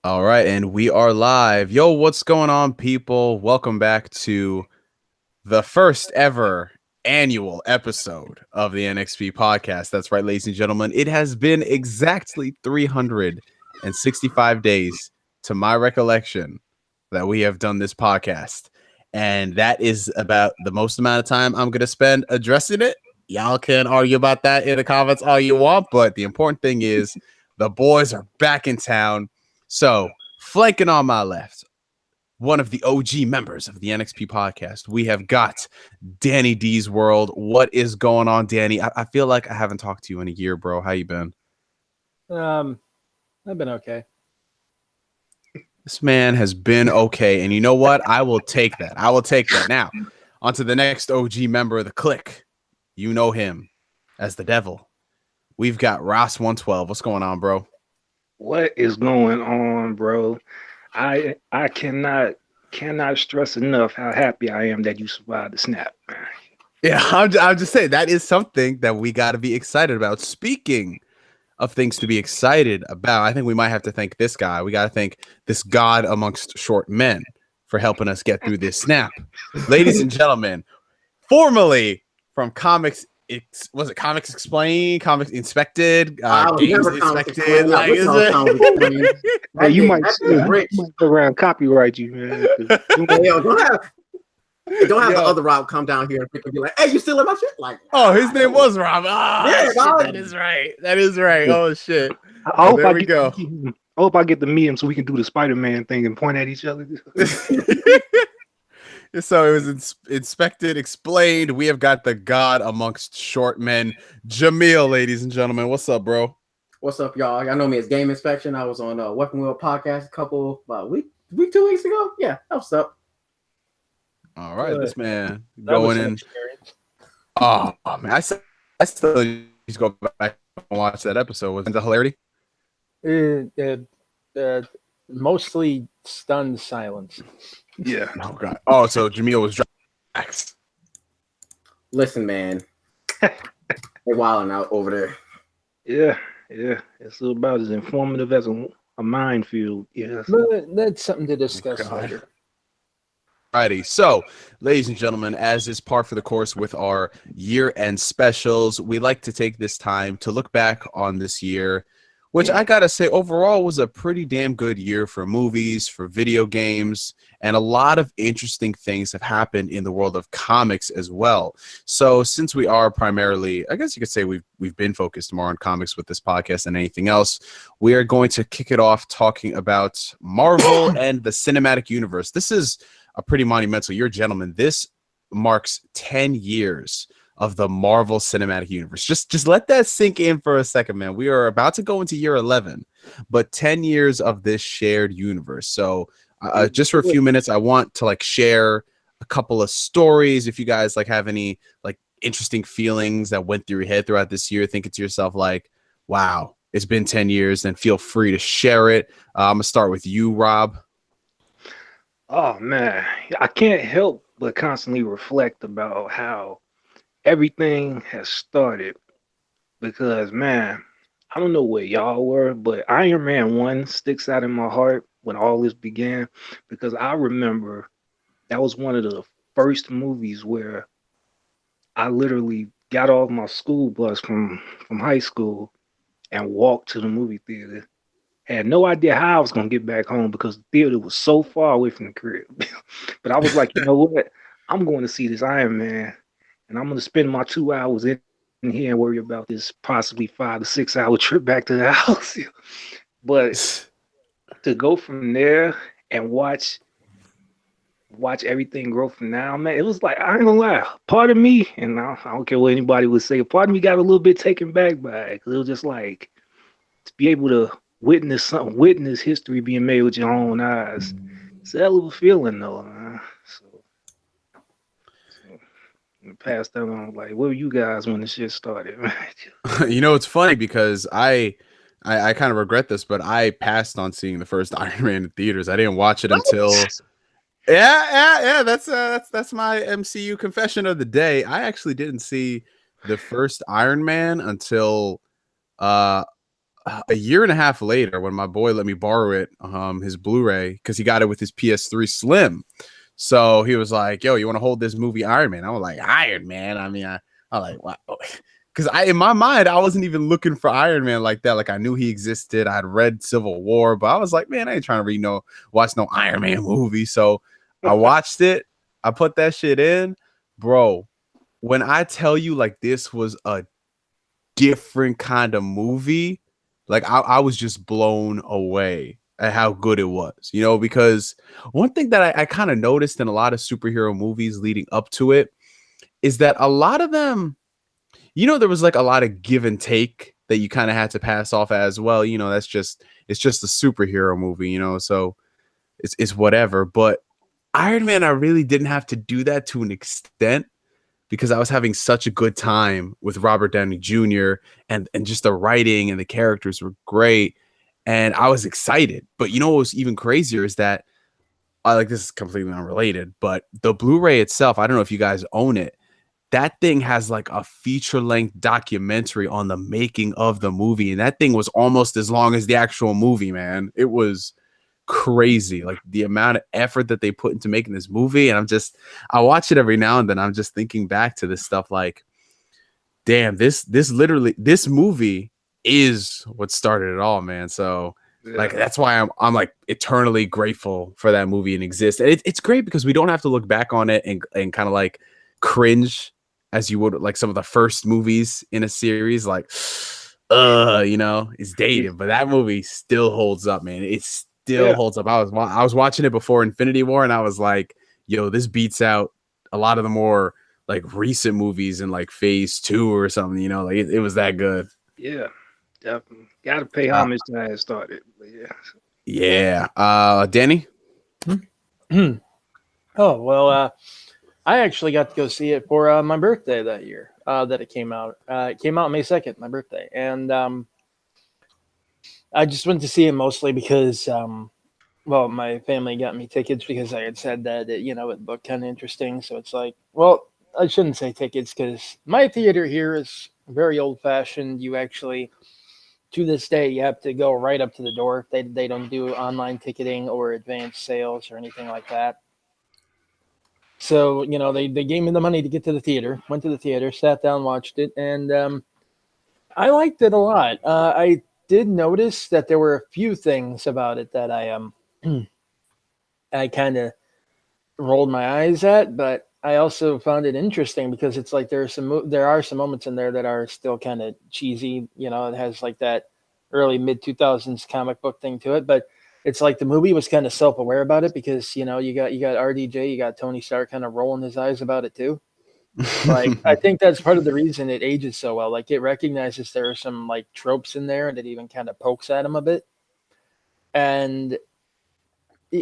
All right, and we are live. Yo, what's going on, people? Welcome back to the first ever annual episode of the NXP podcast. That's right, ladies and gentlemen. It has been exactly 365 days to my recollection that we have done this podcast. And that is about the most amount of time I'm going to spend addressing it. Y'all can argue about that in the comments all you want, but the important thing is the boys are back in town. So, flanking on my left, one of the OG members of the NXP podcast, we have got Danny D's World. What is going on, Danny? I feel like I haven't talked to you in a year, bro. How you been? I've been okay. This man has been okay, and you know what? I will take that. I will take that. Now, on to the next OG member of the clique. You know him as the devil. We've got Ross 112. What's going on, bro? What is going on, bro? I cannot stress enough how happy I am that you survived the snap. Yeah, I'm just saying that is something that we got to be excited about. Speaking of things to be excited about, I think we might have to thank this guy. We got to thank this god amongst short men for helping us get through this snap. Ladies and gentlemen, formerly from Comics, was it Comics Explained, Comics Inspected, Games Inspected? Like, is it? Hey, you might go around copyright you, man. Don't have the other Rob come down here and be like, "Hey, you still in my shit?" Like, oh, his name was Rob. Yeah, shit, that is right. That is right. Oh shit. I hope I get the meme so we can do the Spider-Man thing and point at each other. So it was inspected, explained. We have got the god amongst short men, Jamil, ladies and gentlemen. What's up, bro? What's up, y'all? Y'all know me as Game Inspection. I was on Weapon Wheel podcast about week 2 weeks ago. Yeah, what's up? All right, this man going in. Oh man, I still need to go back and watch that episode. Was it the hilarity? Mostly stunned silence. Yeah. Oh god. Oh, so Jamil was dropping. Listen, man, they're wilding out over there. Yeah. It's about as informative as a minefield. Yeah. That's something to discuss later. Alrighty, so ladies and gentlemen, as is par for the course with our year-end specials, we like to take this time to look back on this year, which I gotta say overall was a pretty damn good year for movies, for video games, and a lot of interesting things have happened in the world of comics as well. So since we are primarily, I guess you could say we've been focused more on comics with this podcast than anything else, we are going to kick it off talking about Marvel and the cinematic universe. This is a pretty monumental year, gentlemen. This marks 10 years of the Marvel Cinematic Universe. Just let that sink in for a second, man. We are about to go into year 11, but 10 years of this shared universe. So just for a few minutes, I want to share a couple of stories. If you guys have any interesting feelings that went through your head throughout this year, thinking to yourself wow, it's been 10 years, then feel free to share it. I'm gonna start with you, Rob. Oh man, I can't help but constantly reflect about how everything has started. Because man, I don't know where y'all were, but Iron Man 1 sticks out in my heart when all this began. Because I remember that was one of the first movies where I literally got off my school bus from high school and walked to the movie theater. Had no idea how I was gonna get back home because the theater was so far away from the crib. But I was like, you know what? I'm going to see this Iron Man, and I'm gonna spend my 2 hours in here and worry about this possibly 5 to 6 hour trip back to the house. But to go from there and watch everything grow from now, man, it was like, I ain't gonna lie, part of me, and I don't care what anybody would say, part of me got a little bit taken back by it, because it was just like to be able to witness history being made with your own eyes. It's a hell of a feeling, though, man. So in the past, I'm like, where were you guys when the shit started, man? You know, it's funny because I kind of regret this, but I passed on seeing the first Iron Man in theaters. I didn't watch it until yeah. That's my MCU confession of the day. I actually didn't see the first Iron Man until a year and a half later, when my boy let me borrow it, his Blu-ray, because he got it with his PS3 Slim. So he was like, "Yo, you want to hold this movie Iron Man?" I was like, "Iron Man?" I mean, I like, wow, because in my mind, I wasn't even looking for Iron Man like that. Like I knew he existed. I'd read Civil War, but I was like, man, I ain't trying to watch no Iron Man movie. So I watched it. I put that shit in, bro. When I tell you, like, this was a different kind of movie, like I was just blown away at how good it was, because one thing that I kind of noticed in a lot of superhero movies leading up to it is that a lot of them, there was like a lot of give and take that you kind of had to pass off as well. It's just a superhero movie, so it's whatever. But Iron Man, I really didn't have to do that to an extent, because I was having such a good time with Robert Downey Jr. and just the writing and the characters were great. And I was excited. But what was even crazier is that, this is completely unrelated, but the Blu-ray itself, I don't know if you guys own it. That thing has like a feature-length documentary on the making of the movie. And that thing was almost as long as the actual movie, man. It was crazy, like the amount of effort that they put into making this movie. And I watch it every now and then. I'm just thinking back to this stuff like, damn, this movie is what started it all, man. So like that's why I'm like eternally grateful for that movie and exist. And it's great because we don't have to look back on it and kind of like cringe as you would like some of the first movies in a series, like it's dated, but that movie still holds up, man. It still holds up. I was watching it before Infinity War, and I was like, yo, this beats out a lot of the more like recent movies in like Phase 2 or something, like it was that good. Yeah, definitely. Gotta pay homage to how it started. But Danny? Oh, well, I actually got to go see it for my birthday that year that it came out. It came out May 2nd, my birthday. And I just went to see it mostly because, my family got me tickets because I had said that, it looked kind of interesting. So it's like, well, I shouldn't say tickets because my theater here is very old-fashioned. You actually, to this day, you have to go right up to the door. They don't do online ticketing or advanced sales or anything like that. So, they gave me the money to get to the theater, went to the theater, sat down, watched it, and I liked it a lot. I did notice that there were a few things about it that I kind of rolled my eyes at, but I also found it interesting because it's like there are some moments in there that are still kind of cheesy. It has like that early mid-2000s comic book thing to it, but it's like the movie was kind of self-aware about it because, you got RDJ, you got Tony Stark kind of rolling his eyes about it too. Like, I think that's part of the reason it ages so well. Like, it recognizes there are some like tropes in there and it even kind of pokes at them a bit. And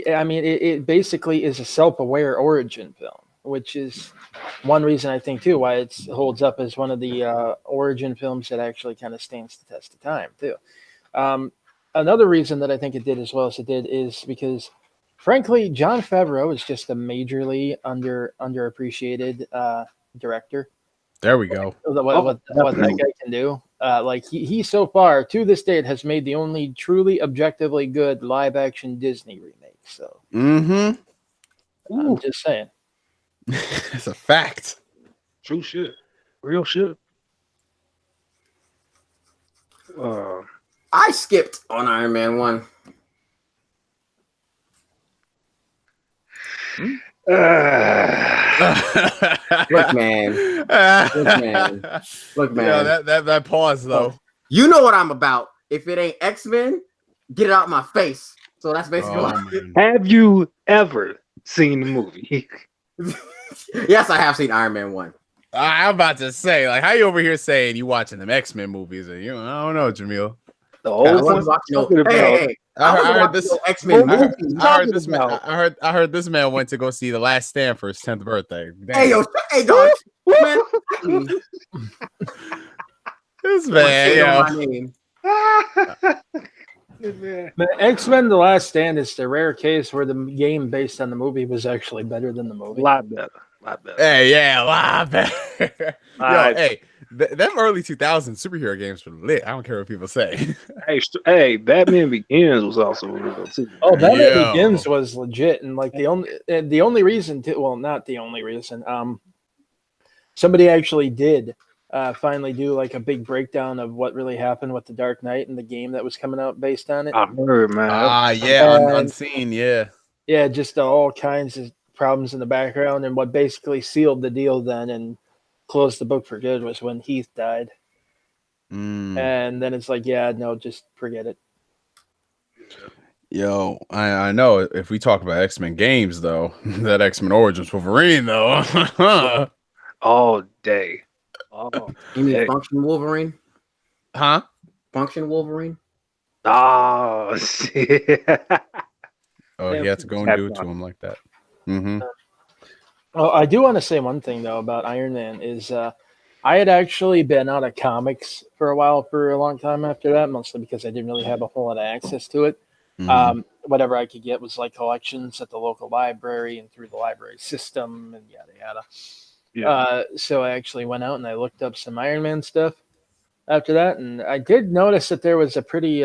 I mean, it basically is a self-aware origin film, which is one reason I think too why it holds up as one of the origin films that actually kind of stands the test of time too. Another reason that I think it did as well as it did is because, frankly, Jon Favreau is just a majorly underappreciated director. There we go. What that guy can do. Like he so far to this date has made the only truly objectively good live action Disney remake. So I'm just saying. It's a fact. True shit. Real shit. I skipped on Iron Man 1. Look, man. Yeah, that pause though. You know what I'm about. If it ain't X-Men, get it out my face. So that's basically Have you ever seen the movie? Yes, I have seen Iron Man 1. I'm about to say, like, how you over here saying you watching them X-Men movies? And I don't know, Jamil. The old ones. I heard this man went to go see The Last Stand for his 10th birthday. Damn. Hey, dog. Man. This man, The X-Men: The Last Stand is the rare case where the game based on the movie was actually better than the movie. A lot better. Hey, yeah, a lot better. Yo, hey, them early 2000s superhero games were lit. I don't care what people say. Hey, Batman Begins was also real too. Oh, Man. Batman Yo. Begins was legit, and like the only reason to, well, not the only reason. Somebody actually did finally do like a big breakdown of what really happened with the Dark Knight and the game that was coming out based on it. I heard, man. Yeah, And- unseen, yeah. Yeah, just all kinds of problems in the background, and what basically sealed the deal then and closed the book for good was when Heath died. And then it's like, yeah, no, just forget it. Yo, I know if we talk about X-Men games though, that X-Men Origins Wolverine though. All day. Oh, You mean day. Function Wolverine? Huh? Function Wolverine? Oh, shit. Oh, he had to go and do it to him like that. Mm-hmm. Oh, I do want to say one thing though about Iron Man is I had actually been out of comics for a while, for a long time after that, mostly because I didn't really have a whole lot of access to it. Whatever I could get was like collections at the local library and through the library system and yada yada. Yeah. So I actually went out and I looked up some Iron Man stuff after that, and I did notice that there was a pretty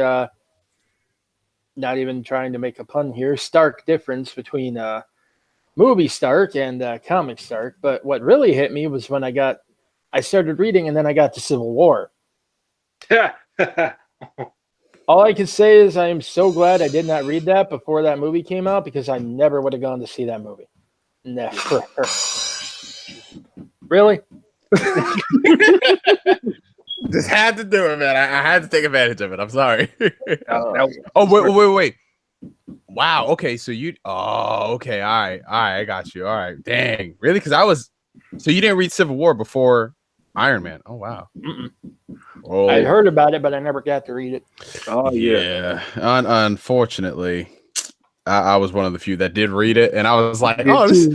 not even trying to make a pun here, stark difference between movie Stark and comic Stark. But what really hit me was when I started reading, and then I got to Civil War. All I can say is I am so glad I did not read that before that movie came out, because I never would have gone to see that movie. Never. Really? Just had to do it, man. I had to take advantage of it. I'm sorry. That Oh, wait. Wow. Okay. So you. Oh, okay. All right. I got you. All right. Dang. Really? Because so you didn't read Civil War before Iron Man. Oh, wow. Oh. I heard about it, but I never got to read it. Oh, yeah. Unfortunately, I was one of the few that did read it, and I was like, "Oh, this,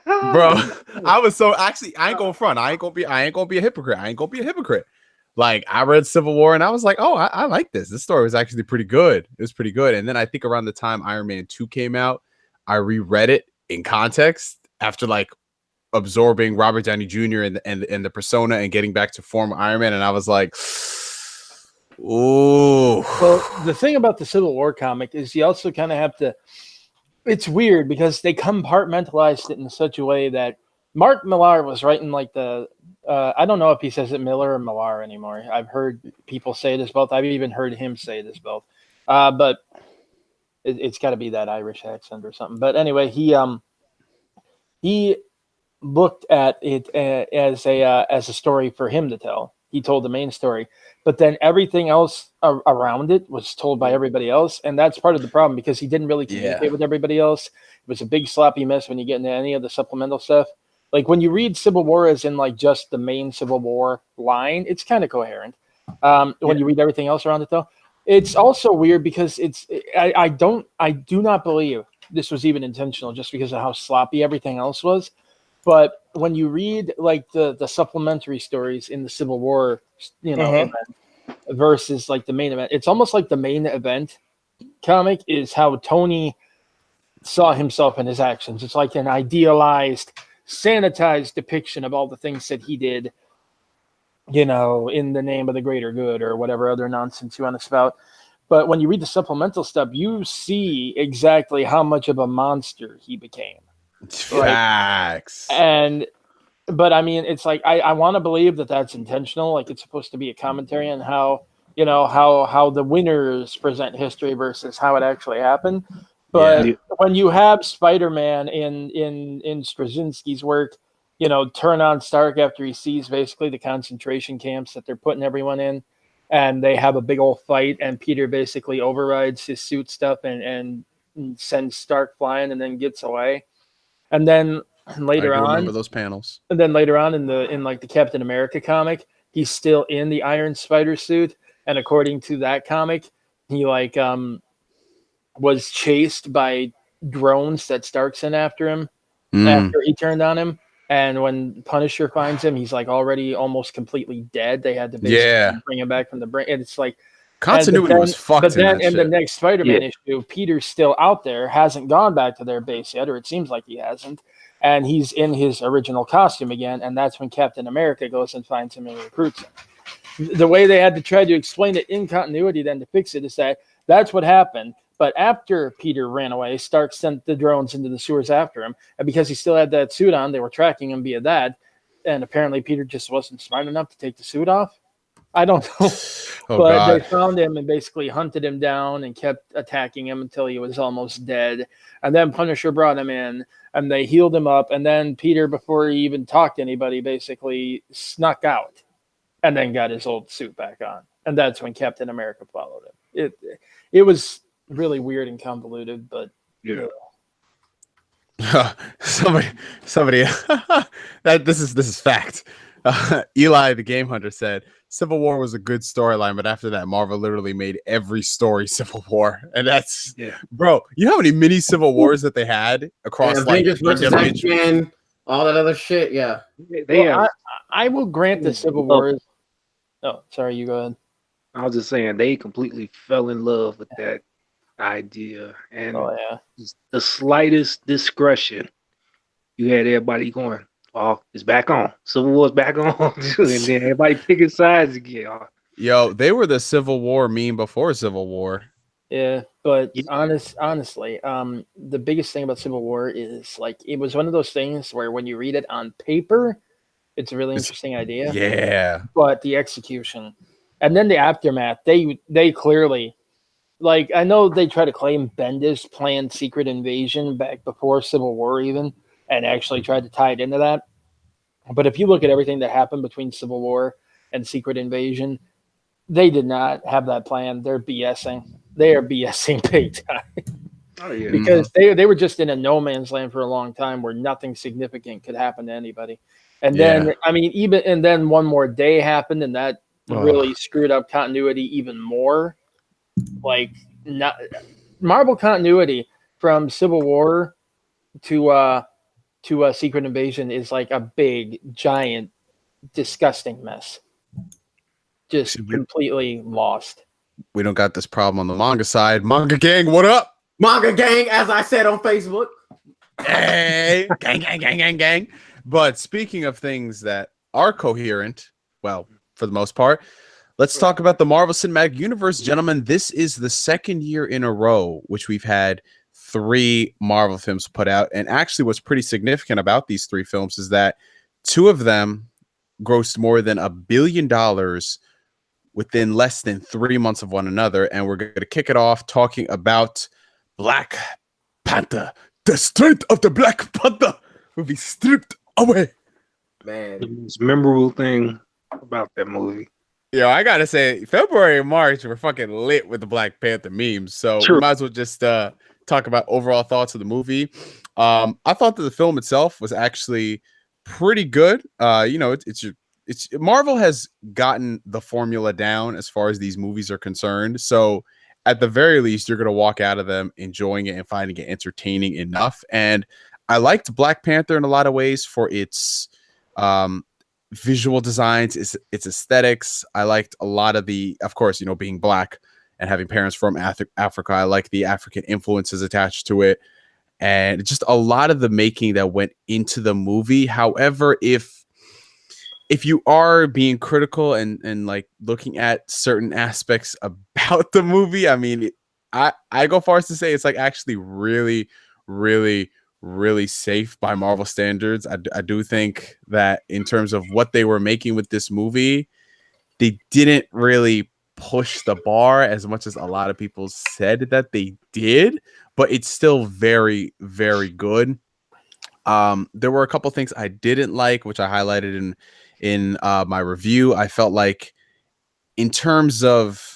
bro." I was so actually. I ain't gonna front. I ain't gonna be a hypocrite. I ain't gonna be a hypocrite. Like, I read Civil War, and I was like, "Oh, I like this. This story was actually pretty good. It was pretty good." And then I think around the time Iron Man 2 came out, I reread it in context after like absorbing Robert Downey Jr. and the persona and getting back to form Iron Man, and I was like, "Ooh." Well, the thing about the Civil War comic is you also kind of have to. It's weird because they compartmentalized it in such a way that Mark Millar was writing like the. I don't know if he says it Miller or Millar anymore. I've heard people say it as both. I've even heard him say it as both. But it's got to be that Irish accent or something. But anyway, he looked at it as a story for him to tell. He told the main story, but then everything else around it was told by everybody else, and that's part of the problem because he didn't really communicate with everybody else. It was a big sloppy mess when you get into any of the supplemental stuff. Like when you read Civil War as in like just the main Civil War line, it's kind of coherent. When you read everything else around it, though, it's also weird because I do not believe this was even intentional, just because of how sloppy everything else was. But when you read like the supplementary stories in the Civil War, event versus like the main event, it's almost like the main event comic is how Tony saw himself and his actions. It's like an idealized, sanitized depiction of all the things that he did, in the name of the greater good or whatever other nonsense you want to spout. But when you read the supplemental stuff, you see exactly how much of a monster he became. Facts. But I mean, it's like I want to believe that that's intentional. Like it's supposed to be a commentary on how how the winners present history versus how it actually happened. But when you have Spider-Man in Straczynski's work, turn on Stark after he sees basically the concentration camps that they're putting everyone in, and they have a big old fight, and Peter basically overrides his suit stuff and sends Stark flying and then gets away. And then later on, remember those panels. And then later on in like the Captain America comic, he's still in the Iron Spider suit, and according to that comic, he was chased by drones that Stark sent after him after he turned on him. And when Punisher finds him, he's like already almost completely dead. They had to basically bring him back from the brain. And it's like continuity was fucked. But then in the next Spider-Man issue, Peter's still out there, hasn't gone back to their base yet, or it seems like he hasn't. and he's in his original costume again, and that's when Captain America goes and finds him and recruits him. The way they had to try to explain it in continuity then to fix it is that that's what happened. But after Peter ran away, Stark sent the drones into the sewers after him, and because he still had that suit on, they were tracking him via that. And apparently, Peter just wasn't smart enough to take the suit off. I don't know. Oh But they God. found him and basically hunted him down and kept attacking him until he was almost dead. And then Punisher brought him in and they healed him up. And then Peter, before he even talked to anybody, basically snuck out and then got his old suit back on. And that's when Captain America followed him. It was really weird and convoluted, but Yeah. somebody that this is fact. Eli the Game Hunter said Civil War was a good storyline, but after that Marvel literally made every story Civil War, and that's bro, you know how many mini Civil Wars that they had across Avengers versus X-Men, all that other shit. Yeah, I will grant the Civil Wars. Oh, sorry, you go ahead. I was just saying they completely fell in love with that idea, and the slightest discretion, you had everybody going, "Oh, it's back on. Civil War's back on," and then everybody picking sides again. Oh. Yo, they were the Civil War meme before Civil War. Yeah, but honestly, the biggest thing about Civil War is like it was one of those things where when you read it on paper, it's a really interesting idea. Yeah, but the execution, and then the aftermath, they clearly, like, I know they try to claim Bendis planned Secret Invasion back before Civil War even, and actually tried to tie it into that. But if you look at everything that happened between Civil War and Secret Invasion, they did not have that plan. They're BSing. They are BSing big time. Oh, yeah. Because they were just in a no man's land for a long time where nothing significant could happen to anybody. And then, I mean, and then one more day happened, and that really screwed up continuity even more. Like, Marvel continuity from Civil War to Secret Invasion is like a big, giant, disgusting mess. Just completely lost. We don't got this problem on the manga side. Manga gang, what up? Manga gang, as I said on Facebook. Hey, gang. But speaking of things that are coherent, well, for the most part, let's talk about the Marvel Cinematic Universe, gentlemen. This is the second year in a row which we've had 3 Marvel films put out. And actually what's pretty significant about these 3 films is that 2 of them grossed more than $1 billion within less than 3 months of one another. And we're going to kick it off talking about Black Panther. The strength of the Black Panther will be stripped away. Man, The most memorable thing about that movie. Yo, I gotta say, February and March were fucking lit with the Black Panther memes. So we might as well just talk about overall thoughts of the movie. I thought that the film itself was actually pretty good. You know, it's Marvel has gotten the formula down as far as these movies are concerned. So at the very least, you're gonna walk out of them enjoying it and finding it entertaining enough. And I liked Black Panther in a lot of ways for its visual designs, its aesthetics. I liked a lot of the, of course, you know, being black and having parents from Africa. I like the African influences attached to it, and just a lot of the making that went into the movie. However, if you are being critical and like looking at certain aspects about the movie, I mean, I go far as to say it's like actually really, really, really safe by Marvel standards. I do think that in terms of what they were making with this movie, they didn't really push the bar as much as a lot of people said that they did, but it's still very, very good. There were a couple things I didn't like, which I highlighted in my review. I felt like in terms of,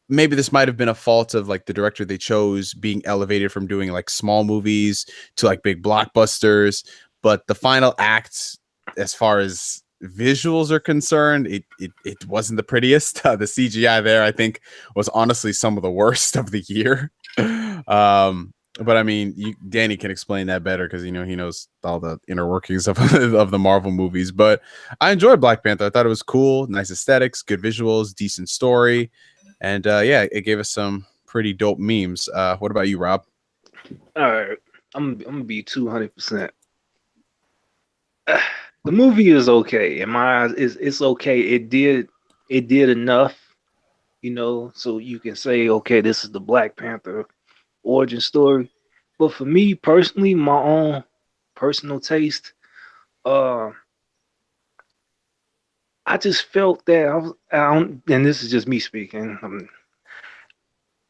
maybe this might have been a fault of like the director they chose being elevated from doing like small movies to like big blockbusters. But the final act, as far as visuals are concerned, it wasn't the prettiest. The CGI there, I think, was honestly some of the worst of the year. But I mean, Danny can explain that better because, you know, he knows all the inner workings of the Marvel movies. But I enjoyed Black Panther. I thought it was cool, nice aesthetics, good visuals, decent story. And yeah, it gave us some pretty dope memes. What about you, Rob? All right, I'm gonna be 200%. the movie is okay. In my eyes, it's okay. It did enough, so you can say, okay, this is the Black Panther origin story. But for me personally, my own personal taste, uh, I just felt that and this is just me speaking.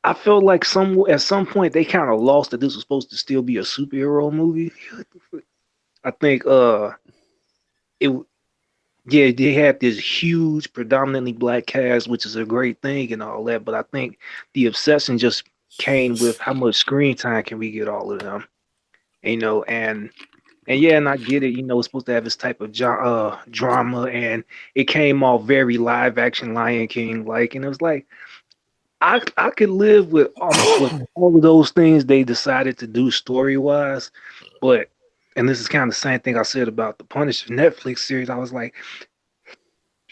I felt like at some point they kind of lost that this was supposed to still be a superhero movie. I think it yeah, they had this huge predominantly black cast, which is a great thing and all that, but I think the obsession just came with how much screen time can we get all of them. And yeah, and I get it, it's supposed to have this type of drama, and it came off very live action Lion King like, and it was like I could live with all of those things they decided to do story wise, but and this is kind of the same thing I said about the Punisher Netflix series. I was like,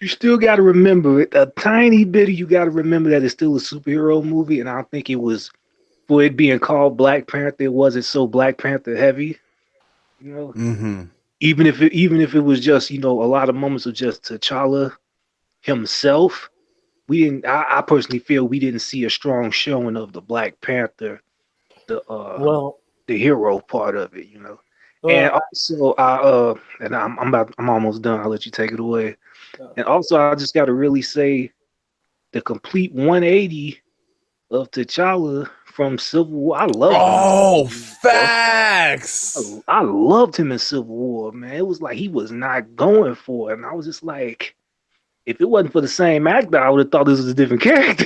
you still got to remember it. A tiny bit of you got to remember that it's still a superhero movie, and I don't think it was for it being called Black Panther. It wasn't so Black Panther heavy, you know. Mm-hmm. Even if it was just a lot of moments of just T'Challa himself. We didn't. I personally feel we didn't see a strong showing of the Black Panther, the uh Well, the hero part of it. And well, also and I'm almost done. I'll let you take it away. uh, And also I just gotta really say the complete 180 of T'Challa from Civil War. I loved him in Oh, Civil War. facts. I loved him in Civil War, man. It was like he was not going for it. And I was just like, if it wasn't for the same actor, I would have thought this was a different character.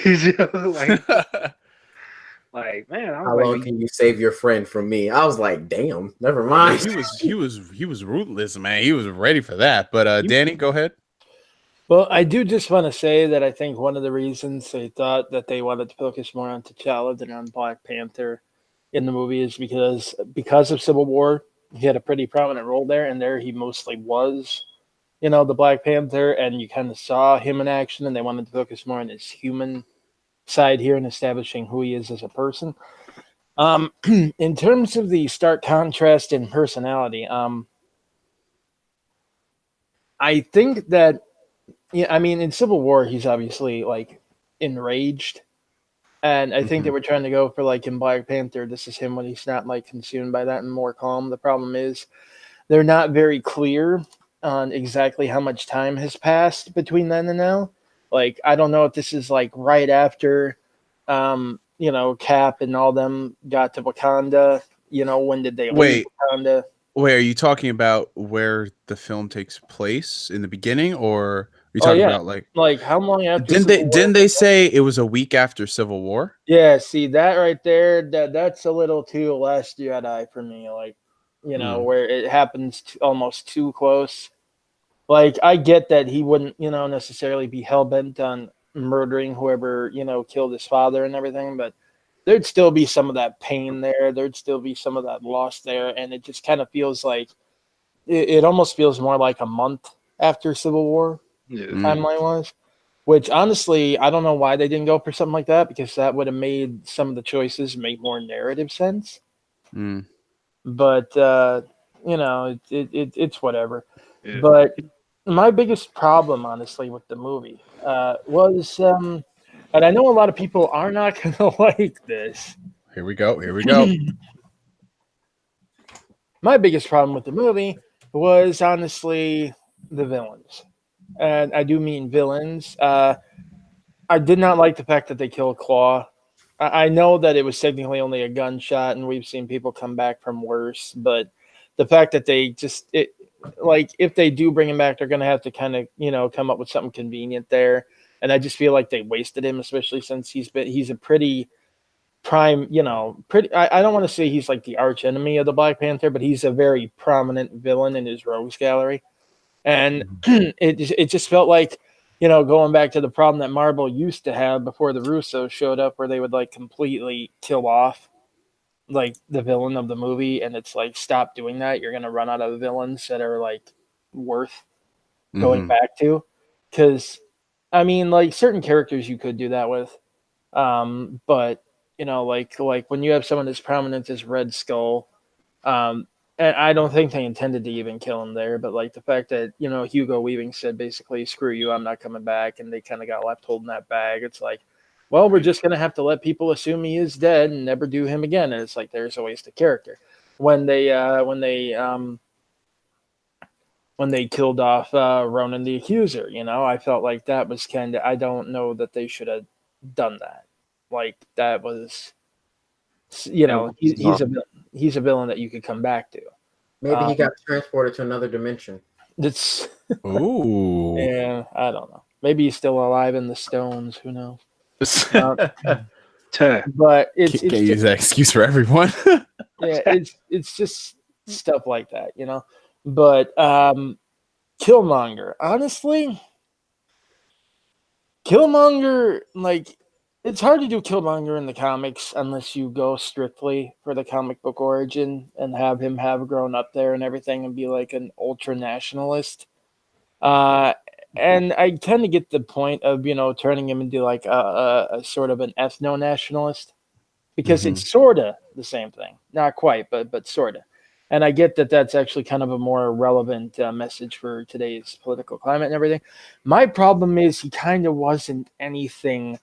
Like, man, I was How like, long can you save your friend from me? I was like, damn, never I mean, mind. he was ruthless, man. He was ready for that. But Danny, go ahead. well, I do just want to say that I think one of the reasons they thought that they wanted to focus more on T'Challa than on Black Panther in the movie is because of Civil War, he had a pretty prominent role there, and there he mostly was, the Black Panther, and you kind of saw him in action, and they wanted to focus more on his human side here and establishing who he is as a person. In terms of the stark contrast in personality, I think that yeah, I mean, in Civil War, he's obviously like enraged, and I think they Mhm. were trying to go for like in Black Panther. This is him when he's not like consumed by that and more calm. The problem is they're not very clear on exactly how much time has passed between then and now. Like, I don't know if this is like right after, Cap and all them got to Wakanda. When did they leave Wait, Wakanda? wait. Are you talking about where the film takes place in the beginning, or are you Oh talking yeah, about like? like how long after Didn't they Civil War? didn't they say it was a week after Civil War? Yeah, see that right there. That's a little too Last Jedi for me. Like, Mm. where it happens almost too close. Like, I get that he wouldn't, necessarily be hell bent on murdering whoever killed his father and everything, but there'd still be some of that pain there. There'd still be some of that loss there, and it just kind of feels like it almost feels more like a month after Civil War yeah, Mm. timeline wise. Which honestly, I don't know why they didn't go for something like that because that would have made some of the choices make more narrative sense. Mm. But it's whatever. yeah. But my biggest problem, honestly, with the movie was, and I know a lot of people are not going to like this. Here we go. Here we go. My biggest problem with the movie was honestly the villains, and I do mean villains. I did not like the fact that they killed Claw. I know that it was technically only a gunshot, and we've seen people come back from worse. But the fact that like if they do bring him back, they're going to have to kind of come up with something convenient there. And I just feel like they wasted him, especially since he's a pretty prime, pretty. I don't want to say he's like the arch enemy of the Black Panther, but he's a very prominent villain in his rogues gallery. And Mhm. it just felt like going back to the problem that Marvel used to have before the Russos showed up, where they would like completely kill off like the villain of the movie, and it's like stop doing that. You're gonna run out of villains that are like worth going Mhm. back to, because I mean, like certain characters you could do that with, but like when you have someone as prominent as Red Skull, um, and I don't think they intended to even kill him there, but like the fact that, you know, Hugo Weaving said basically, screw you, I'm not coming back, and they kind of got left holding that bag. It's like, well, we're just gonna have to let people assume he is dead and never do him again. And it's like there's a waste of character. When they killed off Ronan the Accuser, you know, I felt like that was kind of, I don't know that they should have done that. Like that was, you know, he's a villain that you could come back to. Maybe he got transported to another dimension. It's Ooh. yeah, I don't know. Maybe he's still alive in the stones. Who knows? But it's Can't just, use that excuse for everyone. yeah, it's just stuff like that, you know. But Killmonger, honestly, Killmonger, like, it's hard to do Killmonger in the comics unless you go strictly for the comic book origin and have him have grown up there and everything and be like an ultra nationalist. And I tend to get the point of, you know, turning him into like a sort of an ethno nationalist because it's sort of the same thing, not quite, but sort of. And I get that that's actually kind of a more relevant message for today's political climate and everything. My problem is he kind of wasn't anything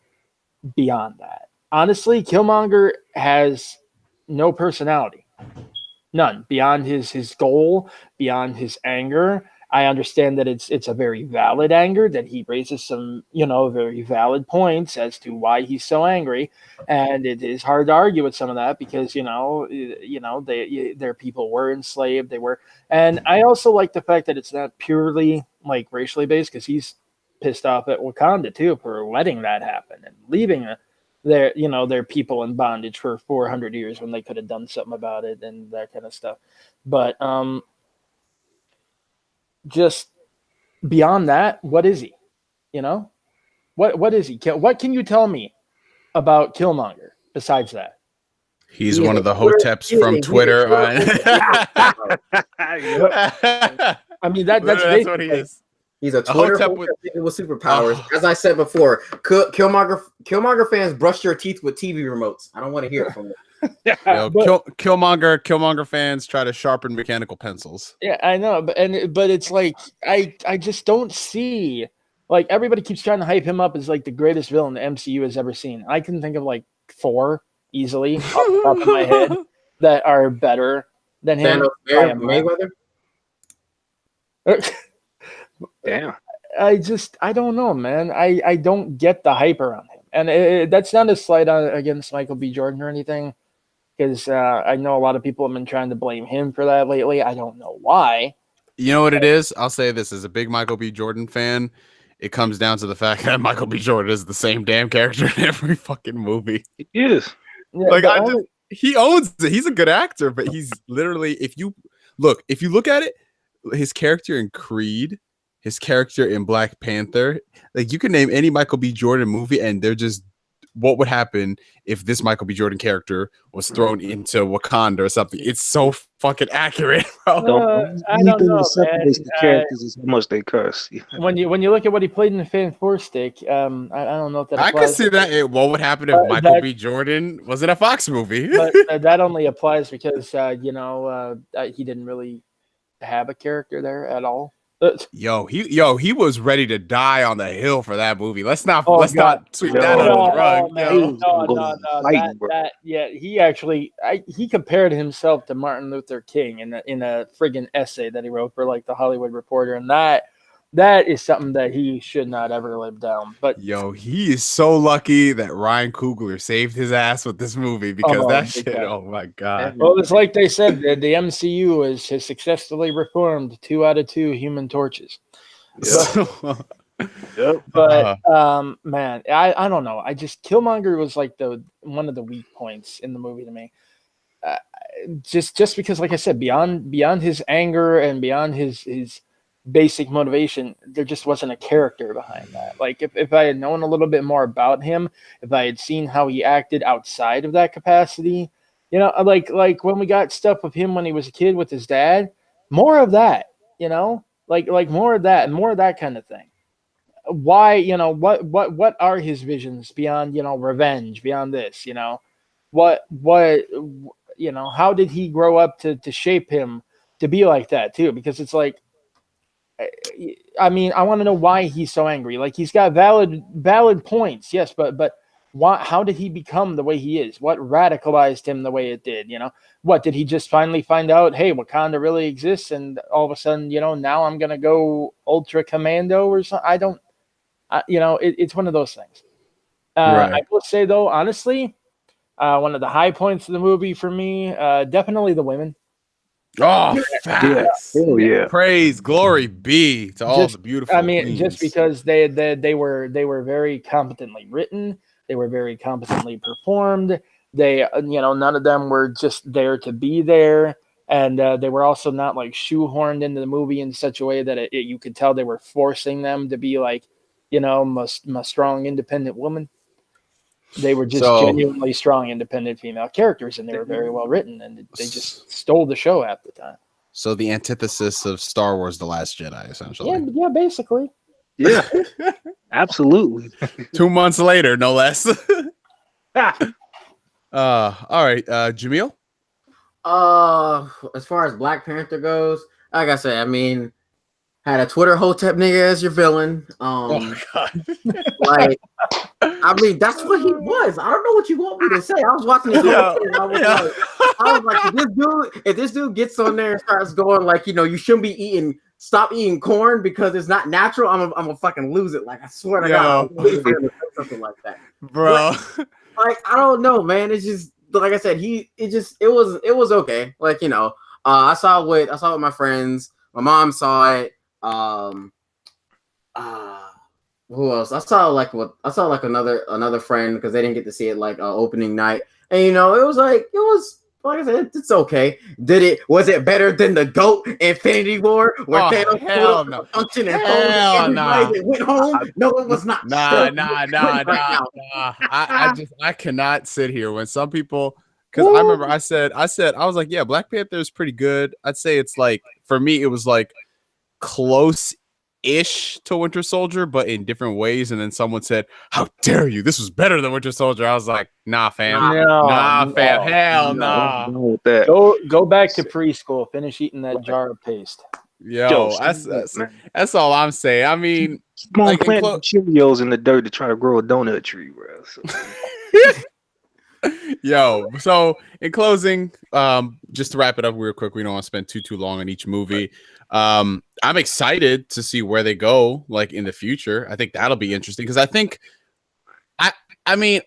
beyond that. Honestly, Killmonger has no personality. None. Beyond his goal, beyond his anger. I understand that it's a very valid anger, that he raises some, you know, very valid points as to why he's so angry. And it is hard to argue with some of that because, their people were enslaved, they were. And I also like the fact that it's not purely like racially based because he's pissed off at Wakanda too for letting that happen and leaving their people in bondage for 400 years when they could have done something about it and that kind of stuff. But just beyond that, what is he? You know, what is he? What can you tell me about Killmonger besides that? He's one of the hoteps from Twitter. I mean, that's what he is. He's a Twitter hotep with superpowers. As I said before, Killmonger fans, brush your teeth with TV remotes. I don't want to hear it from them. Killmonger fans try to sharpen mechanical pencils. Yeah, I know, but it's like I just don't see, like, everybody keeps trying to hype him up as like the greatest villain the MCU has ever seen. I can think of like 4 easily off the top of my head that are better than him. Mayweather. Damn. I don't know, man. I don't get the hype around him, and that's not a slight against Michael B. Jordan or anything. Because I know a lot of people have been trying to blame him for that lately. I don't know why. You know what it is? I'll say this as a big Michael B. Jordan fan. It comes down to the fact that Michael B. Jordan is the same damn character in every fucking movie. He is. Yeah, like he owns it. He's a good actor, but he's literally, if you look at it, his character in Creed, his character in Black Panther, like you can name any Michael B. Jordan movie, and they're just, what would happen if this Michael B. Jordan character was thrown into Wakanda or something? It's so fucking accurate, bro. I don't know, man. The characters is how much they curse. When you look at what he played in the Fantastic, I don't know if that applies. I could see that. What would happen if Michael B. Jordan was in a Fox movie? But that only applies because he didn't really have a character there at all. He was ready to die on the hill for that movie. Let's not sweep that under the rug. He actually he compared himself to Martin Luther King in a friggin' essay that he wrote for like the Hollywood Reporter, and that is something that he should not ever live down. But he is so lucky that Ryan Coogler saved his ass with this movie because that shit. God. Oh my god! Well, it's like they said, the MCU has successfully reformed 2 out of 2 Human Torches. But man, I don't know. Killmonger was like one of the weak points in the movie to me. Just because, like I said, beyond his anger and beyond his basic motivation, there just wasn't a character behind that. Like if I had known a little bit more about him, if I had seen how he acted outside of that capacity, like when we got stuff with him when he was a kid with his dad, more of that, like more of that and more of that kind of thing. Why, what are his visions beyond, revenge, beyond this, what how did he grow up to shape him to be like that too? Because it's like, I mean, I want to know why he's so angry. Like, he's got valid points, yes, but why? How did he become the way he is? What radicalized him the way it did? What did he just finally find out? Hey, Wakanda really exists, and all of a sudden, now I'm gonna go ultra commando or something. I don't, it's one of those things. Right. I will say though, honestly, one of the high points of the movie for me, definitely the women. Oh, facts. Hell yeah. Praise, glory be to all the beautiful queens. Just because they were very competently written, they were very competently performed. They, none of them were just there to be there, and they were also not like shoehorned into the movie in such a way that you could tell they were forcing them to be like, my strong, independent woman. They were just genuinely strong, independent female characters, and they were very well written, and they just stole the show half the time. So the antithesis of Star Wars: The Last Jedi, essentially. Yeah, basically. Yeah, absolutely. 2 months later, no less. All right, Jamil. As far as Black Panther goes, like I said, I mean, had a Twitter hotep nigga as your villain. Oh God. Like, I mean, that's what he was. I don't know what you want me to say. I was watching this whole thing, and I was like, if this dude gets on there and starts going like, you shouldn't be stop eating corn because it's not natural, I'm gonna fucking lose it. Like, I swear to God, I'm waiting for him to say something like that, bro. But, like, I don't know, man. It's just like I said, it was okay. Like, I saw it with my friends. My mom saw it. Who else? I saw another friend because they didn't get to see it like opening night, and it was like I said, it's okay. Was it better than the GOAT Infinity War where Thanos pulled up function and everybody went home? No, it was not. Nah. I cannot sit here when some people, because I remember I said I was like, yeah, Black Panther is pretty good. I'd say it's like, for me it was like close-ish to Winter Soldier, but in different ways. And then someone said, how dare you, this was better than Winter Soldier. I was like, nah, fam. Fam, hell nah. Go back to preschool, finish eting that jar of paste. Yo, that's all I'm saying. I mean, like, plant Cheerios in the dirt to try to grow a donut tree, bro. So. Yo, so in closing, just to wrap it up real quick, we don't want to spend too long on each movie. I'm excited to see where they go, like, in the future. I think that'll be interesting, because I think, I mean,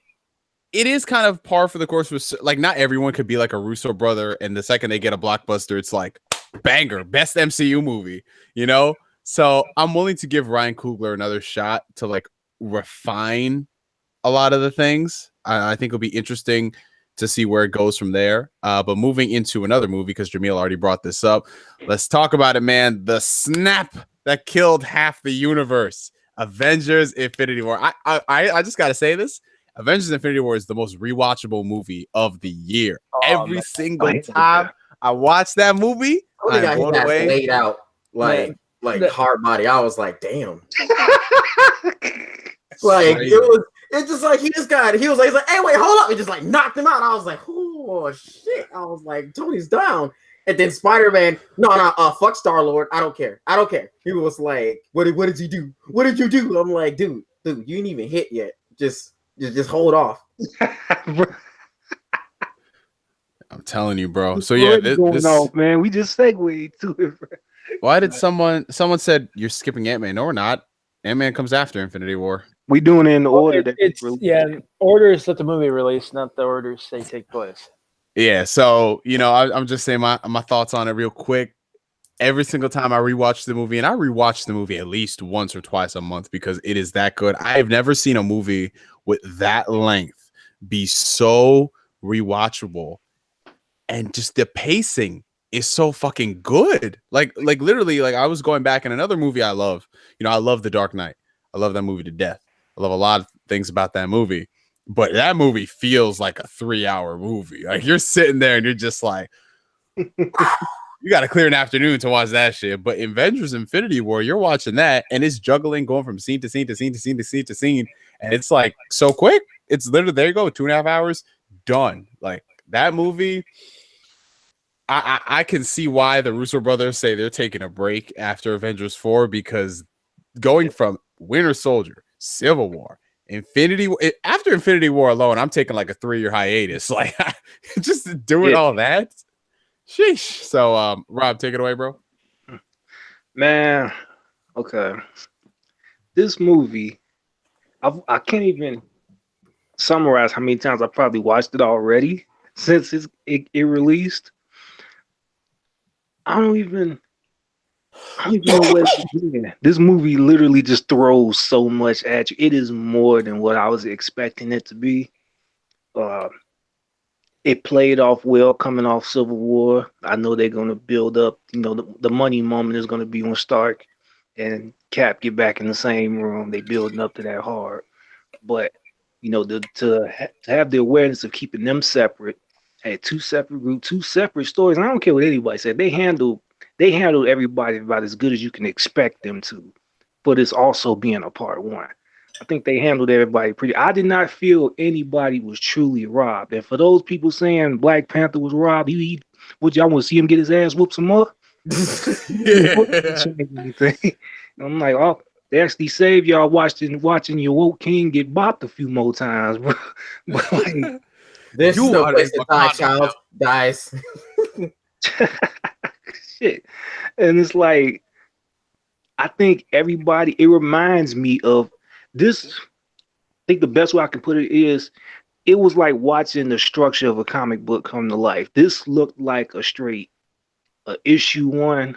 it is kind of par for the course with, like, not everyone could be like a Russo brother, and the second they get a blockbuster, it's like banger, best MCU movie, So I'm willing to give Ryan Coogler another shot to like refine a lot of the things. I think it'll be interesting to see where it goes from there. But moving into another movie, because Jamil already brought this up, let's talk about it, man. The snap that killed half the universe, Avengers Infinity War. I just got to say this. Avengers Infinity War is the most rewatchable movie of the year. Every single time I watch that movie, I'm blown away. Laid out like hard body. I was like, damn. Like, it's just like he was like, hey, wait, hold up. He just like knocked him out. I was like, oh shit. I was like, Tony's down. And then Spider-Man, fuck Star-Lord. I don't care. He was like, what did you do? What did you do? I'm like, dude, you ain't even hit yet. Just hold off. I'm telling you, bro. So yeah, this off, man. We just segued to it, bro. Why did someone said you're skipping Ant-Man? No, we're not. Ant-Man comes after Infinity War. We doing it in the order that orders that the movie released, not the orders they take place. Yeah, so I'm just saying my thoughts on it real quick. Every single time I rewatch the movie, and I rewatch the movie at least once or twice a month because it is that good. I have never seen a movie with that length be so rewatchable, and just the pacing is so fucking good. Like literally, like, I was going back in another movie I love. I love The Dark Knight. I love that movie to death. I love a lot of things about that movie, but that movie feels like a 3-hour movie. Like, you're sitting there and you're just like, you got to clear an afternoon to watch that shit. But Avengers Infinity War, you're watching that and it's juggling, going from scene to scene to scene to scene to scene to scene. And it's like so quick. It's literally, there you go, 2.5 hours, done. Like, that movie, I can see why the Russo brothers say they're taking a break after Avengers 4 because going from Winter Soldier, Civil War, after Infinity War alone, I'm taking like a 3-year hiatus. Like just doing all that. Sheesh. So Rob, take it away, bro. Man, okay. This movie, I can't even summarize how many times I probably watched it already since it released. I don't even know where to begin. This movie literally just throws so much at you. It is more than what I was expecting it to be. Uh, it played off well coming off Civil War. I know they're going to build up, the money moment is going to be when Stark and Cap get back in the same room. They building up to that hard. But, to have the awareness of keeping them separate, had two separate groups, two separate stories. And I don't care what anybody said. They handled everybody about as good as you can expect them to. But it's also being a part one. I think they handled everybody pretty. I did not feel anybody was truly robbed. And for those people saying Black Panther was robbed, would y'all want to see him get his ass whooped some more? Anything. I'm like, oh, they actually saved y'all watching your woke king get bopped a few more times, bro. But like, this is no place to die, child. Guys. Shit. And it's like, I think everybody, it reminds me of this. I think the best way I can put it is it was like watching the structure of a comic book come to life. This looked like a straight issue one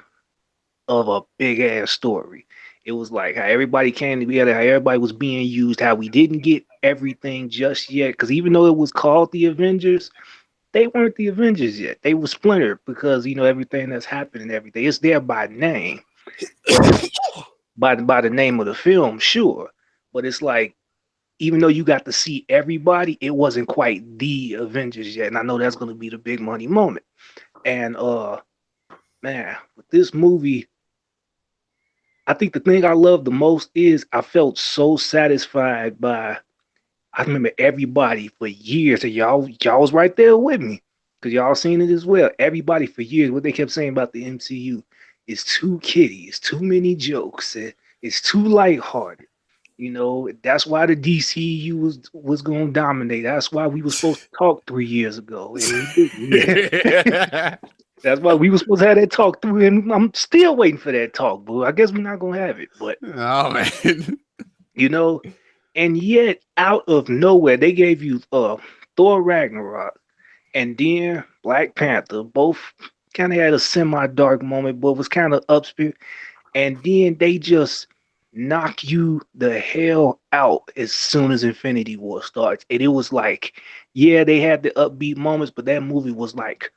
of a big ass story. It was like how everybody came together, how everybody was being used, how we didn't get everything just yet. Because even though it was called the Avengers, they weren't the Avengers yet. They were splintered because everything that's happened and everything. It's there by name, by the name of the film, sure. But it's like even though you got to see everybody, it wasn't quite the Avengers yet. And I know that's going to be the big money moment. And man, with this movie, I think the thing I love the most is I felt so satisfied by. I remember everybody for years, and y'all was right there with me because y'all seen it as well. Everybody for years, what they kept saying about the MCU is too kiddie, it's too many jokes, it's too lighthearted. That's why the DCU was going to dominate. That's why we were supposed to talk 3 years ago, and we didn't. That's why we were supposed to have that talk through, and I'm still waiting for that talk, boo. I guess we're not gonna have it, but oh man, and yet out of nowhere they gave you Thor Ragnarok and then Black Panther. Both kind of had a semi-dark moment, but was kind of upspirit, and then they just knock you the hell out as soon as Infinity War starts, and it was like, yeah, they had the upbeat moments, but that movie was like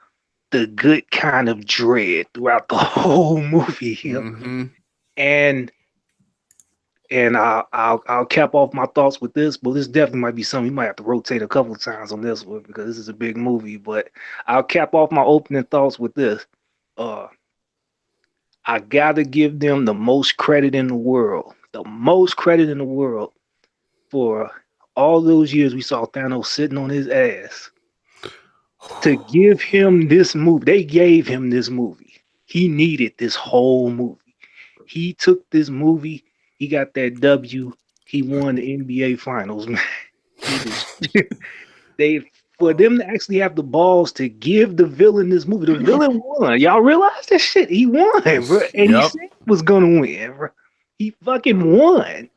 the good kind of dread throughout the whole movie. Mm-hmm. And I'll cap off my thoughts with this, but this definitely might be something you might have to rotate a couple of times on this one because this is a big movie. But I'll cap off my opening thoughts with this. I gotta give them the most credit in the world. The most credit in the world for all those years we saw Thanos sitting on his ass. To give him this movie, they gave him this movie. He needed this whole movie. He took this movie. He got that W. He won the NBA Finals, man. For them to actually have the balls to give the villain this movie. The villain won. Y'all realize that shit? He won, bro. And he said he was gonna win, bro. He fucking won.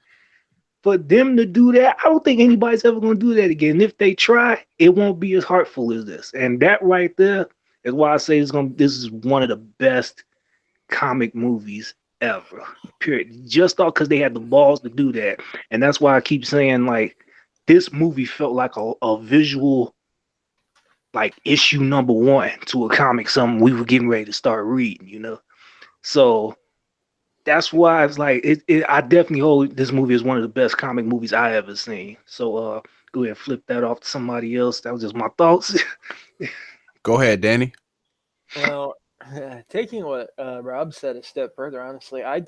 For them to do that, I don't think anybody's ever gonna do that again. If they try, it won't be as heartful as this. And that right there is why I say this is one of the best comic movies ever. Period. Just all because they had the balls to do that. And that's why I keep saying, like, this movie felt like a visual, like, issue number one to a comic, something we were getting ready to start reading, So that's why it's like I definitely hold this movie as one of the best comic movies I ever seen. So go ahead and flip that off to somebody else. That was just my thoughts. Go ahead, Danny. Well, taking what Rob said a step further, honestly, I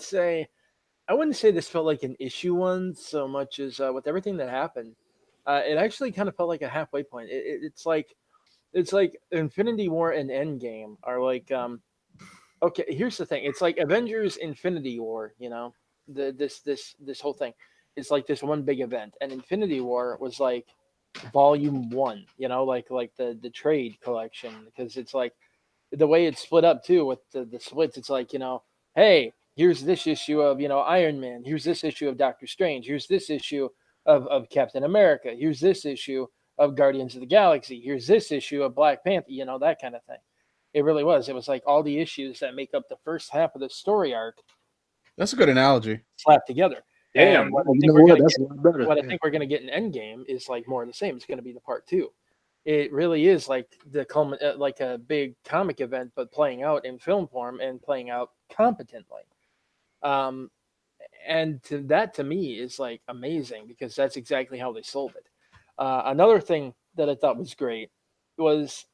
wouldn't say this felt like an issue one so much as with everything that happened. It actually kind of felt like a halfway point. It's like it's like Infinity War and Endgame are like okay, here's the thing. It's like Avengers Infinity War, you know. This whole thing. It's like this one big event. And Infinity War was like volume 1, you know, like the trade collection, because it's like the way it's split up too with the splits. It's like, you know, hey, here's this issue of, you know, Iron Man, here's this issue of Doctor Strange, here's this issue of Captain America, here's this issue of Guardians of the Galaxy, here's this issue of Black Panther, you know, that kind of thing. It really was. It was like all the issues that make up the first half of the story arc That's a good analogy. slapped together. Damn, And what I you think know we're what? gonna That's get, a lot better. what I Yeah. think we're gonna get in Endgame is like more of the same. It's gonna be the part 2. It really is like like a big comic event, but playing out in film form and playing out competently. Um, and that to me is like amazing, because that's exactly how they sold it. Another thing that I thought was great was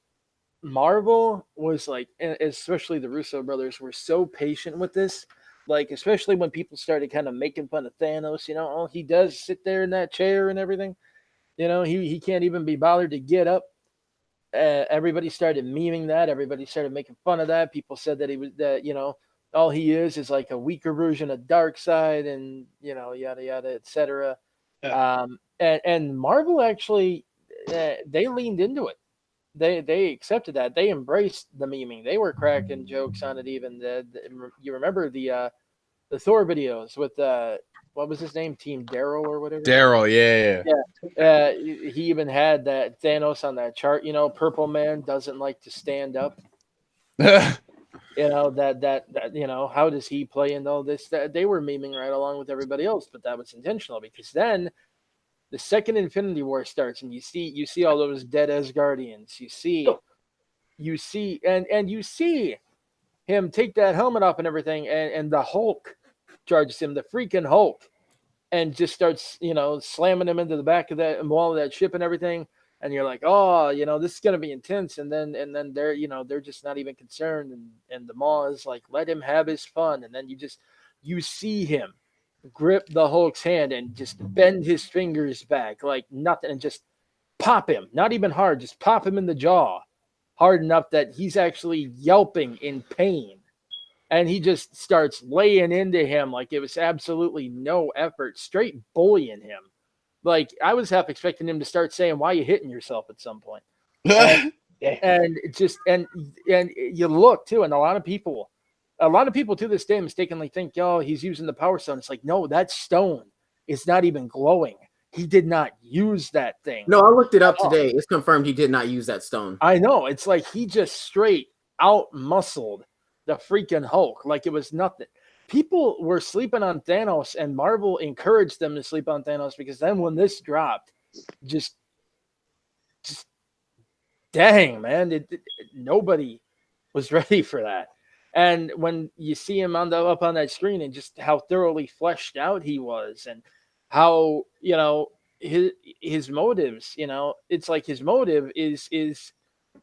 Marvel was like, especially the Russo brothers, were so patient with this. Like, especially when people started kind of making fun of Thanos, you know, oh, he does sit there in that chair and everything. You know, he can't even be bothered to get up. Everybody started memeing that. Everybody started making fun of that. People said that he was that, you know, all he is like a weaker version of Darkseid, and you know, yada yada, etc. Yeah. And Marvel actually, they leaned into it. They accepted that. They embraced the memeing. They were cracking jokes on it. Even you remember the Thor videos with what was his name, Team Daryl or whatever. Daryl, yeah. Yeah, he even had that Thanos on that chart. You know, Purple Man doesn't like to stand up. You know that you know, how does he play in all this? That they were memeing right along with everybody else, but that was intentional, because then the second Infinity War starts, and you see all those dead Asgardians. You see you see him take that helmet off and everything, and the Hulk charges him, the freaking Hulk, and just starts, you know, slamming him into the back of that wall of that ship and everything. And you're like, oh, you know, this is gonna be intense. And then they're, you know, they're just not even concerned. And the Maw is like, let him have his fun. And then you see him grip the Hulk's hand and just bend his fingers back like nothing, and just pop him, not even hard, just pop him in the jaw hard enough that he's actually yelping in pain. And he just starts laying into him like it was absolutely no effort, straight bullying him. Like, I was half expecting him to start saying, "Why are you hitting yourself?" at some point. And, and just and you look too, and a lot of people to this day mistakenly think, "Oh, he's using the Power Stone." It's like, no, that stone is not even glowing. He did not use that thing. No, I looked it up today. It's confirmed he did not use that stone. I know. It's like he just straight out muscled the freaking Hulk like it was nothing. People were sleeping on Thanos, and Marvel encouraged them to sleep on Thanos, because then when this dropped, just dang, man, nobody was ready for that. And when you see him up on that screen, and just how thoroughly fleshed out he was, and how, you know, his motives, you know, it's like his motive is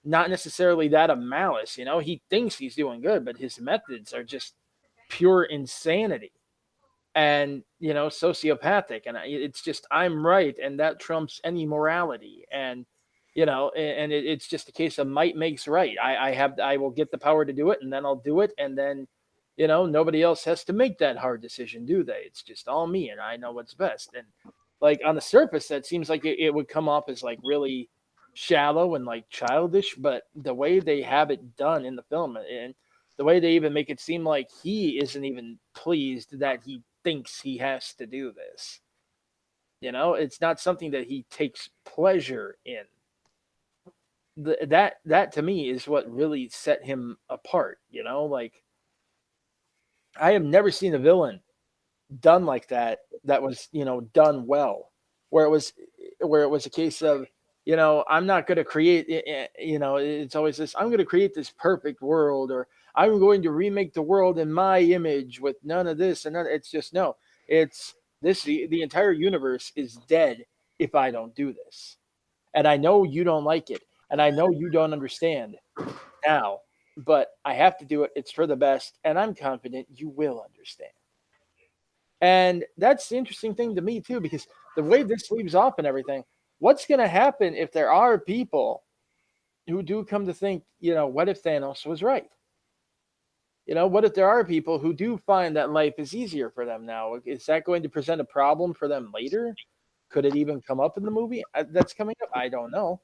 not necessarily that of malice. You know, he thinks he's doing good, but his methods are just pure insanity and, you know, sociopathic. And it's just, I'm right, and that trumps any morality. And, you know, and it's just a case of might makes right. I will get the power to do it, and then I'll do it, and then, you know, nobody else has to make that hard decision, do they? It's just all me, and I know what's best. And like, on the surface, that seems like it would come off as like really shallow and like childish, but the way they have it done in the film, and the way they even make it seem like he isn't even pleased that he thinks he has to do this. You know, it's not something that he takes pleasure in. That to me is what really set him apart. You know, like, I have never seen a villain done like that was, you know, done well, where it was a case of, you know, I'm not going to create, you know, it's always this, I'm going to create this perfect world, or I'm going to remake the world in my image with none of this and none. It's just, no, it's this, the entire universe is dead if I don't do this. And I know you don't like it, and I know you don't understand now, but I have to do it. It's for the best, and I'm confident you will understand. And that's the interesting thing to me too, because the way this leaves off and everything, what's going to happen if there are people, come to think, what if Thanos was right? What if there are people who do find that life is easier for them now? Is that going to present a problem for them later? Could it even come up in the movie that's coming up? I don't know.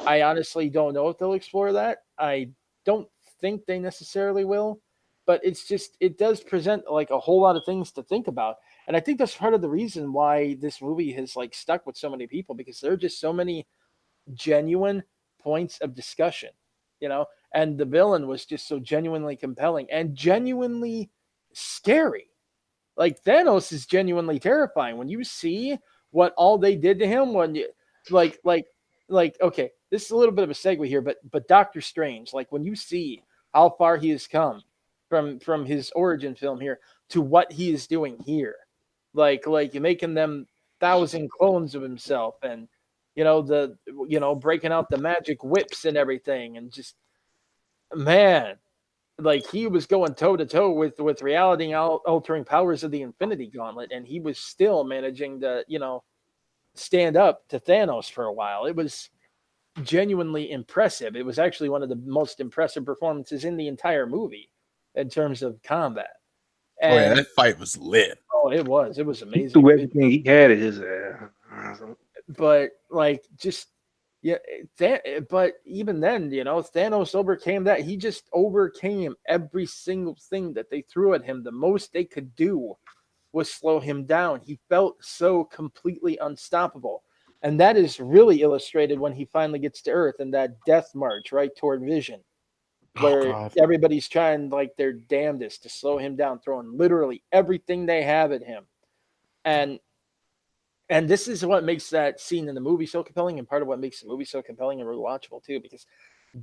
I honestly don't know if they'll explore that. I don't think they necessarily will, but it does present like a whole lot of things to think about. And I think that's part of the reason why this movie has like stuck with so many people, because there are just so many genuine points of discussion, and the villain was just so genuinely compelling and genuinely scary. Like Thanos is genuinely terrifying when you see what all they did to him. When you like okay, this is a little bit of a segue here, but Doctor Strange, like when you see how far he has come from his origin film here to what he is doing here, like you're making them 1,000 clones of himself, and breaking out the magic whips and everything, and just, man, like he was going toe to toe with reality altering powers of the Infinity Gauntlet, and he was still managing to stand up to Thanos for a while. It was genuinely impressive. It was actually one of the most impressive performances in the entire movie in terms of combat. Oh yeah, And that fight was lit. it was He amazing. threw everything he had at his ass. But like, just yeah, but even then, Thanos overcame that. He just overcame every single thing that they threw at him. The most they could do was slow him down. He felt so completely unstoppable. And that is really illustrated when he finally gets to Earth and that death march right toward Vision, where everybody's trying like their damnedest to slow him down, throwing literally everything they have at him. And this is what makes that scene in the movie so compelling, and part of what makes the movie so compelling and rewatchable too, because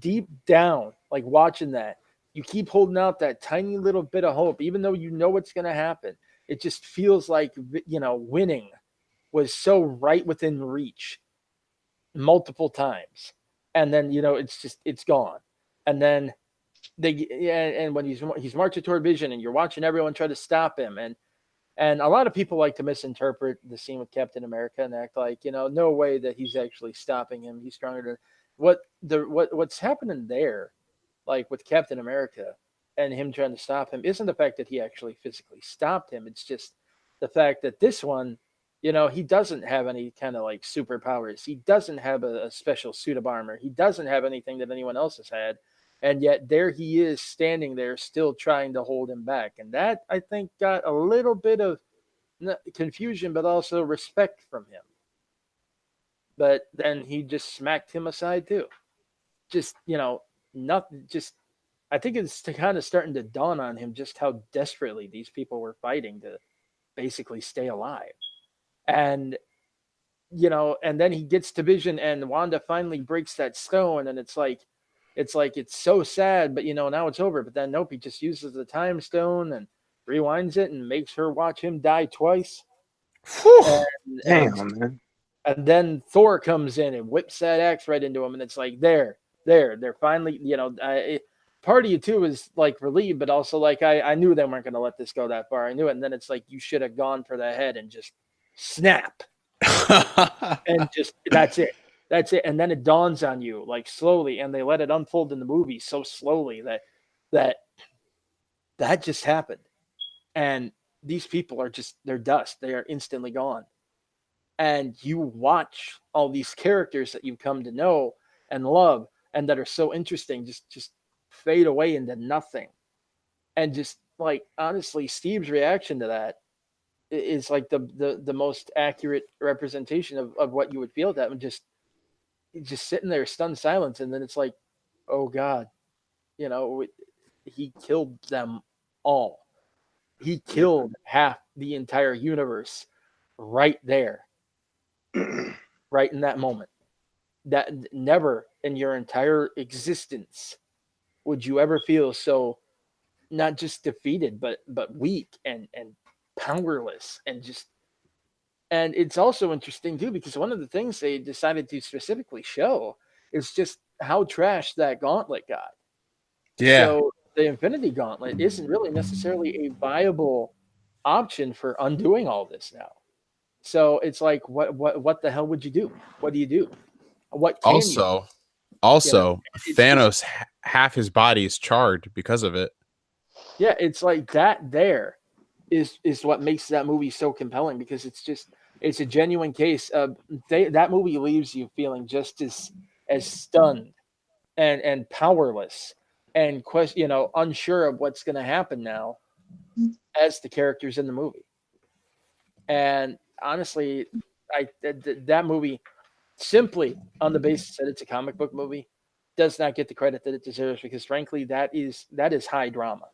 deep down, like watching that, you keep holding out that tiny little bit of hope, even though you know what's going to happen. It just feels like, winning was so right within reach multiple times. And then, it's gone. And then and when he's marching toward Vision, and you're watching everyone try to stop him, and a lot of people like to misinterpret the scene with Captain America and act like, no way that he's actually stopping him. He's stronger than what's happening there, like with Captain America and him trying to stop him, isn't the fact that he actually physically stopped him. It's just the fact that this one, he doesn't have any kind of like superpowers. He doesn't have a special suit of armor. He doesn't have anything that anyone else has had. And yet there he is standing there still trying to hold him back. And that, I think, got a little bit of confusion, but also respect from him. But then he just smacked him aside too. Just, nothing, just, I think it's kind of starting to dawn on him just how desperately these people were fighting to basically stay alive. And, and then he gets to Vision, and Wanda finally breaks that stone, and it's so sad, but now it's over. But then nope, he just uses the time stone and rewinds it and makes her watch him die twice. Damn, man. And then Thor comes in and whips that axe right into him, and it's like they're finally, part of you too is like relieved, but also like I knew they weren't going to let this go that far. I knew it, and then it's like you should have gone for the head and just snap, and just that's it. That's it. And then it dawns on you like slowly, and they let it unfold in the movie so slowly that just happened. And these people are they're dust. They are instantly gone. And you watch all these characters that you've come to know and love and that are so interesting just fade away into nothing. And just like, honestly, Steve's reaction to that is like the most accurate representation of what you would feel at that, and just sitting there stunned silence. And then it's like, oh God, he killed them all. He killed half the entire universe right there, right in that moment. That never in your entire existence would you ever feel so not just defeated, but weak and powerless, and it's also interesting too, because one of the things they decided to specifically show is just how trash that gauntlet got. Yeah. So the Infinity Gauntlet isn't really necessarily a viable option for undoing all this now. So it's like, what the hell would you do? What do you do? What can you do? Also, Also, it's Thanos, half his body is charred because of it. Yeah, it's like that. There is what makes that movie so compelling because it's a genuine case of that movie leaves you feeling just as stunned and powerless and unsure of what's going to happen now as the characters in the movie. And honestly, that movie, simply on the basis that it's a comic book movie, does not get the credit that it deserves because frankly that is high drama.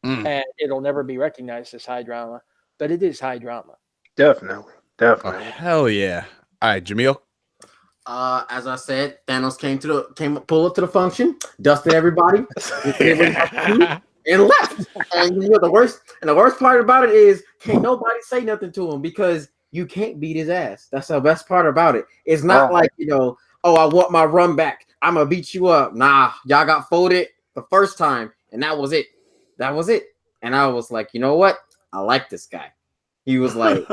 And it'll never be recognized as high drama, but it is high drama. Definitely. Oh, hell yeah. All right, Jamil. As I said, Thanos came pull up to the function, dusted everybody, and left. And the worst part about it is can't nobody say nothing to him because you can't beat his ass. That's the best part about it. It's not like oh, I want my run back. I'm gonna beat you up. Nah, y'all got folded the first time, and that was it. That was it. And I was like, you know what? I like this guy. He was like,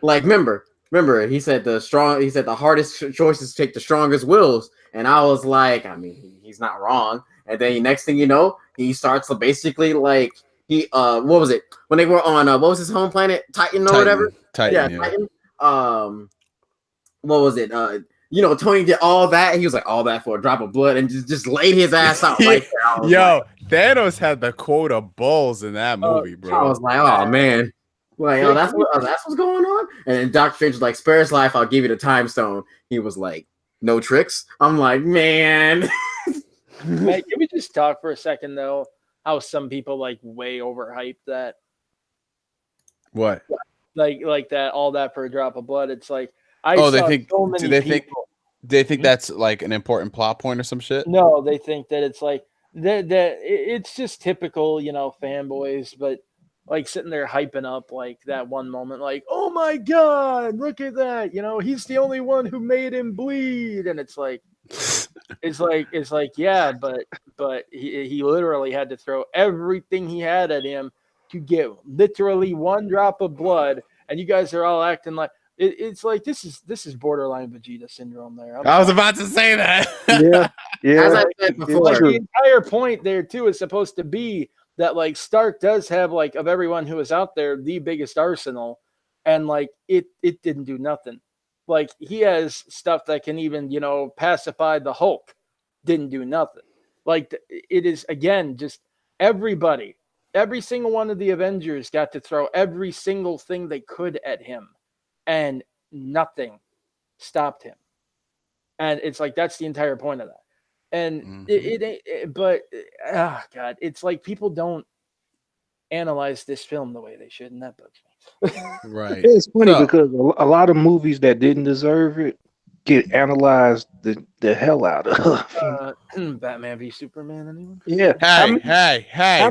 remember, he said the hardest choices take the strongest wills. And I was like, I mean, he's not wrong. And then next thing you know, he starts to basically like what was it? When they were on what was his home planet? Titan or whatever? Titan. Titan. What was it? Tony did all that. He was like, all that for a drop of blood, and just laid his ass out right there. Yo, Thanos had the quote of balls in that movie, bro. I was like, oh man. Like, oh, that's what's going on. And then Doctor Strange was like, spare his life, I'll give you the time stone. He was like, no tricks. I'm like, man. Can we just talk for a second though? How some people like way overhype that. What? Like that, all that for a drop of blood. It's like they think that's like an important plot point or some shit? No, they think that it's like that it's just typical, fanboys, but like sitting there hyping up like that one moment, like, oh my god, look at that, he's the only one who made him bleed, and it's like yeah, but he literally had to throw everything he had at him to get literally one drop of blood, and you guys are all acting like it's like this is borderline Vegeta syndrome there. I was about to say that. Yeah. As I said before, like, the entire point there too is supposed to be that like Stark does have like of everyone who is out there the biggest arsenal, and like it didn't do nothing. Like he has stuff that can even pacify the Hulk, didn't do nothing. Like it is again just everybody, every single one of the Avengers got to throw every single thing they could at him, and nothing stopped him. And it's like that's the entire point of that. And but God, it's like people don't analyze this film the way they should, and that bugs me. Right. It's funny because a lot of movies that didn't deserve it get analyzed the hell out of. Batman v Superman, anyone? Yeah. Hey!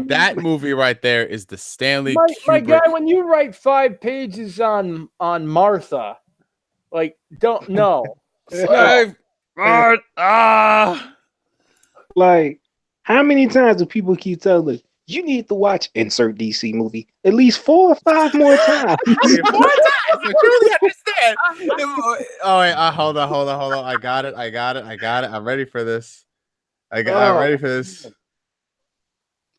That movie right there is the Stanley Kubrick. My guy, when you write 5 pages on Martha, like don't know. Like, how many times do people keep telling us you need to watch insert DC movie at least 4 or 5 more times? 4 times. I truly understand. Oh wait, hold on. I got it. I'm ready for this. I'm ready for this.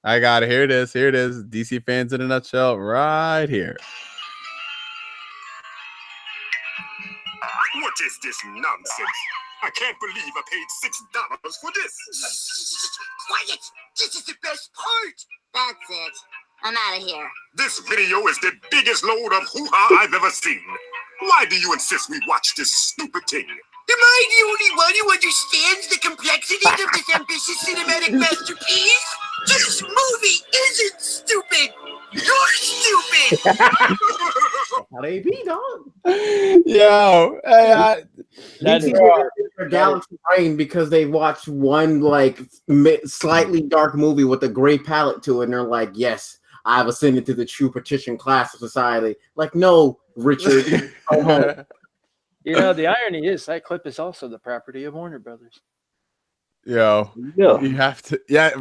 I got it. Here it is. DC fans in a nutshell, right here. What is this nonsense? I can't believe I paid $6 for this. Quiet! This is the best part! That's it. I'm out of here. This video is the biggest load of hoo-ha I've ever seen. Why do you insist we watch this stupid thing? Am I the only one who understands the complexities of this ambitious cinematic masterpiece? This movie isn't stupid! You're stupid! How they be, dog? Yo, That's their galaxy brain because they watched one like slightly dark movie with a gray palette to it, and they're like, "Yes, I've ascended to the true patrician class of society." Like, no, Richard. Go home. the irony is that clip is also the property of Warner Brothers. Yo, you have to,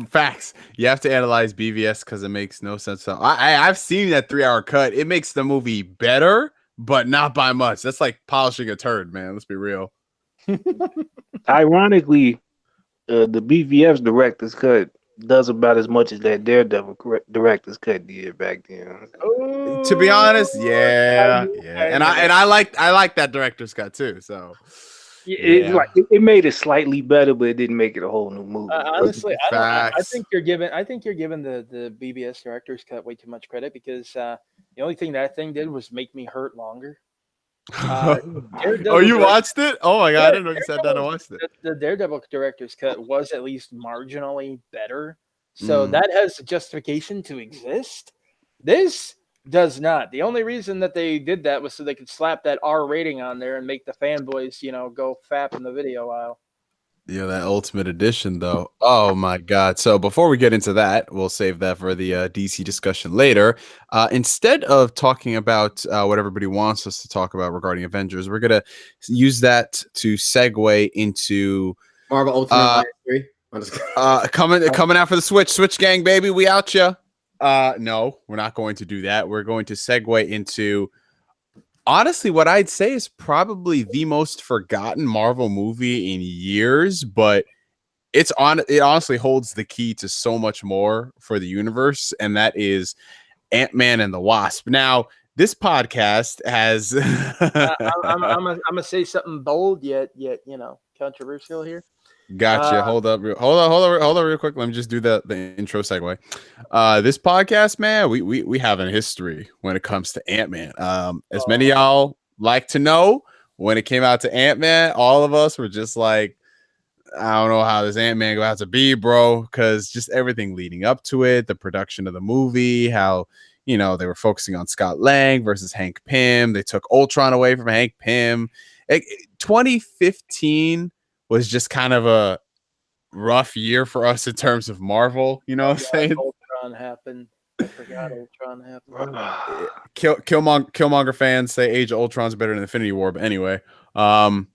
facts. You have to analyze BVS because it makes no sense. I've seen that 3-hour cut. It makes the movie better, but not by much. That's like polishing a turd, man. Let's be real. Ironically, The BVF's director's cut does about as much as that Daredevil director's cut did back then. To be honest, Oh, yeah, I yeah, I and know. I like that director's cut too. So, It's yeah, like it made it slightly better, but it didn't make it a whole new movie. But Honestly, I don't. I facts. think you're giving. I think you're giving the BBS director's cut way too much credit because the only thing that thing did was make me hurt longer. Uh, Oh, Daredevil you direct. watched it? Oh my god, I Yeah, didn't know you sat down and watched it. The Daredevil director's cut was at least marginally better, so Mm. that has justification to exist. This does not. The only reason that they did that was so they could slap that R rating on there and make the fanboys, go fap in the video aisle. Yeah, that Ultimate Edition, though. Oh my God! So before we get into that, we'll save that for the DC discussion later. Instead of talking about what everybody wants us to talk about regarding Avengers, we're gonna use that to segue into Marvel Ultimate uh, Alliance 3. I'm just coming out for the Switch gang, baby. We out ya. No, we're not going to do that. We're going to segue into honestly what I'd say is probably the most forgotten Marvel movie in years, but it honestly holds the key to so much more for the universe, and that is Ant-Man and the Wasp. Now, this podcast has I'm gonna say something bold yet controversial here. Gotcha. Uh, Hold on real quick. Let me just do the intro segue. This podcast, man, we have a history when it comes to Ant-Man. As many of y'all like to know, when it came out to Ant-Man, all of us were just like, I don't know how this Ant-Man go out to be, bro, because just everything leading up to it, the production of the movie, how they were focusing on Scott Lang versus Hank Pym. They took Ultron away from Hank Pym. 2015 was just kind of a rough year for us in terms of Marvel. You know what I'm saying? Ultron happened. I forgot Ultron happened. Killmonger fans say Age of Ultron's better than Infinity War, but anyway, because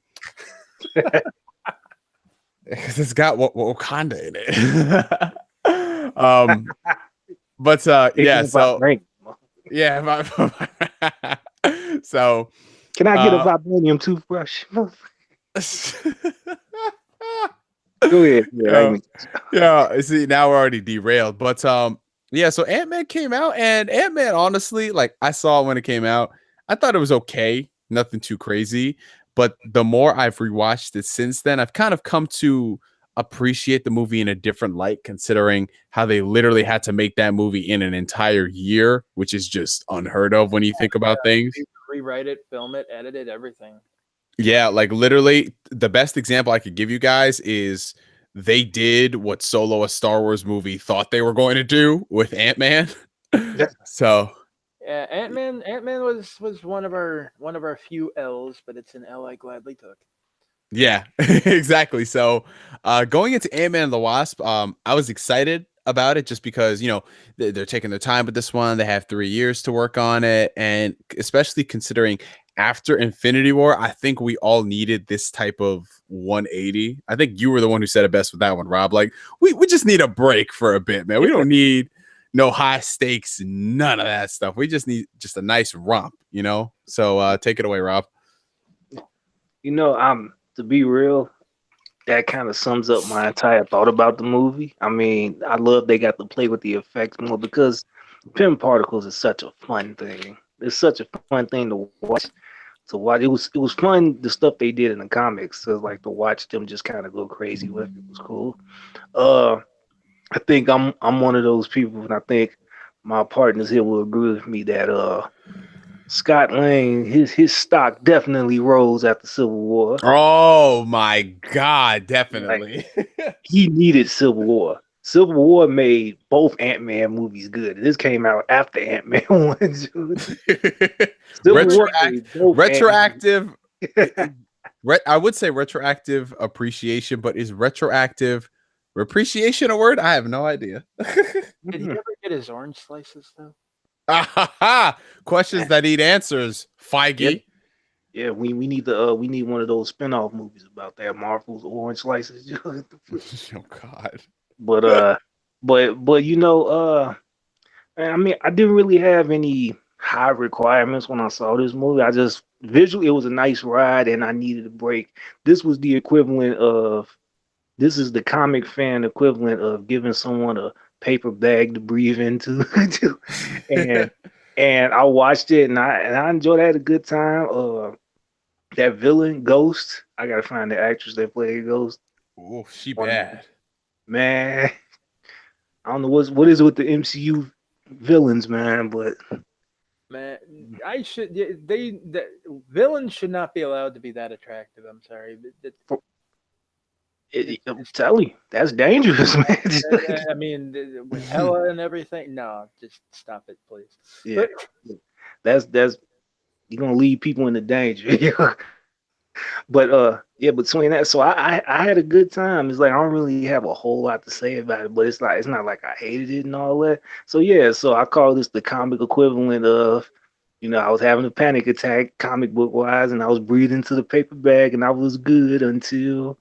it's got Wakanda in it. But yeah, so yeah, so can I get a vibranium toothbrush? Go ahead. Yeah. See, now we're already derailed, but yeah. So Ant-Man came out, and Ant-Man, honestly, like I saw it when it came out, I thought it was okay, nothing too crazy. But the more I've rewatched it since then, I've kind of come to appreciate the movie in a different light, considering how they literally had to make that movie in an entire year, which is just unheard of when you think about things. Rewrite it, film it, edit it, everything. Yeah, like literally the best example I could give you guys is they did what Solo, a Star Wars movie, thought they were going to do with Ant-Man. So yeah, Ant-Man was one of our few L's, but it's an L I gladly took. Yeah, exactly. So going into Ant-Man and the Wasp, I was excited about it just because, they're taking their time with this one. They have 3 years to work on it. And especially considering after Infinity War, I think we all needed this type of 180. I think you were the one who said it best with that one, Rob. Like, we just need a break for a bit, man. We don't need no high stakes, none of that stuff. We just need just a nice romp, So take it away, Rob. To be real, that kind of sums up my entire thought about the movie. I mean, I love they got to play with the effects more because Pym particles is such a fun thing. It's such a fun thing to watch. It was fun, the stuff they did in the comics. So like to watch them just kind of go crazy with it was cool. I think I'm one of those people, and I think my partners here will agree with me that Scott Lang, his stock definitely rose after Civil War. Oh my God, definitely. Like, he needed Civil War. Civil War made both Ant-Man movies good. This came out after Ant-Man 1. Retroactive. I would say retroactive appreciation, but is retroactive appreciation a word? I have no idea. Did he ever get his orange slices though? Questions that need answers, Feige. Yeah, we need one of those spin-off movies about that, Marvel's Orange Slices. Oh God. But I mean, I didn't really have any high requirements when I saw this movie. I just visually it was a nice ride and I needed a break. This was the equivalent of this is the comic fan equivalent of giving someone a paper bag to breathe into. and and I watched it and I enjoyed it, I had a good time. That villain, Ghost, I gotta find the actress that played Ghost. Oh, she On bad. man, I don't know what is it with the MCU villains, man, but Man, I should. The villains should not be allowed to be that attractive. I'm sorry. I'm telling you, that's dangerous, man. I mean, with Hella and everything. No, just stop it, please. Yeah, that's you're gonna lead people into danger. But yeah, between that, so I had a good time. It's like I don't really have a whole lot to say about it, but it's not like I hated it and all that. So yeah, so I call this the comic equivalent of, I was having a panic attack, comic book wise, and I was breathing to the paper bag, and I was good until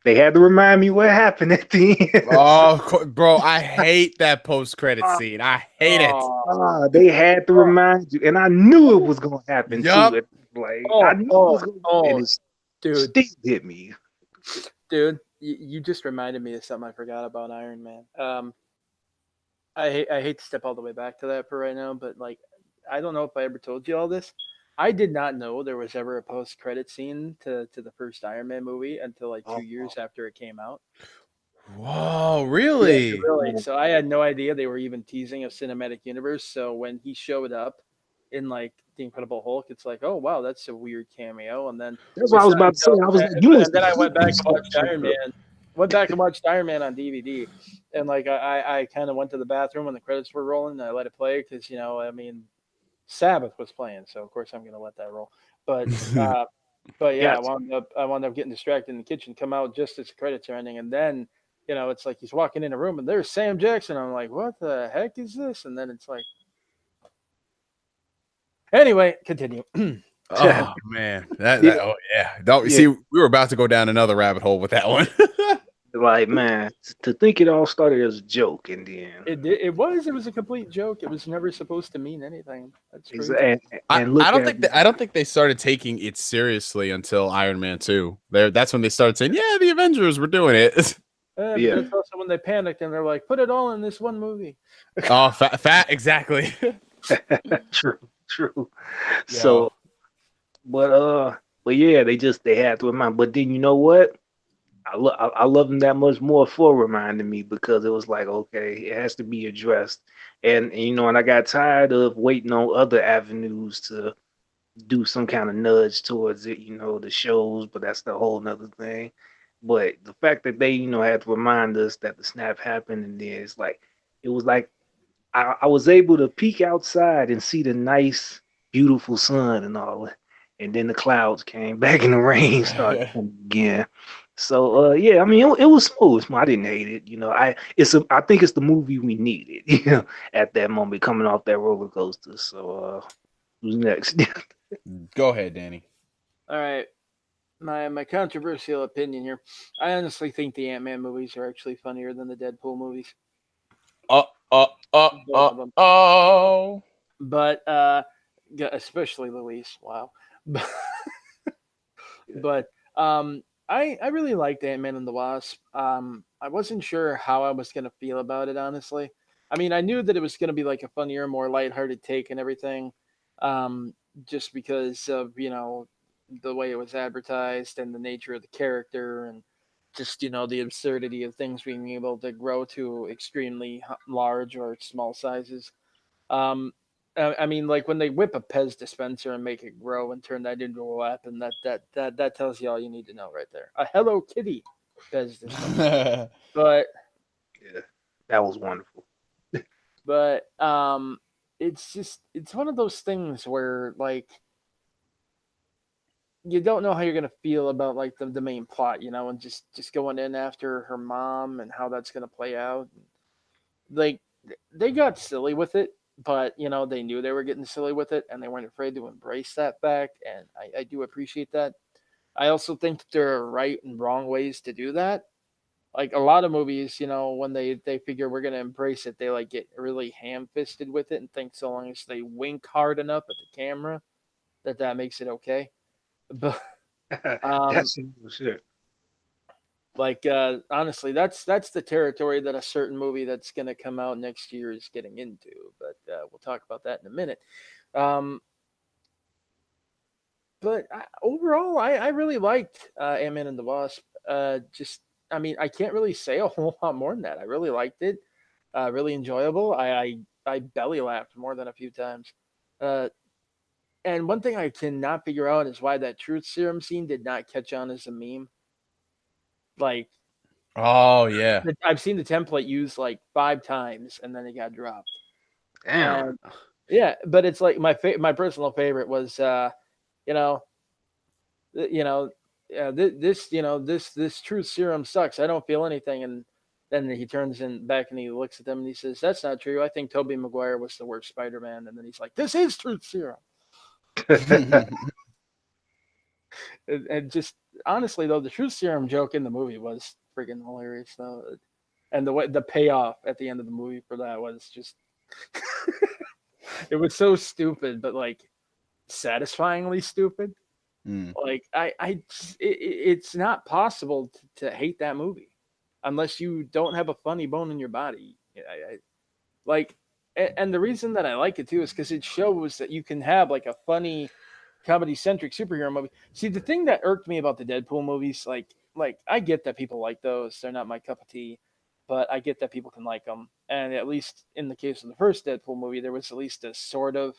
they had to remind me what happened at the end. Oh, bro, I hate that post-credit scene. I hate it. They had to remind you, and I knew it was gonna happen Yup. too. Like I knew it was gonna, and it dude, still hit me. dude, you just reminded me of something I forgot about Iron Man. I hate to step all the way back to that for right now, but like, I don't know if I ever told you all this. I did not know there was ever a post-credit scene to the first Iron Man movie until like 2 years after it came out. Whoa, Yeah, really? really. So I had no idea they were even teasing a cinematic universe. So when he showed up in like the Incredible Hulk, it's like, oh wow, that's a weird cameo. And then That's what I was about to say. I was like, you must then I have went back and this watched stuff. Iron Man. Went back and watched Iron Man on DVD, and like I kind of went to the bathroom when the credits were rolling. And I let it play because I mean, Sabbath was playing, so of course I'm gonna let that roll. But but yeah, Gotcha. I wound up getting distracted in the kitchen, come out just as the credits are ending, and then it's like he's walking in a room and there's Sam Jackson. I'm like, what the heck is this? And then it's like, anyway, continue. Oh man, Yeah, oh yeah. Don't yeah. see, we were about to go down another rabbit hole with that one. Like, man, to think it all started as a joke, and then It was a complete joke. It was never supposed to mean anything. That's crazy. and, I, and I look don't at think I don't think they started taking it seriously until Iron Man 2. That's when they started saying, "Yeah, the Avengers were doing it." But yeah, that's also when they panicked and they're like, put it all in this one movie. Oh, fat, exactly. true. Yeah. So, but yeah, they had to remind. But then you know what? I love them that much more for reminding me because it was like, okay, it has to be addressed. And I got tired of waiting on other avenues to do some kind of nudge towards it, the shows, but that's the whole nother thing. But the fact that they, had to remind us that the snap happened, and then it was like I was able to peek outside and see the nice, beautiful sun and all that. And then the clouds came back and the rain started coming again. So yeah, I mean it was smooth. I didn't hate it. I think it's the movie we needed, at that moment coming off that roller coaster. So who's next? Go ahead, Danny. All right. My controversial opinion here. I honestly think the Ant-Man movies are actually funnier than the Deadpool movies. Uh, uh, Both of them. oh. But yeah, especially Luis. Wow. But I really liked Ant-Man and the Wasp. I wasn't sure how I was gonna feel about it, honestly. I mean, I knew that it was gonna be like a funnier, more lighthearted take and everything, um, just because of the way it was advertised and the nature of the character and just the absurdity of things being able to grow to extremely large or small sizes. Um, I mean, like when they whip a Pez dispenser and make it grow and turn that into a weapon, that tells you all you need to know right there. A Hello Kitty Pez dispenser, but Yeah, that was wonderful. but it's one of those things where like you don't know how you're gonna feel about like the main plot, and just going in after her mom and how that's gonna play out. Like they got silly with it, but they knew they were getting silly with it, and they weren't afraid to embrace that fact, and I do appreciate that. I also think that there are right and wrong ways to do that. Like a lot of movies, when they figure we're gonna embrace it, they like get really ham-fisted with it and think so long as they wink hard enough at the camera that makes it okay. But That's for sure. Like honestly, that's the territory that a certain movie that's going to come out next year is getting into. But we'll talk about that in a minute. Um, but overall, I really liked Ant-Man and the Wasp. Just, I mean, I can't really say a whole lot more than that. I really liked it. Really enjoyable. I belly laughed more than a few times. Uh, and one thing I cannot figure out is why that truth serum scene did not catch on as a meme. Like, Oh yeah. I've seen the template used like 5 times and then it got dropped. Damn. And yeah, but it's like my personal favorite was you know you know this truth serum sucks. I don't feel anything. And then he turns in back and he looks at them and he says, "That's not true. I think Tobey Maguire was the worst Spider-Man." And then he's like, "This is truth serum." And just honestly though, the truth serum joke in the movie was freaking hilarious though. And the payoff at the end of the movie for that was just it was so stupid, but like satisfyingly stupid. Mm. Like it's not possible to hate that movie unless you don't have a funny bone in your body. Like, and the reason that I like it too is because it shows that you can have like a funny comedy centric superhero movie. See, the thing that irked me about the Deadpool movies, like I get that people like those; they're not my cup of tea, but I get that people can like them. And at least in the case of the first Deadpool movie, there was at least a sort of,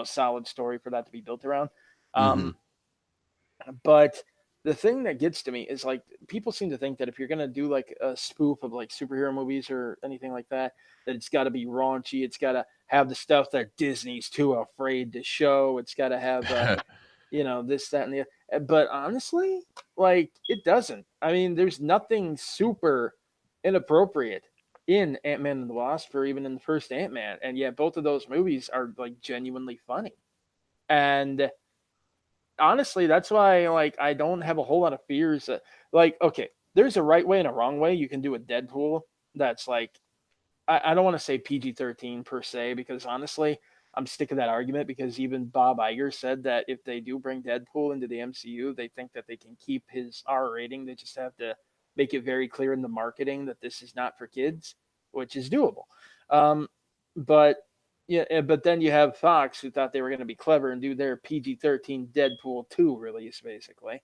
solid story for that to be built around. Mhm. But the thing that gets to me is like people seem to think that if you're gonna do like a spoof of like superhero movies or anything like that, that it's got to be raunchy. It's got to have the stuff that Disney's too afraid to show. It's got to have this, that, and the. But honestly, like it doesn't. I mean, there's nothing super inappropriate in Ant-Man and the Wasp or even in the first Ant-Man, and yet both of those movies are like genuinely funny. And honestly, that's why like I don't have a whole lot of fears that, like, okay, there's a right way and a wrong way you can do a Deadpool that's like I don't want to say PG-13 per se, because honestly, I'm sticking that argument because even Bob Iger said that if they do bring Deadpool into the MCU, they think that they can keep his R rating. They just have to make it very clear in the marketing that this is not for kids, which is doable. Um, but yeah, but then you have Fox who thought they were going to be clever and do their PG-13 Deadpool 2 release basically.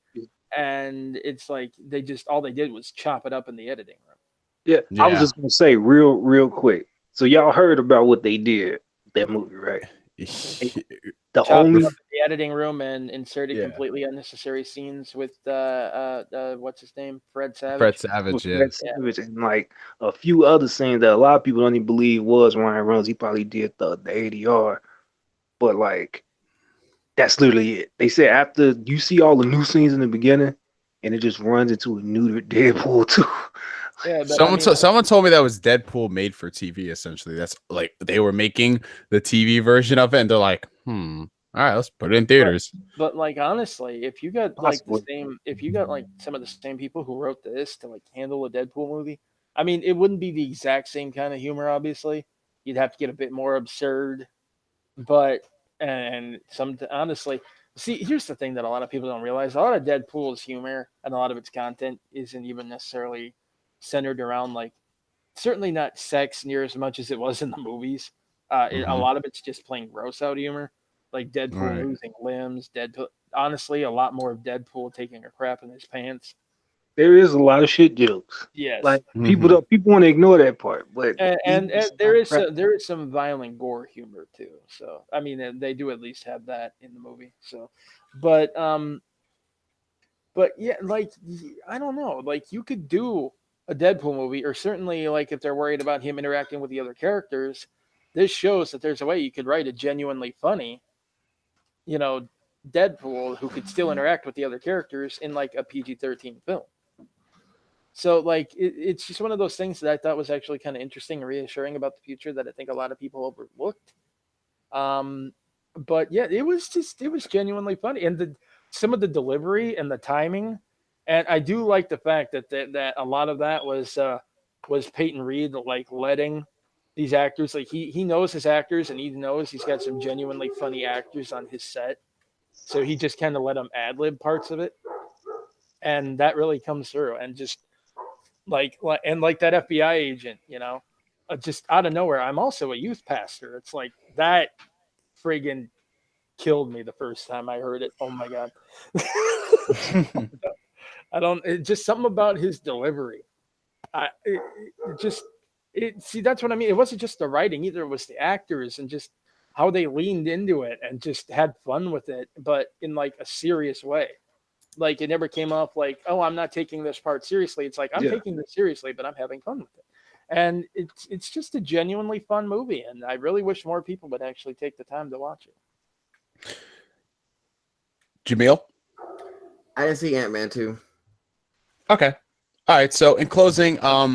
And it's like they just all they did was chop it up in the editing room. Yeah, I was Yeah. just gonna say real quick. So y'all heard about what they did with that movie, right? The Chopped only it up in the editing room and inserted Yeah. completely unnecessary scenes with what's his name, Fred Savage. Fred Savage, yeah. Fred Savage and like a few other scenes that a lot of people don't even believe was Ryan Reynolds. He probably did the ADR, but like that's literally it. They said after you see all the new scenes in the beginning, and it just runs into a new Deadpool too. Yeah, but Someone told me that was Deadpool made for TV. Essentially, that's like they were making the TV version of it, and they're like, all right, let's put it in theaters. But like honestly, if you got like Possibly. if you got like some of the same people who wrote this to like handle a Deadpool movie, I mean, it wouldn't be the exact same kind of humor. Obviously, you'd have to get a bit more absurd. But and some honestly, see, here's the thing that a lot of people don't realize: a lot of Deadpool's humor and a lot of its content isn't even necessarily centered around like certainly not sex near as much as it was in the movies. A lot of it's just plain gross out humor, like Deadpool Right. losing limbs. Deadpool, honestly, a lot more of Deadpool taking a crap in his pants. There is a lot of shit jokes. Yes, Like people want to ignore that part, but and there is some violent gore humor too. So I mean, they do at least have that in the movie. So, but yeah, like I don't know, like you could do a Deadpool movie, or certainly like if they're worried about him interacting with the other characters, this shows that there's a way you could write a genuinely funny, Deadpool who could still interact with the other characters in like a PG-13 film. So like it's just one of those things that I thought was actually kind of interesting and reassuring about the future that I think a lot of people overlooked. But yeah, it was genuinely funny, and some of the delivery and the timing, and I do like the fact that a lot of that was Peyton Reed like letting these actors, like he knows his actors and he knows he's got some genuinely funny actors on his set, so he just kind of let them ad lib parts of it, and that really comes through. And just and like that FBI agent, just out of nowhere. I'm also a youth pastor. It's like that friggin' killed me the first time I heard it. Oh my god. I don't. Just something about his delivery. See, that's what I mean. It wasn't just the writing either. It was the actors and just how they leaned into it and just had fun with it, but in like a serious way. Like it never came off like, oh, I'm not taking this part seriously. It's like I'm taking this seriously, but I'm having fun with it. And it's just a genuinely fun movie, and I really wish more people would actually take the time to watch it. Jamil? I didn't see Ant-Man 2. Okay. All right. So in closing, I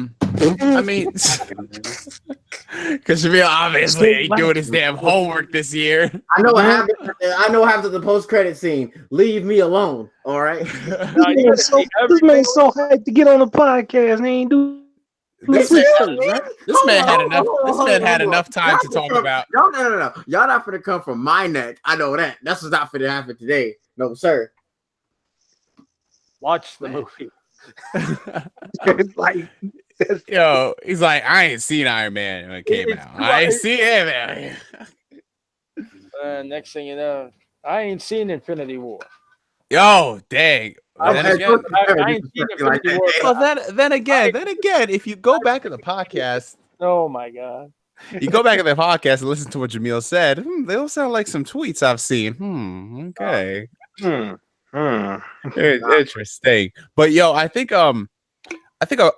mean, because Jamil obviously ain't doing his damn homework this year. I know what happened. I know what happened to the post-credit scene. Leave me alone. All right. This man's so hyped to get on the podcast and he ain't do. This man had enough. This man had enough time to talk about. No. Y'all not finna come from my neck. I know that. That's what's not finna happen today. No, sir. Watch the movie. Like, yo, he's like, I ain't seen Iron Man when it came out. I ain't seen it, man. Next thing you know, I ain't seen Infinity War. Yo, dang. I ain't seen Infinity War. Well, then again, if you go back in the podcast, oh my god, you go back in the podcast and listen to what Jamil said. They don't sound like some tweets I've seen. Okay. Interesting. But yo, I think a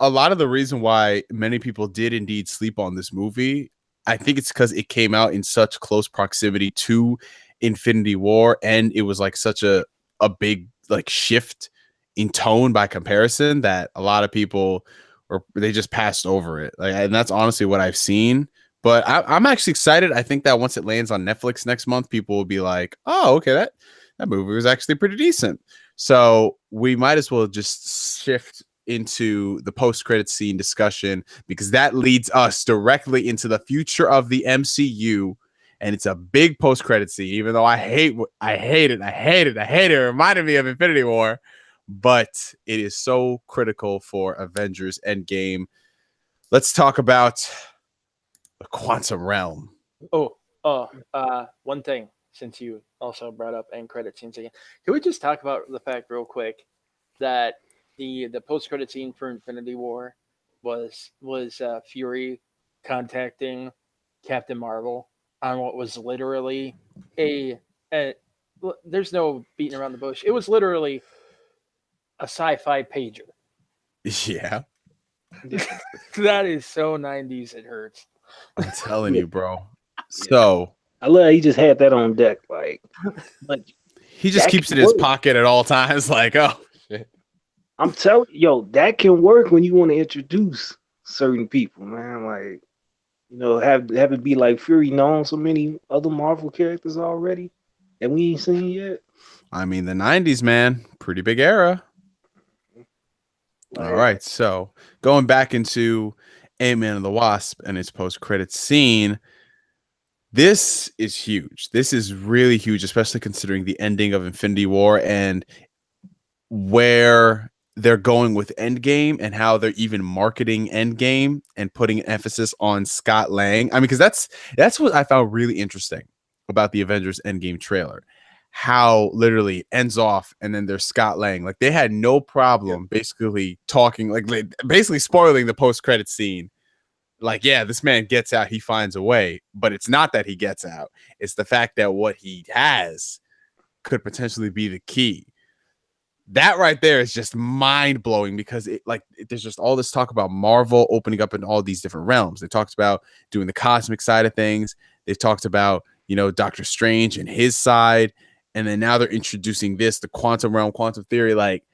lot of the reason why many people did indeed sleep on this movie, I think it's because it came out in such close proximity to Infinity War, and it was like such a big like shift in tone by comparison that a lot of people they just passed over it. Like, and that's honestly what I've seen. But I'm actually excited. I think that once it lands on Netflix next month, people will be like, "Oh, okay, that movie was actually pretty decent." So we might as well just shift into the post-credit scene discussion, because that leads us directly into the future of the MCU, and it's a big post-credit scene. Even though I hate it. It reminded me of Infinity War, but it is so critical for Avengers Endgame. Let's talk about the quantum realm. One thing, since you also brought up end credit scenes again, can we just talk about the fact real quick that the post-credit scene for Infinity War was Fury contacting Captain Marvel on what was literally there's no beating around the bush. It was literally a sci-fi pager. Yeah. That is so 90s, it hurts. I'm telling you, bro. So I love he just had that on deck, like he just keeps it in his pocket at all times, like, oh shit. I'm telling you, that can work when you want to introduce certain people, man. Like, have it be like Fury known so many other Marvel characters already that we ain't seen yet. I mean, the 90s, man, pretty big era. All right, so going back into Ant-Man and the Wasp and its post-credit scene, this is huge. This is really huge, especially considering the ending of Infinity War and where they're going with Endgame and how they're even marketing Endgame and putting an emphasis on Scott Lang. I mean, because that's what I found really interesting about the Avengers Endgame trailer. How literally it ends off and then there's Scott Lang. Like, they had no problem basically talking, like basically spoiling the post-credit scene. Like, yeah, this man gets out, he finds a way, but it's not that he gets out. It's the fact that what he has could potentially be the key. That right there is just mind-blowing, because there's just all this talk about Marvel opening up in all these different realms. They talked about doing the cosmic side of things. They've talked about, Doctor Strange and his side. And then now they're introducing the quantum realm, quantum theory. Like,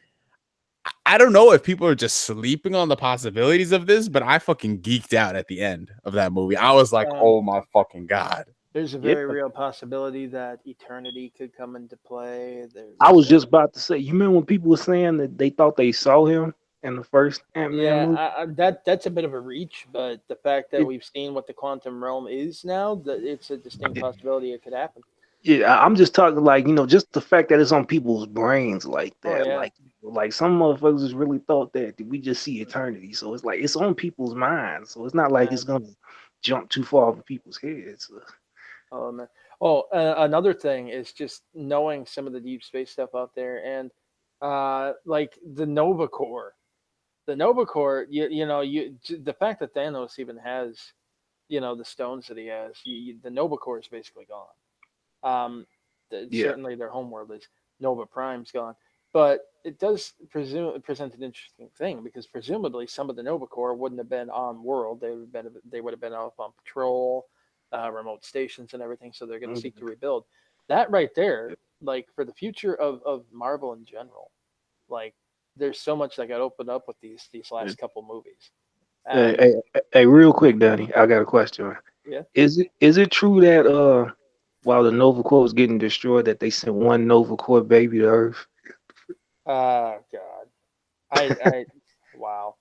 I don't know if people are just sleeping on the possibilities of this, but I fucking geeked out at the end of that movie. I was like, oh my fucking God. There's a very real possibility that eternity could come into play. I was just about to say, you remember when people were saying that they thought they saw him in the first Ant-Man movie? That's a bit of a reach, but the fact that we've seen what the quantum realm is now, it's a distinct possibility it could happen. Yeah, I'm just talking like, just the fact that it's on people's brains like that. Oh, yeah. Like, Like some motherfuckers just really thought that we just see eternity. So it's like it's on people's minds. So it's not like it's gonna jump too far over people's heads. Oh man. Oh, another thing is just knowing some of the deep space stuff out there, and like the Nova Corps. The Nova Corps, the fact that Thanos even has, the stones that he has, the Nova Corps is basically gone. Yeah. Certainly their homeworld is Nova Prime's gone, but it does present an interesting thing because presumably some of the Nova Corps wouldn't have been on world; they would have been off on patrol, remote stations, and everything. So they're going to seek to rebuild. That right there, like for the future of Marvel in general, like there's so much that got opened up with these last couple movies. Hey, real quick, Danny, I got a question. Yeah. Is it true that while the Nova Corps was getting destroyed, that they sent one Nova Corps baby to Earth? God. I wow.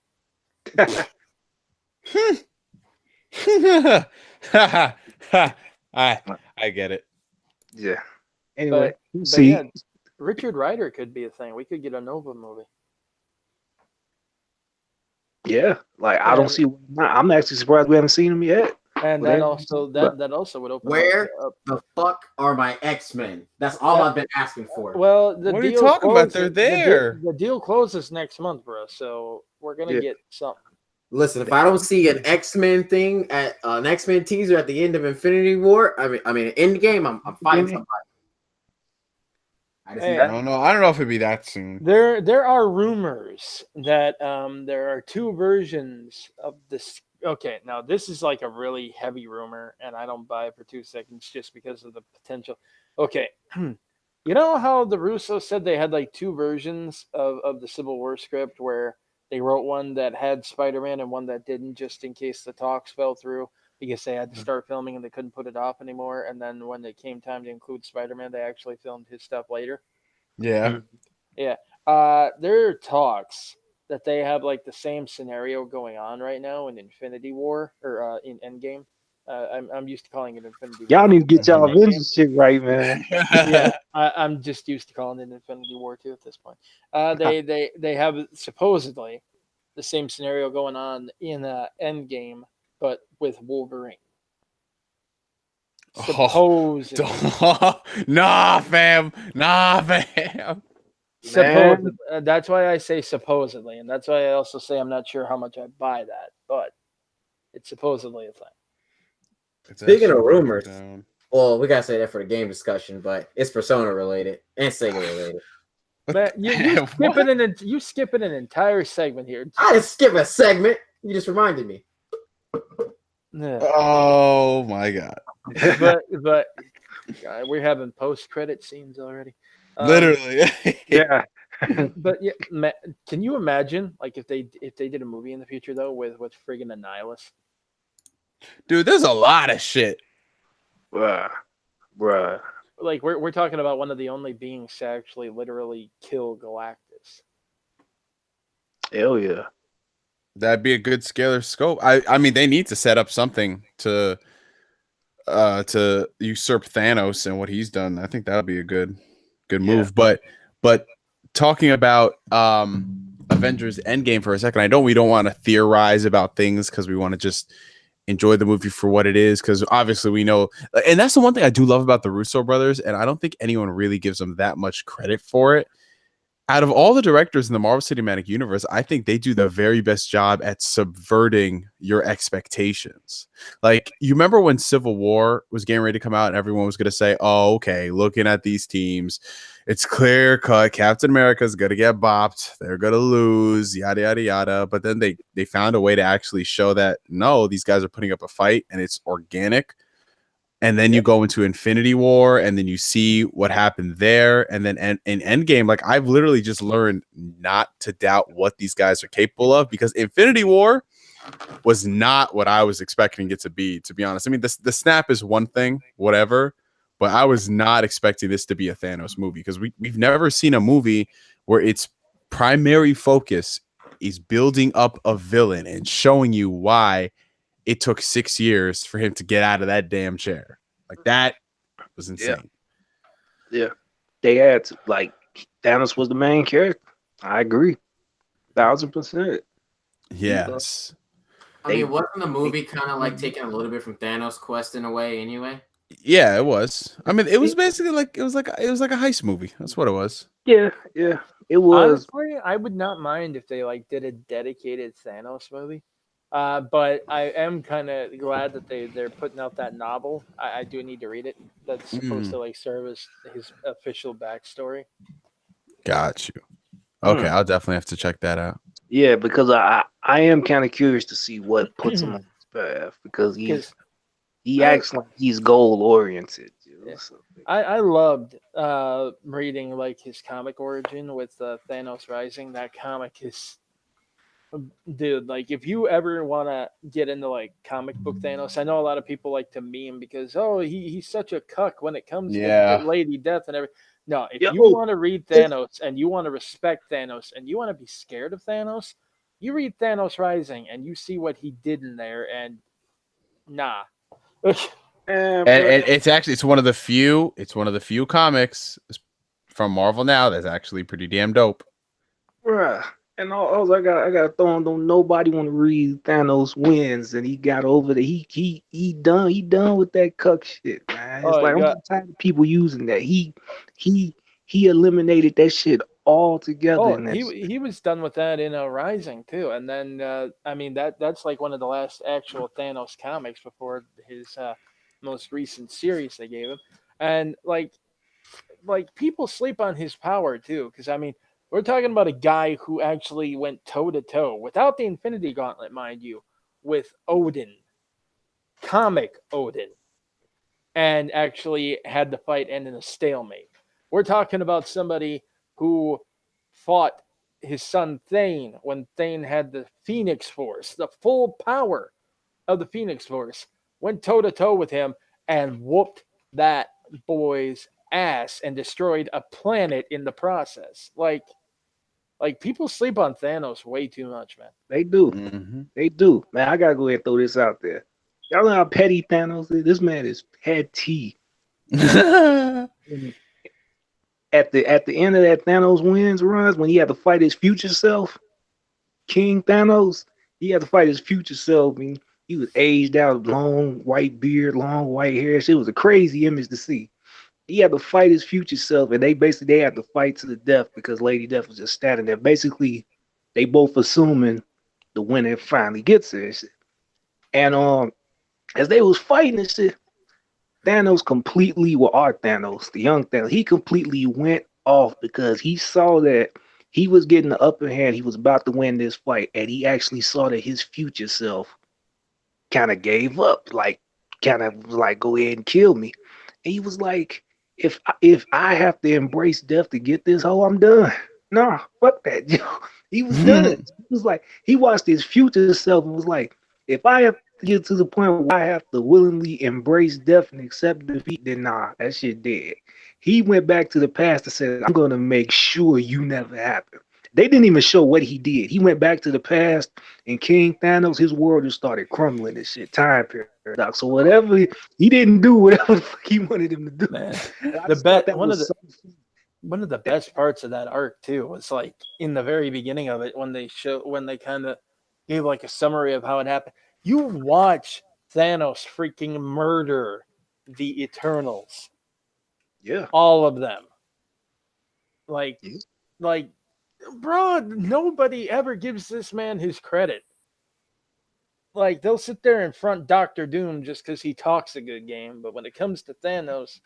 I get it. Yeah. Anyway, But see, yeah, Richard Rider could be a thing. We could get a Nova movie. yeah, like I don't And see. I'm actually surprised we haven't seen him yet. and Well, that that- also that also would open Where up. the fuck are my X-Men? That's all I've been asking for. Well, the What are you deal talking about? closes- They're there. The deal closes next month, bro. So we're gonna Yeah. get something. Listen, if I don't see an X-Men thing at an X-Men teaser at the end of Infinity War, I mean Endgame, I'm fighting somebody. I just Hey. need I don't know. I don't know if it'd be that soon. There are rumors that there are two versions of this. Okay, now this is like a really heavy rumor, and I don't buy it for 2 seconds just because of the potential. Okay, you know how the Russo said they had like two versions of the Civil War script where they wrote one that had Spider-Man and one that didn't, just in case the talks fell through because they had to start filming and they couldn't put it off anymore. And then when it came time to include Spider-Man, they actually filmed his stuff later. Yeah. Yeah. There are talks that they have like the same scenario going on right now in Infinity War or in Endgame. I'm used to calling it Infinity War. Y'all need to get y'all Endgame. Avengers shit right, man. Yeah, I'm just used to calling it Infinity War too at this point. They have supposedly the same scenario going on in Endgame, but with Wolverine. Supposedly. Nah, fam. Nah, fam. Supposedly. That's why I say supposedly, and that's why I also say I'm not sure how much I buy that, but it's supposedly a thing. Speaking of rumors, well, we gotta say that for the game discussion, but it's Persona related and Sega related. But you skipping an entire segment here. I didn't skip a segment. You just reminded me. Yeah. Oh my god. but we're having post credit scenes already. Literally. Yeah. But yeah, can you imagine like if they did a movie in the future though with friggin' Annihilus? Dude, there's a lot of shit. Bruh. Like we're talking about one of the only beings to actually literally kill Galactus. Hell yeah. That'd be a good scalar scope. I mean, they need to set up something to usurp Thanos and what he's done. I think that would be a good move. But talking about Avengers Endgame for a second, I know we don't want to theorize about things because we want to just enjoy the movie for what it is, because obviously we know, and that's the one thing I do love about the Russo brothers, and I don't think anyone really gives them that much credit for it. Out of all the directors in the Marvel Cinematic Universe, I think they do the very best job at subverting your expectations. Like, you remember when Civil War was getting ready to come out and everyone was going to say, oh, okay, looking at these teams, it's clear cut. Captain America's going to get bopped. They're going to lose, yada, yada, yada. But then they found a way to actually show that, no, these guys are putting up a fight and it's organic. And then you go into Infinity War, and then you see what happened there. And then in Endgame, like, I've literally just learned not to doubt what these guys are capable of, because Infinity War was not what I was expecting it to be honest. I mean, the snap is one thing, whatever, but I was not expecting this to be a Thanos movie, because we've never seen a movie where its primary focus is building up a villain and showing you why it took 6 years for him to get out of that damn chair. Like, that was insane. Yeah. They had to, like, Thanos was the main character. I agree, 1000%. Yes. I They, mean, wasn't the they movie kind of like taking a little bit from Thanos' quest in a way, anyway? Yeah, it was. I mean, it was basically like it was like a heist movie. That's what it was. yeah, yeah, it was. Honestly, I would not mind if they like did a dedicated Thanos movie. But I am kind of glad that they're putting out that novel. I do need to read it. That's supposed to like serve as his official backstory. Got you. Okay, Mm, I'll definitely have to check that out. yeah, because I am kind of curious to see what puts him on his path because Because he I acts like he's goal oriented. yeah, So, I loved reading like his comic origin with Thanos Rising. That comic is dude, like if you ever want to get into like comic book Thanos, I know a lot of people like to meme because he's such a cuck when it comes to Yeah. Lady Death and everything. No, if yeah, you oh, want to read it's- Thanos and you want to respect Thanos and you want to be scared of Thanos, you read Thanos Rising and you see what he did in there and nah. bro, And it's one of the few comics from Marvel now that's actually pretty damn dope. bruh. And all I got to throw on. Don't nobody want to read Thanos wins, and he got over the he done with that cuck shit, man. It's Oh, like I'm yeah. so tired of people using that. He eliminated that shit altogether, Oh, and that's he was done with that in Rising too, and then I mean that's like one of the last actual Thanos comics before his most recent series they gave him, and like people sleep on his power too, because I mean we're talking about a guy who actually went toe to toe without the Infinity Gauntlet, mind you, with Odin, comic Odin, and actually had the fight end in a stalemate. We're talking about somebody who fought his son Thane when Thane had the Phoenix Force, the full power of the Phoenix Force, went toe to toe with him and whooped that boy's ass and destroyed a planet in the process. Like people sleep on Thanos way too much, man. they do, Mm-hmm. they do, man. I gotta go ahead and throw this out there. Y'all know how petty Thanos is. This man is petty. And at the end of that Thanos wins runs, when he had to fight his future self, King Thanos, he had to fight his future self. I mean, he was aged out, long white beard, long white hair. It was a crazy image to see. He had to fight his future self, and they had to fight to the death because Lady Death was just standing there. Basically, they both assuming the winner finally gets there. And as they was fighting and shit, Thanos completely, well, our Thanos, the young Thanos, he completely went off because he saw that he was getting the upper hand. He was about to win this fight, and he actually saw that his future self kind of gave up, like kind of was like, "Go ahead and kill me." And he was like, "If I have to embrace death to get this hoe, I'm done. Nah, fuck that." He was done. He was like, he watched his future self and was like, "If I have to get to the point where I have to willingly embrace death and accept defeat, then nah, that shit dead." He went back to the past and said, "I'm gonna make sure you never happen." They didn't even show what he did. He went back to the past, and King Thanos, his world just started crumbling and shit. Time paradox. So whatever he didn't do, whatever the fuck he wanted him to do. Man, And I the just thought bet that was so one of the best parts of that arc too was like in the very beginning of it when they kind of gave like a summary of how it happened. You watch Thanos freaking murder the Eternals, yeah. all of them. Like, Yeah. like, bro, nobody ever gives this man his credit. Like they'll sit there and front Doctor Doom just because he talks a good game, but when it comes to Thanos,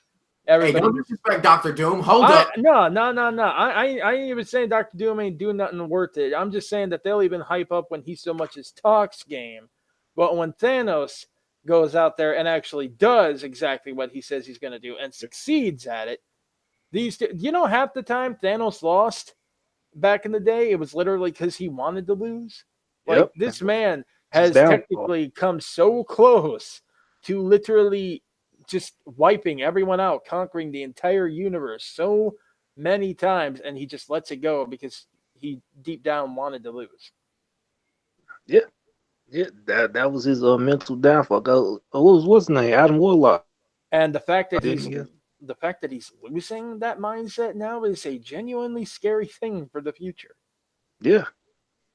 Hey, everybody. don't disrespect Doctor Doom. Hold up. No. I ain't even saying Doctor Doom ain't doing nothing worth it. I'm just saying that they'll even hype up when he so much as talks game, but when Thanos goes out there and actually does exactly what he says he's going to do and succeeds at it, half the time Thanos lost back in the day, it was literally because he wanted to lose. Like Yep. this man His has downfall. technically come so close to literally just wiping everyone out, conquering the entire universe so many times, and he just lets it go because he deep down wanted to lose. Yeah. Yeah. That was his mental downfall. What's his name? Adam Warlock. And the fact that Didn't he? he's losing that mindset now is a genuinely scary thing for the future. Yeah.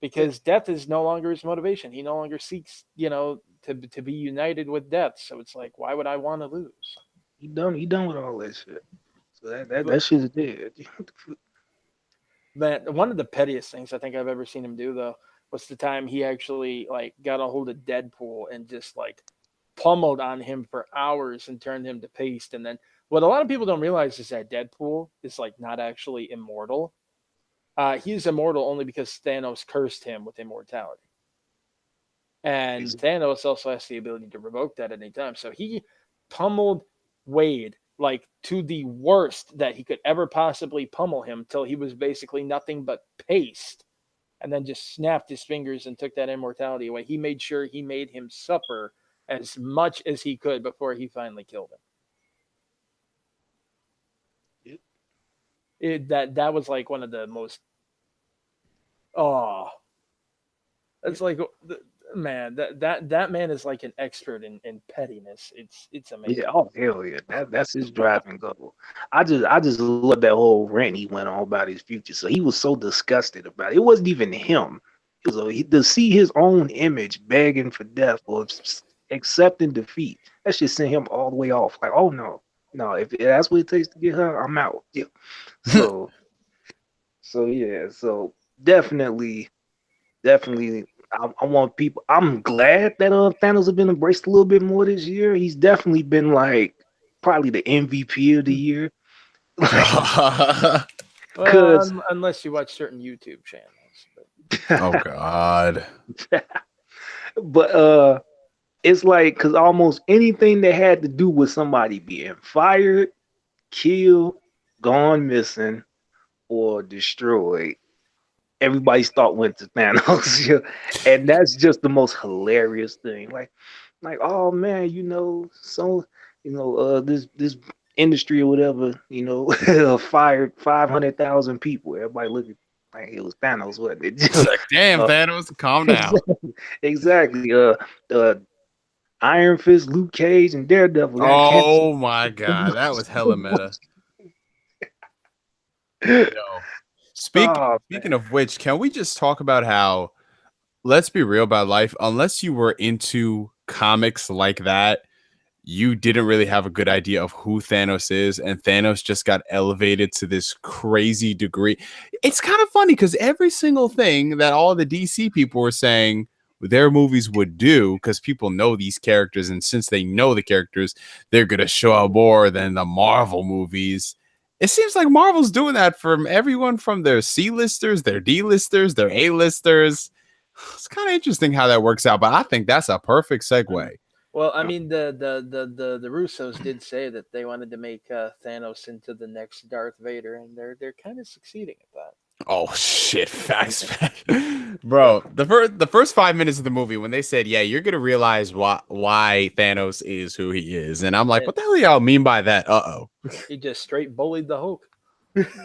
because death is no longer his motivation. He no longer seeks, to be united with death. So it's like, why would I want to lose? He done with all that shit. So that But that shit is dead. man, one of the pettiest things I think I've ever seen him do though was the time he actually like got a hold of Deadpool and just like pummeled on him for hours and turned him to paste. And then what a lot of people don't realize is that Deadpool is like not actually immortal. He's immortal only because Thanos cursed him with immortality. And Thanos also has the ability to revoke that at any time. So he pummeled Wade like to the worst that he could ever possibly pummel him till he was basically nothing but paste, and then just snapped his fingers and took that immortality away. He made sure he made him suffer as much as he could before he finally killed him. That was like one of the most it's like man, that man is like an expert in pettiness. It's amazing. Yeah, oh hell yeah, that's his driving goal. I just love that whole rant he went on about his future. So he was so disgusted about it. It wasn't even him. It was to see his own image begging for death or accepting defeat. That shit sent him all the way off. Like, oh no, no, if that's what it takes to get her, I'm out. Yeah. So yeah, so definitely. I want people. I'm glad that Thanos has been embraced a little bit more this year. He's definitely been like probably the MVP of the year. Well, unless you watch certain YouTube channels. Oh God. But it's like because almost anything that had to do with somebody being fired, killed, gone missing, or destroyed, everybody's thought went to Thanos. Yeah. And that's just the most hilarious thing. Like, oh man, this industry or whatever, fired 500,000 people. Everybody looking like it was Thanos, wasn't it? It's like, damn, Thanos, calm down. Exactly. Iron Fist, Luke Cage, and Daredevil. Oh my God, that was hella meta. Yo. Speaking of which, can we just talk about how, let's be real about life, unless you were into comics like that, you didn't really have a good idea of who Thanos is, and Thanos just got elevated to this crazy degree. It's kind of funny because every single thing that all the DC people were saying their movies would do, because people know these characters, and since they know the characters, they're going to show up more than the Marvel movies. It seems like Marvel's doing that from everyone from their C-listers, their D-listers, their A-listers. It's kind of interesting how that works out, but I think that's a perfect segue. Well, I mean, the Russos did say that they wanted to make Thanos into the next Darth Vader, and they're kind of succeeding at that. Oh shit! Facts, bro. The first 5 minutes of the movie, when they said, "Yeah, you're gonna realize why Thanos is who he is," and I'm like, "What the hell y'all mean by that?" He just straight bullied the Hulk.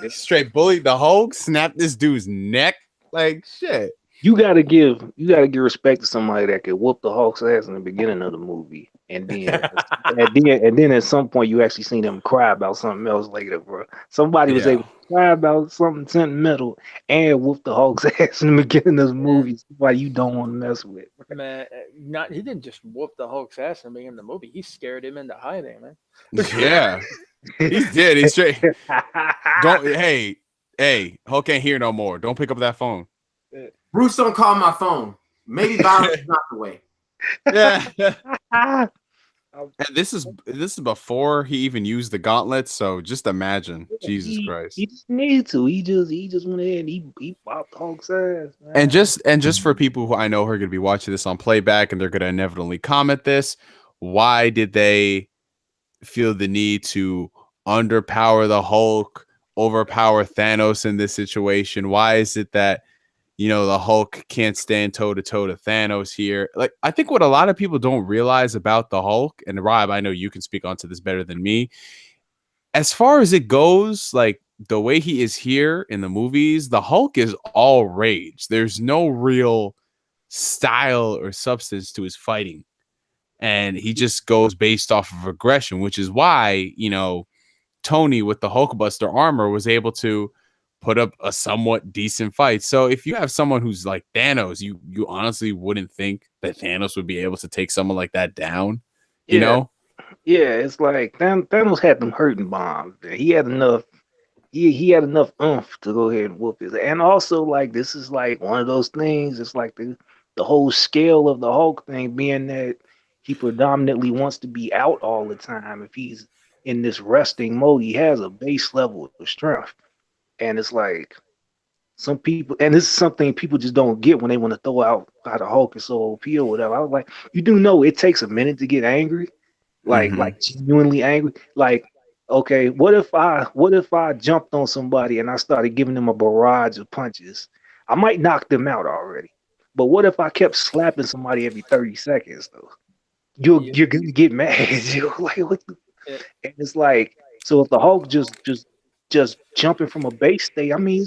Straight bullied the Hulk. Snapped this dude's neck. Like shit. You gotta give respect to somebody that could whoop the Hulk's ass in the beginning of the movie, and then at some point you actually seen them cry about something else later, bro. Somebody was able to cry about something sentimental and whoop the Hulk's ass in the beginning of the movie. Somebody you don't want to mess with. Man, he didn't just whoop the Hulk's ass in the beginning of the movie. He scared him into hiding, man. Yeah, he did. He's straight. Hey, Hulk ain't here no more. Don't pick up that phone. Bruce, don't call my phone. Maybe violence is not the way. Yeah. And this is before he even used the gauntlet, so just imagine. Jesus Christ. He just needed to. He just went ahead and he popped Hulk's ass. Man. And just for people who I know who are going to be watching this on playback and they're going to inevitably comment this, why did they feel the need to underpower the Hulk, overpower Thanos in this situation? Why is it that the Hulk can't stand toe-to-toe to Thanos here? Like, I think what a lot of people don't realize about the Hulk, and Rob, I know you can speak onto this better than me. As far as it goes, like the way he is here in the movies, the Hulk is all rage. There's no real style or substance to his fighting. And he just goes based off of aggression, which is why, Tony with the Hulkbuster armor was able to put up a somewhat decent fight. So if you have someone who's like Thanos, you honestly wouldn't think that Thanos would be able to take someone like that down, you Yeah, know? yeah. It's like Thanos had them hurting bombs. He had enough. He had enough oomph to go ahead and whoop his. And also, like this is like one of those things. It's like the whole scale of the Hulk thing being that he predominantly wants to be out all the time. If he's in this resting mode, he has a base level of strength. And it's like some people, and this is something people just don't get when they want to throw out how the Hulk is so OP or whatever. I was like, you do know it takes a minute to get angry, like genuinely angry. Like, okay, what if I jumped on somebody and I started giving them a barrage of punches? I might knock them out already. But what if I kept slapping somebody every 30 seconds though? You're gonna get mad. You're like, what the Yeah. and it's like, so if the Hulk just jumping from a base state, I mean,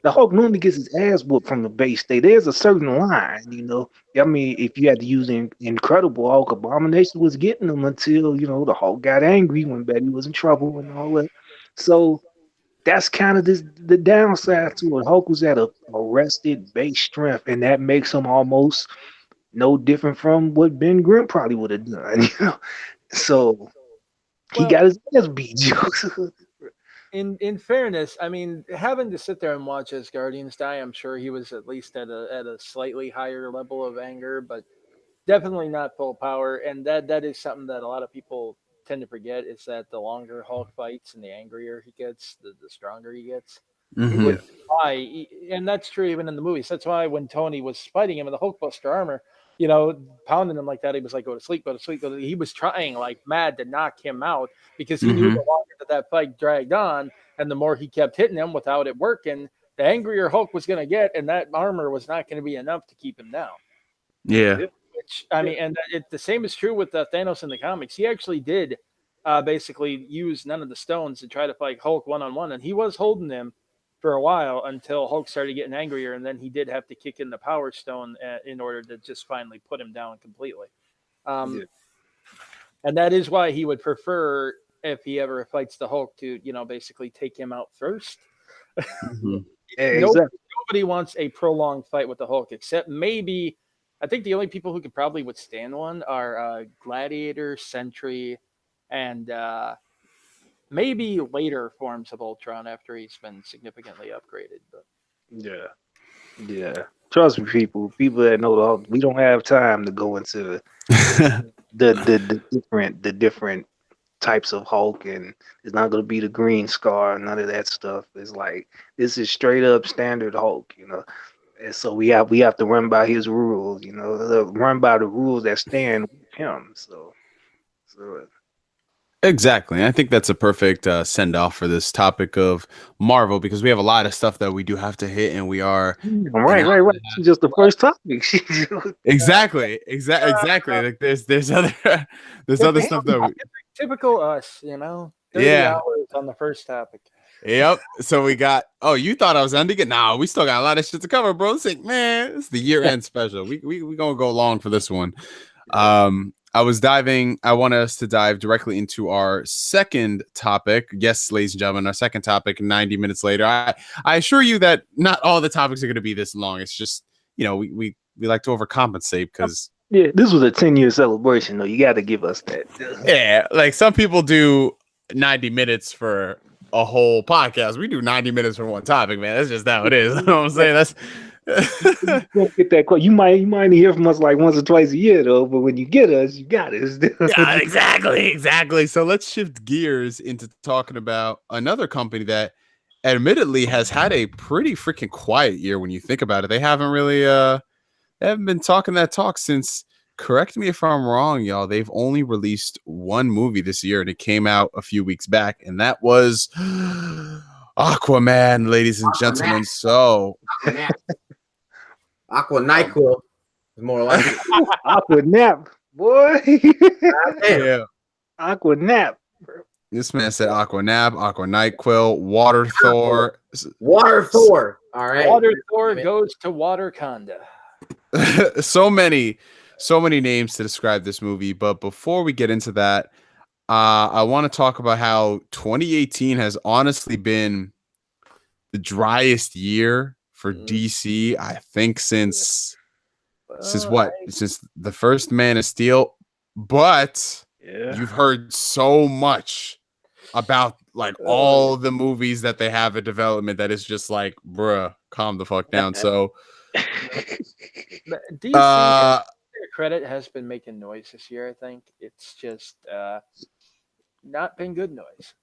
the Hulk normally gets his ass whooped from the base state. There's a certain line, you know. I mean, if you had to use the Incredible Hulk, Abomination was getting them until the Hulk got angry when Betty was in trouble and all that. So that's kind of the downside to it. Hulk was at a rested base strength, and that makes him almost no different from what Ben Grimm probably would have done. So he Well, got his ass beat. in fairness, I mean, having to sit there and watch his Guardians die, I'm sure he was at least at a slightly higher level of anger, but definitely not full power. And that is something that a lot of people tend to forget is that the longer Hulk fights and the angrier he gets, the stronger he gets. Mhm. Which is why, and that's true even in the movies. That's why when Tony was fighting him in the Hulkbuster armor, pounding him like that, he was like, "Go to sleep, go to sleep." He was trying like mad to knock him out because he knew the longer that fight dragged on, and the more he kept hitting him without it working, the angrier Hulk was going to get, and that armor was not going to be enough to keep him down. Yeah. Which I mean, and the same is true with Thanos in the comics. He actually did basically use none of the stones to try to fight Hulk one-on-one, and he was holding him for a while until Hulk started getting angrier, and then he did have to kick in the Power Stone in order to just finally put him down completely. Yeah. And that is why he would prefer, if he ever fights the Hulk, to basically take him out first. Mhm. Yeah, exactly. Nobody wants a prolonged fight with the Hulk, except maybe, I think the only people who could probably withstand one are Gladiator, Sentry, and maybe later forms of Ultron after he's been significantly upgraded. But Yeah, yeah. Trust me, people that know the Hulk, we don't have time to go into the different types of Hulk, and it's not going to be the Green Scar, none of that stuff. It's like this is straight up standard Hulk. And so we have to run by his rules, run by the rules that stand with him. So Exactly. I think that's a perfect send off for this topic of Marvel because we have a lot of stuff that we do have to hit, and we are right, right, right. This is just the first topic. exactly. Like there's other there's other stuff that typical us, 30 yeah. hours on the first topic. Yep. So we got. Oh, you thought I was ending it? Nah, we still got a lot of shit to cover, bro. It's like, man, it's the year end special. We gonna go long for this one. I want us to dive directly into our second topic. Yes, ladies and gentlemen, our second topic, 90 minutes later. I assure you that not all the topics are going to be this long. It's just, we like to overcompensate because. Yeah, this was a 10-year celebration, though. You got to give us that. Yeah, like some people do 90 minutes for a whole podcast. We do 90 minutes for one topic, man. That's just how it is. You know what I'm saying? That's You don't get that quote. You might hear from us like once or twice a year though, but when you get us, you got us. yeah, exactly. So let's shift gears into talking about another company that admittedly has had a pretty freaking quiet year when you think about it. They haven't really they haven't been talking that talk since, correct me if I'm wrong, y'all, they've only released one movie this year and it came out a few weeks back, and that was Aquaman, ladies and gentlemen. So Aqua NyQuil is more like it. Aqua nap, boy. yeah. Aqua nap. This man said Aqua Nap, Aqua NyQuil, Water Thor. Water Thor. All right. Water Thor goes to Waterconda. so many names to describe this movie, but before we get into that, I want to talk about how 2018 has honestly been the driest year for Mm. DC, I think, since Well, what? Since the first Man of Steel. But Yeah. you've heard so much about like all the movies that they have in development that is just like, bruh, calm the fuck down. So but DC, uh their credit, has been making noise this year. I think it's just not been good noise.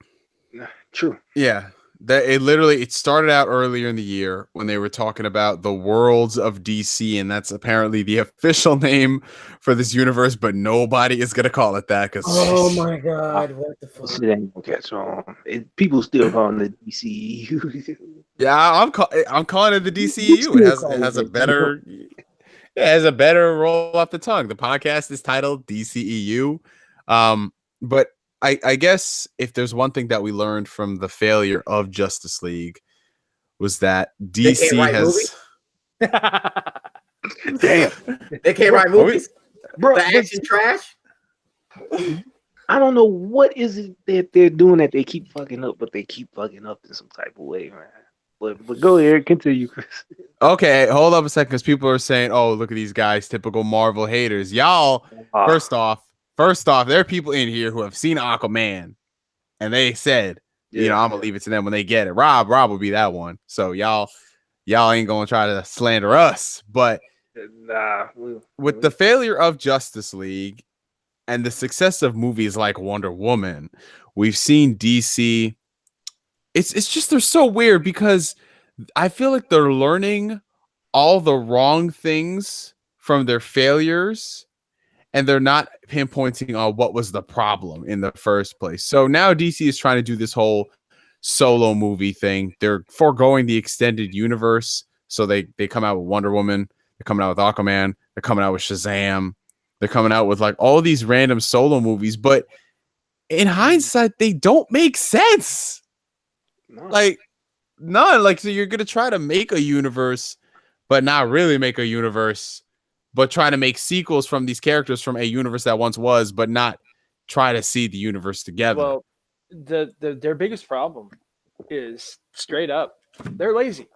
True. yeah. It started out earlier in the year when they were talking about the worlds of DC, and that's apparently the official name for this universe, but nobody is gonna call it that because Oh my god, what the fuck? Shit ain't gonna catch on. People still calling it DCEU. yeah, I'm calling it the You DCEU. still It call has a it that. better roll off the tongue. The podcast is titled DCEU. But I guess if there's one thing that we learned from the failure of Justice League was that They can't DC write has Damn, They can't write movies. bro. The action trash. I don't know what is it that they're doing that they keep fucking up, but they keep fucking up in some type of way, man. But go ahead, continue, Chris. Okay, hold up a second, because people are saying, "Oh, look at these guys, typical Marvel haters." Y'all, first off, there are people in here who have seen Aquaman, and they said, "You know, I'm gonna leave it to them when they get it." Rob will be that one. So y'all ain't gonna try to slander us. But with the failure of Justice League and the success of movies like Wonder Woman, we've seen DC. It's just they're so weird because I feel like they're learning all the wrong things from their failures, and they're not pinpointing on what was the problem in the first place. So now DC is trying to do this whole solo movie thing. They're foregoing the extended universe. So they come out with Wonder Woman, they're coming out with Aquaman, they're coming out with Shazam, they're coming out with like all these random solo movies, but in hindsight, they don't make sense. Like none. Like, so you're gonna try to make a universe, but not really make a universe, but try to make sequels from these characters from a universe that once was, but not try to see the universe together. Well, their biggest problem is straight up they're lazy.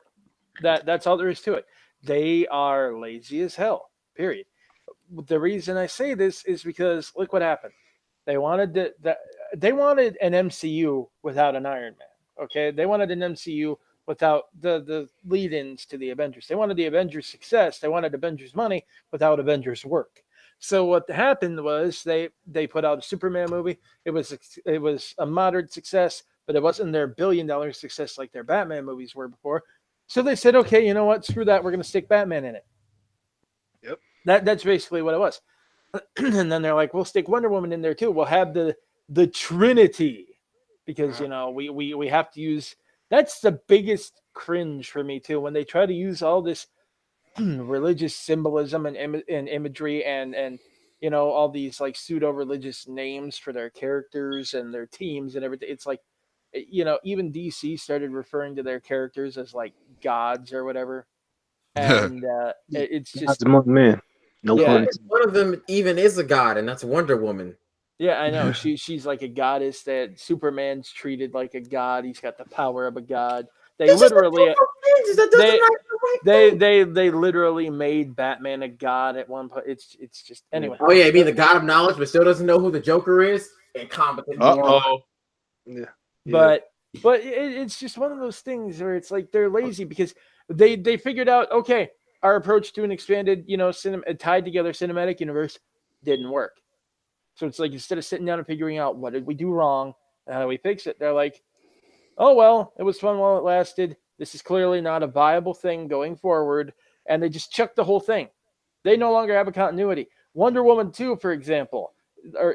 That's all there is to it. They are lazy as hell. Period. The reason I say this is because look what happened. They wanted they wanted an MCU without an Iron Man. Okay, they wanted an MCU without the lead-ins to the Avengers. They wanted the Avengers success. They wanted Avengers money without Avengers work. So what happened was they put out a Superman movie. It was a moderate success, but it wasn't their billion-dollar success like their Batman movies were before. So they said, okay, you know what? Screw that. We're going to stick Batman in it. Yep. That's basically what it was. And then they're like, we'll stick Wonder Woman in there too. We'll have the Trinity because you know we have to use. That's the biggest cringe for me too when they try to use all this religious symbolism and imagery and you know all these like pseudo religious names for their characters and their teams and everything. It's like you know even DC started referring to their characters as like gods or whatever, and it's just Gods among men. No pun. One of them even is a god, and that's Wonder Woman. Yeah, I know. She's like a goddess that Superman's treated like a god. He's got the power of a god. They literally they literally made Batman a god at one point. It's just anyway. Oh yeah, I mean the god of knowledge, but still doesn't know who the Joker is. Incompetent. Yeah. But it's just one of those things where it's like they're lazy because they figured out okay, our approach to an expanded, you know, tied together cinematic universe didn't work. So it's like instead of sitting down and figuring out what did we do wrong and how do we fix it, they're like, oh well, it was fun while it lasted. This is clearly not a viable thing going forward, and they just chucked the whole thing. They no longer have a continuity. Wonder Woman 2, for example,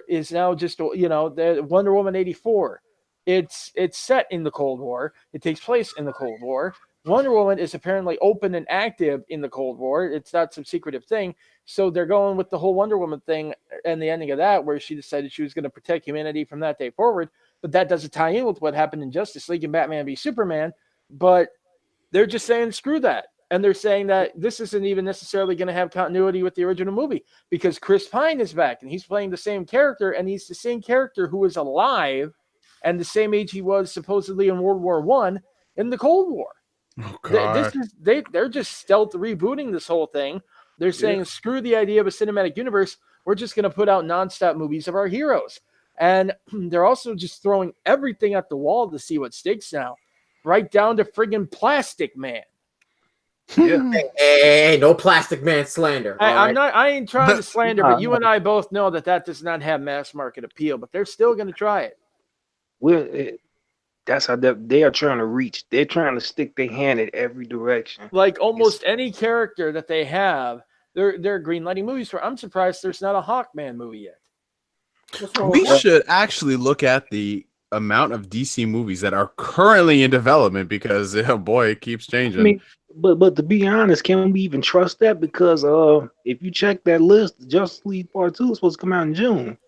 is now just you know the Wonder Woman 84. It's set in the Cold War. It takes place in the Cold War. Wonder Woman is apparently open and active in the Cold War. It's not some secretive thing. So they're going with the whole Wonder Woman thing and the ending of that, where she decided she was going to protect humanity from that day forward. But that doesn't tie in with what happened in Justice League and Batman v Superman. But they're just saying, screw that. And they're saying that this isn't even necessarily going to have continuity with the original movie because Chris Pine is back and he's playing the same character. And he's the same character who was alive and the same age he was supposedly in World War I in the Cold War. Oh This God. is they're just stealth rebooting this whole thing. They're saying screw the idea of a cinematic universe. We're just going to put out nonstop movies of our heroes, and they're also just throwing everything at the wall to see what sticks now, right down to friggin' Plastic Man. Yeah. Hey, no Plastic Man slander. All right. I ain't trying to slander, but you Nah, and I both know that does not have mass market appeal. But they're still going to try it. that's how they are trying to reach. They're trying to stick their hand in every direction. Like It's almost any character that they have, they're greenlighting movies for. I'm surprised there's not a Hawkman movie yet. What's wrong with We that? should actually look at the amount of DC movies that are currently in development because oh boy, it keeps I changing. mean, but to be honest, can we even trust that? Because if you check that list, Justice League Part 2 is supposed to come out in June.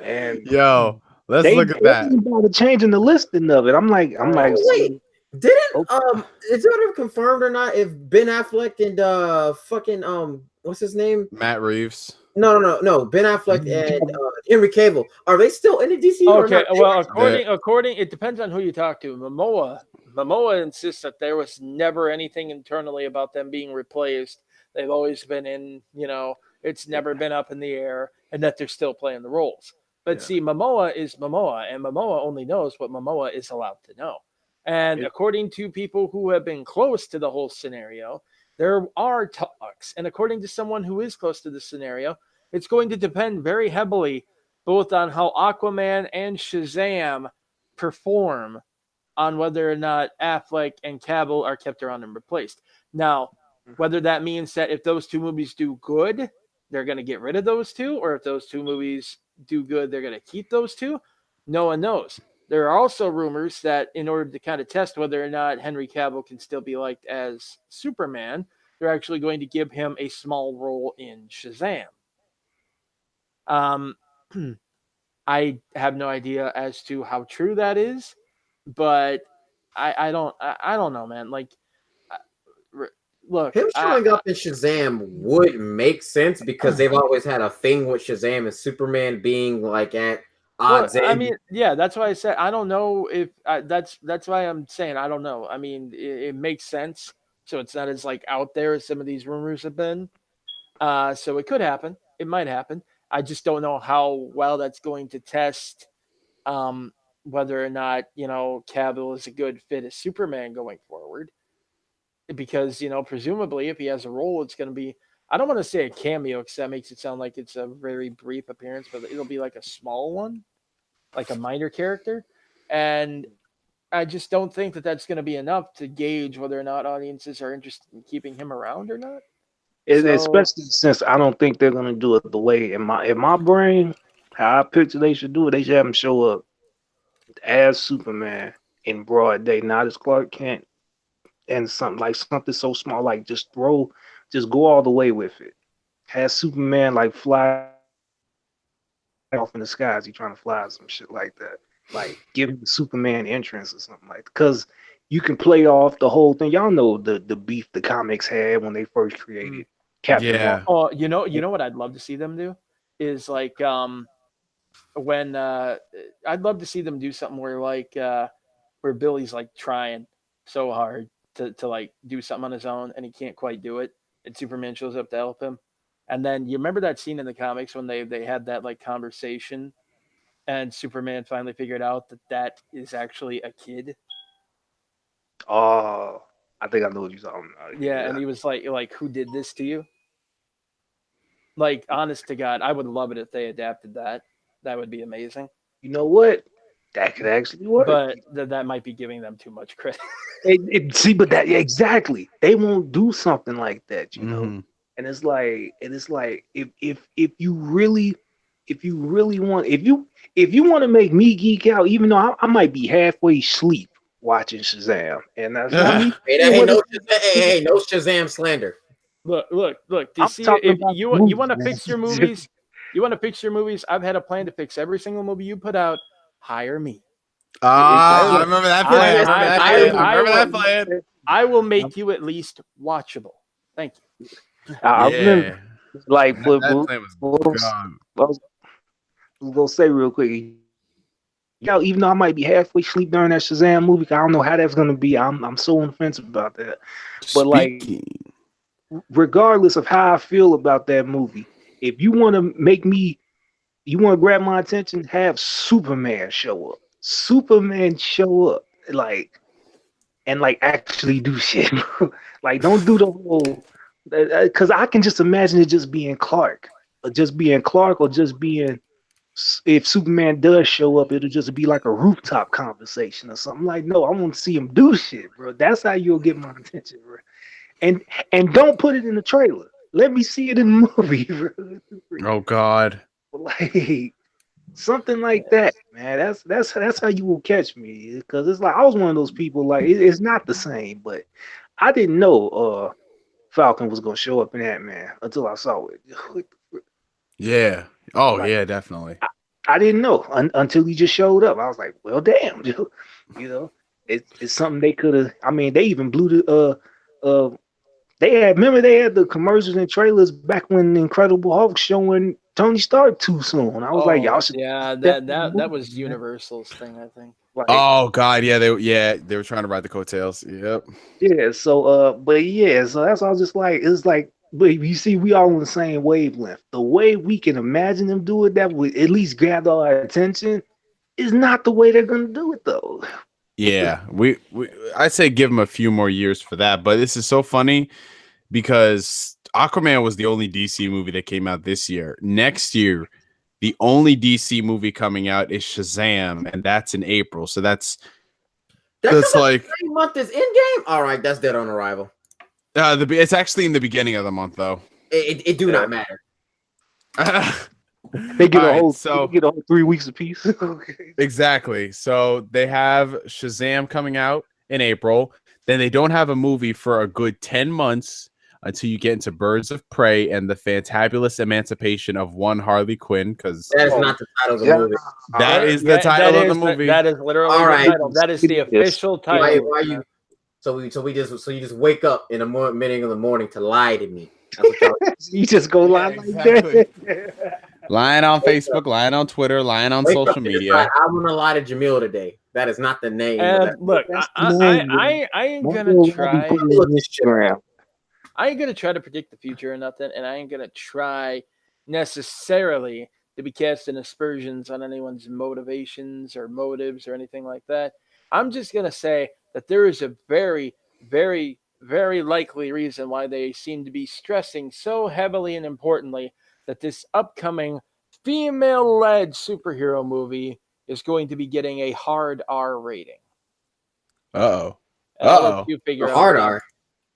And Yo, let's they look at that. ain't about to changing the listing of it. I'm like, Oh, wait, so, didn't okay. is it ever confirmed or not if Ben Affleck and fucking what's his name? Matt Reeves. No. Ben Affleck and Henry Cavill, are they still in the DCU or Okay, not? well, according, it depends on who you talk to. Momoa insists that there was never anything internally about them being replaced. They've always been in, it's never been up in the air, and that they're still playing the roles. But see, Momoa is Momoa, and Momoa only knows what Momoa is allowed to know. And according to people who have been close to the whole scenario, there are talks. And according to someone who is close to the scenario, it's going to depend very heavily both on how Aquaman and Shazam perform on whether or not Affleck and Cavill are kept around and replaced. Now, whether that means that if those two movies do good, they're going to get rid of those two, or if those two movies do good, they're going to keep those two, no one knows. There are also rumors that in order to kind of test whether or not Henry Cavill can still be liked as Superman, they're actually going to give him a small role in Shazam. Um, I have no idea as to how true that is, but I don't know, man. Like, look, Him showing up in Shazam would make sense because they've always had a thing with Shazam and Superman being like at odds. I mean, yeah, that's why I said I don't know if that's why I'm saying I don't know. I mean, it makes sense, so it's not as like out there as some of these rumors have been. So it could happen. It might happen. I just don't know how well that's going to test whether or not Cavill is a good fit as Superman going forward. Because presumably, if he has a role, it's going to be. I don't want to say a cameo because that makes it sound like it's a very brief appearance, but it'll be like a small one, like a minor character, and I just don't think that that's going to be enough to gauge whether or not audiences are interested in keeping him around or not. Especially since I don't think they're gonna do it the way in my brain, how I picture they should do it. They should have him show up as Superman in broad day, not as Clark Kent, and something so small, like just go all the way with it. Have Superman like fly off in the skies. He trying to fly some shit like that. Like give him the Superman entrance or something like that. Because you can play off the whole thing. Y'all know the beef the comics had when they first created Captain Yeah. Marvel. Oh, you know what I'd love to see them do is like when I'd love to see them do something where where Billy's like trying so hard to like do something on his own and he can't quite do it, and Superman shows up to help him. And then you remember that scene in the comics when they had that like conversation and Superman finally figured out that is actually a kid. Oh, I think I know what you're talking about. Yeah, Yeah. and he was like, "Who did this to you?" Like, honest to God, I would love it if they adapted that. That would be amazing. You know what? That could actually work. But that might be giving them too much credit. See, but that exactly. They won't do something like that, you know. Mhm. And it's like if you really want if you want to make me geek out, even though I might be halfway asleep watching Shazam, and that's not me. Hey, no Shazam slander. Look. To I'm see talking if about you movies, want to man. fix your movies, I've had a plan to fix every single movie you put out. Hire me. I remember that plan. I Remember that will- plan. I will make you at least watchable. Thank you. I remember, Yeah. like, That plan was what gone. I was gonna say real quick. Yo, even though I might be halfway asleep during that Shazam movie, I don't know how that's gonna be. I'm so on the fence about that. But like, Speaking. regardless of how I feel about that movie, if you want to make me, you want to grab my attention, have Superman show up. Superman show up, like, and like actually do shit. Like, don't do the whole, because I can just imagine it just being Clark, or just being Clark, or just being. If Superman does show up, it'll just be like a rooftop conversation or something. Like, no, I want to see him do shit, bro. That's how you'll get my attention, bro. And don't put it in the trailer. Let me see it in the movie, bro. Oh God. Like something like that, man. That's how you will catch me. Because it's like I was one of those people. Like it's not the same, but I didn't know Falcon was gonna show up in that, man, until I saw it. Yeah. Oh Like, yeah, definitely. I didn't know until he just showed up. I was like, well, damn, you know, it's something they could have. I mean, they even blew the remember they had the commercials and trailers back when Incredible Hulk showing Tony Stark too soon. I was like, y'all should yeah, step that was movie, man. Universal's thing, I think. Like, Oh God, yeah, they were trying to ride the coattails. Yep. yeah, so but yeah, so that's all just like it's like but you see we all on the same wavelength. The way we can imagine them do it that would at least grab our attention is not the way they're gonna do it though. Yeah, we I'd say give him a few more years for that. But this is so funny because Aquaman was the only DC movie that came out this year. Next year, the only DC movie coming out is Shazam, and that's in April. So that's like the same month as Endgame. All right, that's dead on arrival. it's actually in the beginning of the month though. It do not matter. They get All right, they get a whole 3 weeks apiece. Okay. Exactly. So they have Shazam coming out in April. Then they don't have a movie for a good 10 months until you get into Birds of Prey and the Fantabulous Emancipation of One Harley Quinn. Because that is not the title of the movie. That is the title of the movie. That is literally All right. the title. That is the official title. Why you? So you just wake up in the middle of the morning to lie to me. That's what y'all You just go lie exactly. like that. Lying on Facebook, lying on Twitter, lying on Wake social up and media. decide, I'm gonna lie to Jamil today. That is not the name. of And that. look, That's I ain't gonna try. I ain't gonna try to predict the future or nothing, and I ain't gonna try necessarily to be casting aspersions on anyone's motivations or motives or anything like that. I'm just gonna say that there is a very, very, very likely reason why they seem to be stressing so heavily and importantly that this upcoming female-led superhero movie is going to be getting a hard R rating. Uh-oh. I'll let you figure out. Hard R.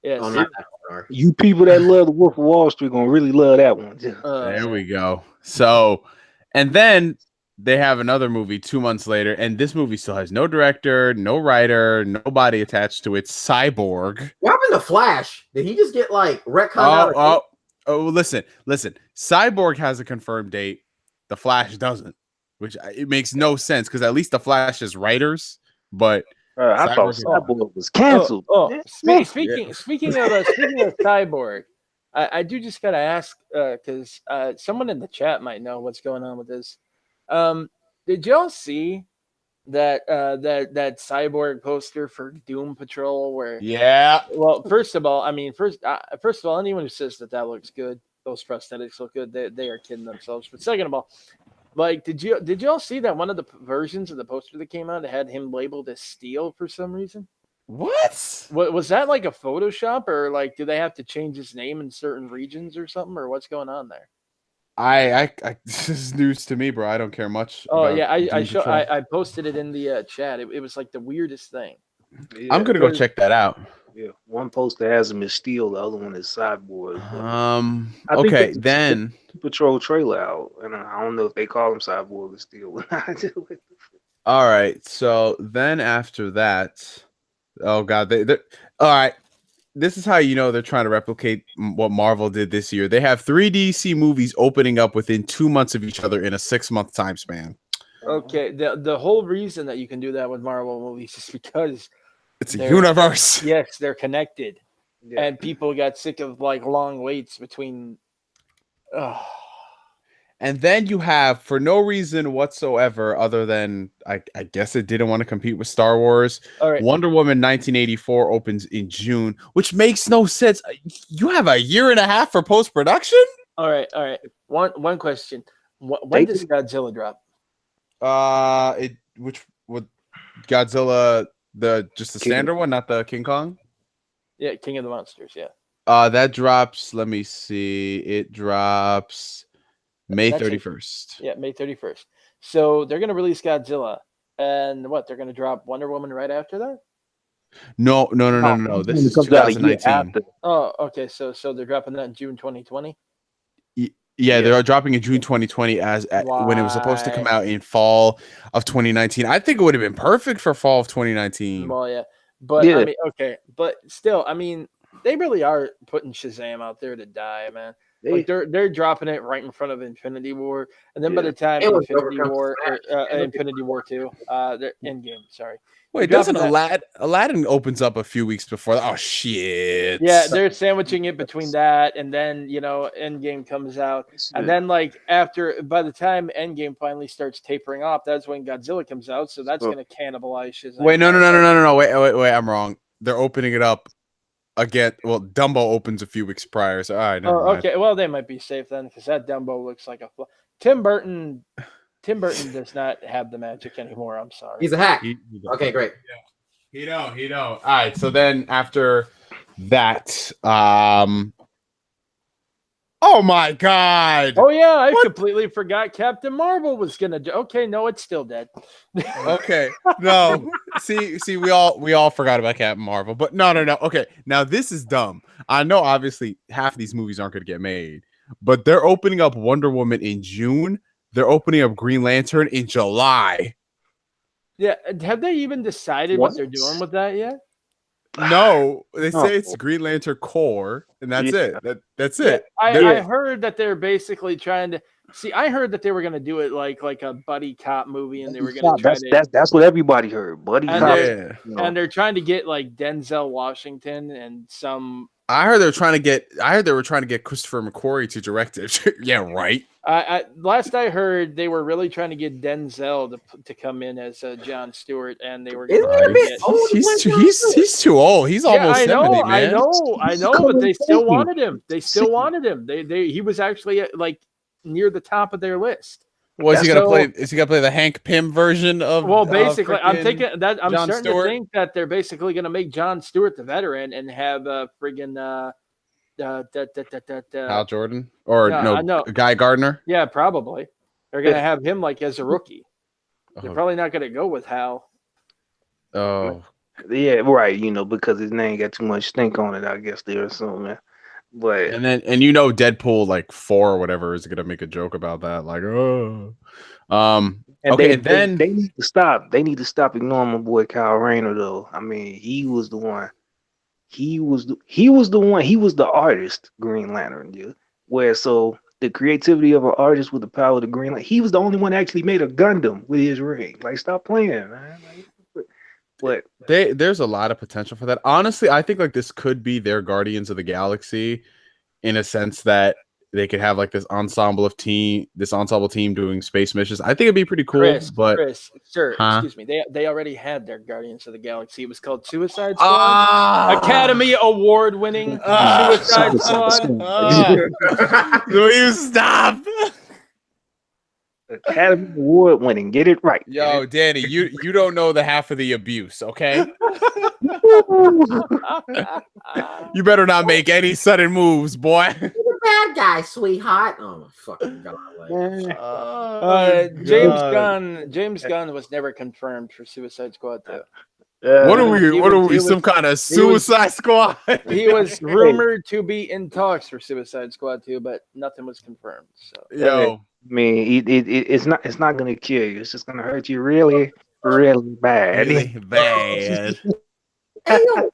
Yes. Oh, not that hard R. You people that love the Wolf of Wall Street gonna really love that one. There we go. So, and then they have another movie 2 months later, and this movie still has no director, no writer, nobody attached to it. Cyborg. What happened to Flash? Did he just get like retconned out? Listen. Cyborg has a confirmed date. The Flash doesn't, which it makes no sense because at least the Flash is writers, but I thought Cyborg was canceled. Speaking of Cyborg, I do just gotta ask because someone in the chat might know what's going on with this. Did y'all see that Cyborg poster for Doom Patrol? Where well, first of all, anyone who says that looks good, those prosthetics look good, they are kidding themselves. But second of all, like, did y'all see that one of the versions of the poster that came out had him labeled as Steel for some reason? What was that like a Photoshop, or like do they have to change his name in certain regions or something, or what's going on there? I this is news to me, bro. I don't care much. Oh yeah, I posted it in the chat. It was like the weirdest thing. Yeah, I'm gonna go check that out. Yeah, one poster has him as Steel, the other one is Cyborg. Okay, then Patrol trailer out, and I don't know if they call him Cyborg or Steel. All right, so then after that, oh god, they all right. This is how you know they're trying to replicate what Marvel did this year. They have 3 DC movies opening up within 2 months of each other in a 6-month time span. Okay, the whole reason that you can do that with Marvel movies is because it's a universe. Yes, they're connected, and people got sick of like long waits between. And then you have, for no reason whatsoever, other than I guess it didn't want to compete with Star Wars, All right. Wonder Woman 1984 opens in June, which makes no sense. You have a year and a half for post production. All right. One question. When does Godzilla drop? Would Godzilla the standard one, not the King Kong? Yeah, King of the Monsters. Yeah. That drops. Let me see. It drops May 31st. Yeah, May 31st. So they're gonna release Godzilla, and what? They're gonna drop Wonder Woman right after that? No. This is 2019. Oh, okay. So they're dropping that in June 2020. Yeah, they're dropping in June 2020 when it was supposed to come out in fall of 2019. I think it would have been perfect for fall of 2019. Well, yeah, but I mean, okay, but still, I mean, they really are putting Shazam out there to die, man. Like they're dropping it right in front of Infinity War, and then by the time Infinity War 2, Endgame, sorry. Wait, doesn't Aladdin opens up a few weeks before that? Oh shit! Yeah, they're sandwiching it between that, and then Endgame comes out, and then by the time Endgame finally starts tapering off, that's when Godzilla comes out. So that's going to cannibalize Shazam. Wait, no! Wait! I'm wrong. They're opening it up again. Well, Dumbo opens a few weeks prior, so all right. Okay. Well, they might be safe then, because that Dumbo looks like a Tim Burton does not have the magic anymore. I'm sorry. He's a hack. Okay, great. Yeah. He don't. All right. So then after that, oh my God. Oh yeah, I completely forgot Captain Marvel was gonna do. Okay, no, it's still dead. Okay. No. See, we all forgot about Captain Marvel, but no. Okay. Now this is dumb. I know obviously half of these movies aren't gonna get made, but they're opening up Wonder Woman in June. They're opening up Green Lantern in July. Yeah, have they even decided what they're doing with that yet? No, they say it's Green Lantern Corps, and that's it. That's it. I heard that they're basically trying to see. I heard that they were going to do it like a buddy cop movie, and they were going to try to. That's what everybody heard, buddy cop. And they're trying to get like Denzel Washington and some. I heard they were trying to get Christopher McQuarrie to direct it. Yeah, right. Last I heard, they were really trying to get Denzel to come in as John Stewart, and they were. He's too old. He's almost 70, man. I know, but they still wanted him. He was actually like near the top of their list. Is he gonna play the Hank Pym version of? Well, basically, I'm thinking that I'm starting to think that they're basically gonna make John Stewart the veteran and have friggin' Hal Jordan or no Guy Gardner. Yeah, probably. They're gonna have him like as a rookie. They're probably not gonna go with Hal. Oh, yeah, right. Because his name got too much stink on it. I guess they're assuming. But Deadpool like 4 or whatever is gonna make a joke about that. Like, they need to stop. They need to stop ignoring my boy Kyle Rayner though. I mean, he was the one. He was the artist, Green Lantern, dude. So the creativity of an artist with the power of the Green Lantern, he was the only one that actually made a Gundam with his ring. Like, stop playing, man. But there's a lot of potential for that. Honestly, I think like this could be their Guardians of the Galaxy, in a sense that they could have like this ensemble team doing space missions. I think it'd be pretty cool. Chris, excuse me. They already had their Guardians of the Galaxy. It was called Suicide Squad. Academy Award winning Suicide Squad. Will you stop? Academy Award winning. Get it right. Yo, Danny, you don't know the half of the abuse, okay? You better not make any sudden moves, boy. You're a bad guy, sweetheart. Oh my fucking god. James Gunn was never confirmed for Suicide Squad 2. What are we? Some kind of Suicide Squad? He was rumored to be in talks for Suicide Squad 2, but nothing was confirmed. So yo. I mean, it's not gonna kill you. It's just gonna hurt you really, really bad. Really bad. Hey, yo,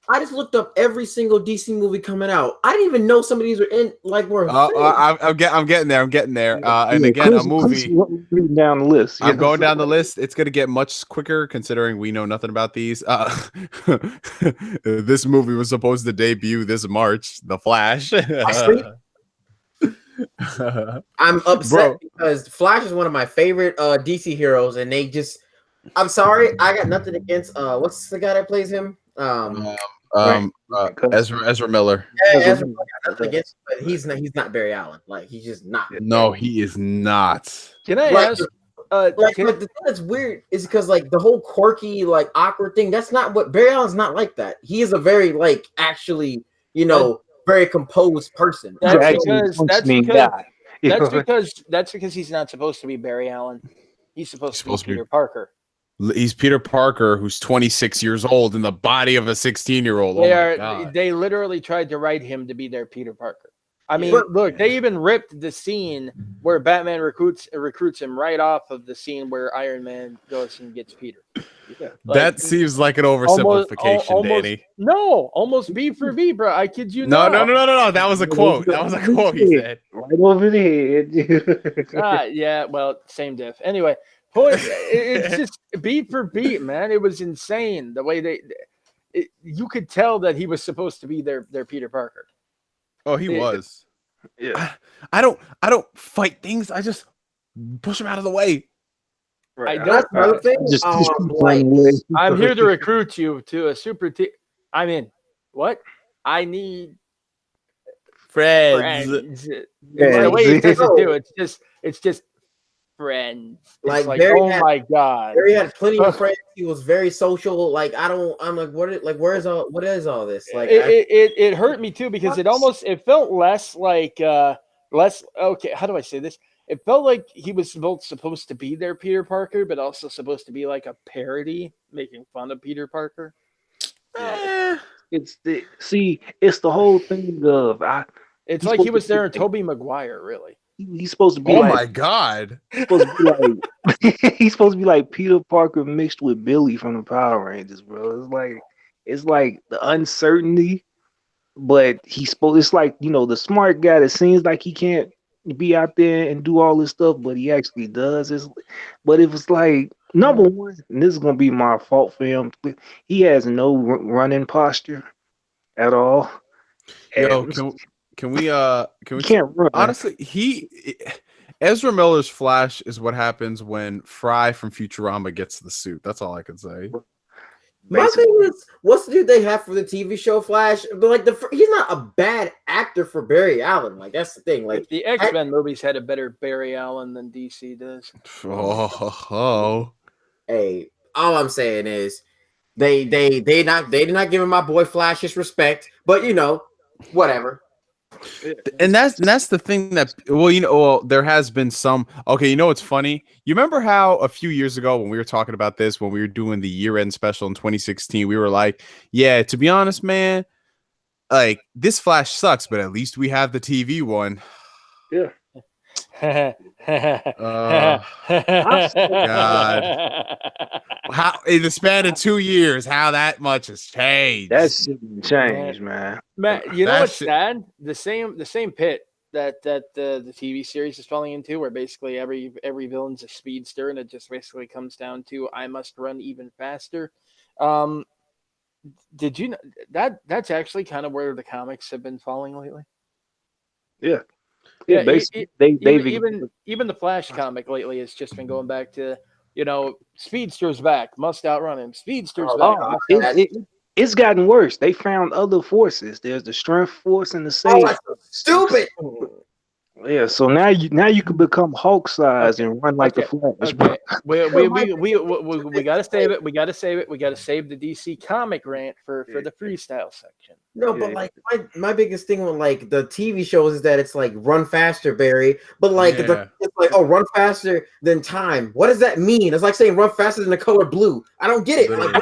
I just looked up every single DC movie coming out. I didn't even know some of these were in I'm getting there. And again, a movie down the list. I'm going down the list. It's gonna get much quicker considering we know nothing about these. This movie was supposed to debut this March, The Flash. I'm upset Bro. because Flash is one of my favorite DC heroes, and they just. I'm sorry, I got nothing against what's the guy that plays him? Ezra Miller. Ezra, I got nothing against him, but he's not Barry Allen. Like he's just not. No, he is not. Can I Like, ask? Like the thing that's weird is because like the whole quirky, like awkward thing, that's not what Barry Allen's not like that. He is a very like actually, very composed person. That's because he's not supposed to be Barry Allen. He's supposed to be Peter Parker. He's Peter Parker, who's 26 years old in the body of a 16-year-old. They literally tried to write him to be their Peter Parker. I mean, look, they even ripped the scene where Batman recruits him right off of the scene where Iron Man goes and gets Peter. Yeah. That seems like an oversimplification, Danny. No, almost beat for beat, bro. I kid you not. No. That was a quote. That was a quote he said. Right over the head. Yeah, well, same diff. Anyway, it's just beat for beat, man. It was insane the way you could tell that he was supposed to be their Peter Parker. Oh, he was. Yeah. I don't fight things. I just push them out of the way. Right. That's another thing. I'm here to recruit you to a super team. I'm in. What? I need friends. The way he says it too. It's just friends. Like my god. Barry had plenty of friends. He was very social. Like I'm like, what is all this? Like it hurt me too because it felt less like okay, how do I say this? It felt like he was both supposed to be their Peter Parker, but also supposed to be like a parody, making fun of Peter Parker. Yeah. It's the whole thing of it's like he was there in Tobey Maguire, really. He's supposed to be my god. He's supposed to be like he's supposed to be like Peter Parker mixed with Billy from the Power Rangers, bro. It's like the uncertainty, but it's like, the smart guy that seems like he can't be out there and do all this stuff, but he actually does. But it was like, number one, and this is gonna be my fault for him. He has no running posture at all. Yo, can we can't run. Honestly, Ezra Miller's Flash is what happens when Fry from Futurama gets the suit. That's all I can say. My thing is, what's the dude they have for the TV show Flash? But like he's not a bad actor for Barry Allen. Like that's the thing. Like the X-Men movies had a better Barry Allen than DC does. Hey, all I'm saying is they did not giving my boy Flash his respect, but whatever. And that's the thing that there has been some. Okay, what's funny? You remember how a few years ago when we were talking about this, when we were doing the year-end special in 2016, we were like, yeah, to be honest, man, like this Flash sucks, but at least we have the TV one. Yeah. God. How in the span of 2 years, how that much has changed? That's changed, man. Matt, you know what's sad? The same pit that the TV series is falling into, where basically every villain's a speedster, and it just basically comes down to I must run even faster. Did you know that's actually kind of where the comics have been falling lately? Yeah. Yeah, basically, even the Flash comic lately has just been going back to, speedster's back, must outrun him. Speedster's back. It's gotten worse. They found other forces. There's the strength force and the sage. Stupid. Yeah, so now you can become Hulk size and run like the Flash. Okay. We gotta save it. We gotta save it. We gotta save the DC comic rant for the freestyle section. No, but like my biggest thing with like the TV shows is that it's like run faster, Barry. But like it's like run faster than time. What does that mean? It's like saying run faster than the color blue. I don't get it. Like,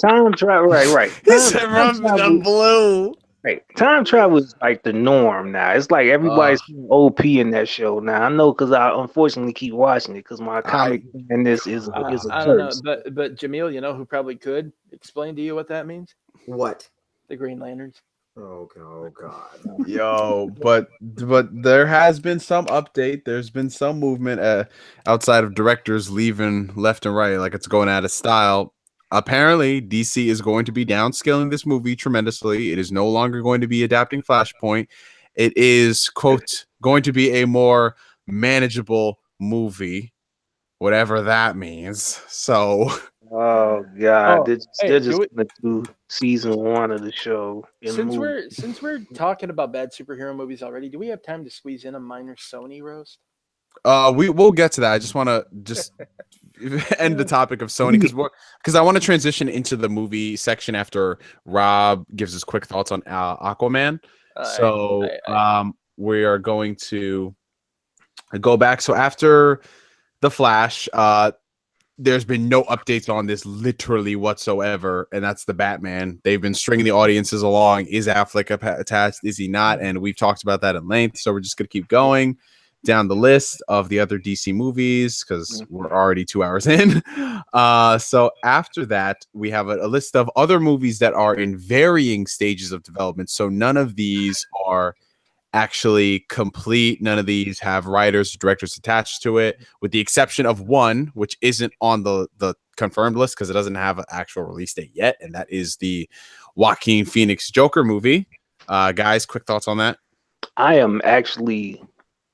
time travel, right. He said run the blue. Right. Time travel is like the norm now. It's like everybody's OP in that show now. I know because I unfortunately keep watching it because my comic in this is a I don't know, but Jamil, who probably could explain to you what that means? What? The Green Lanterns. Oh God. Yo, but there has been some update. There's been some movement outside of directors leaving left and right, like it's going out of style. Apparently, DC is going to be downscaling this movie tremendously. It is no longer going to be adapting Flashpoint. it is, quote, going to be a more manageable movie, whatever that means. So, Oh God, Oh, they're hey, just gonna do season one of the show in the movie. since we're talking about bad superhero movies already, do we have time to squeeze in a minor Sony roast? we'll get to that. I just want to just end the topic of Sony because I want to transition into the movie section after Rob gives his quick thoughts on Aquaman. So, we are going to go back. So after the Flash, there's been no updates on this literally whatsoever, and that's the Batman. They've been stringing the audiences along. Is Affleck attached? Is he not? And we've talked about that at length, so we're just gonna keep going down the list of the other DC movies because we're already 2 hours in. So after that, we have a list of other movies that are in varying stages of development. So none of these are actually complete. None of these have writers or directors attached to it, with the exception of one, which isn't on the confirmed list because it doesn't have an actual release date yet, and that is the Joaquin Phoenix Joker movie. Guys, quick thoughts on that? I am actually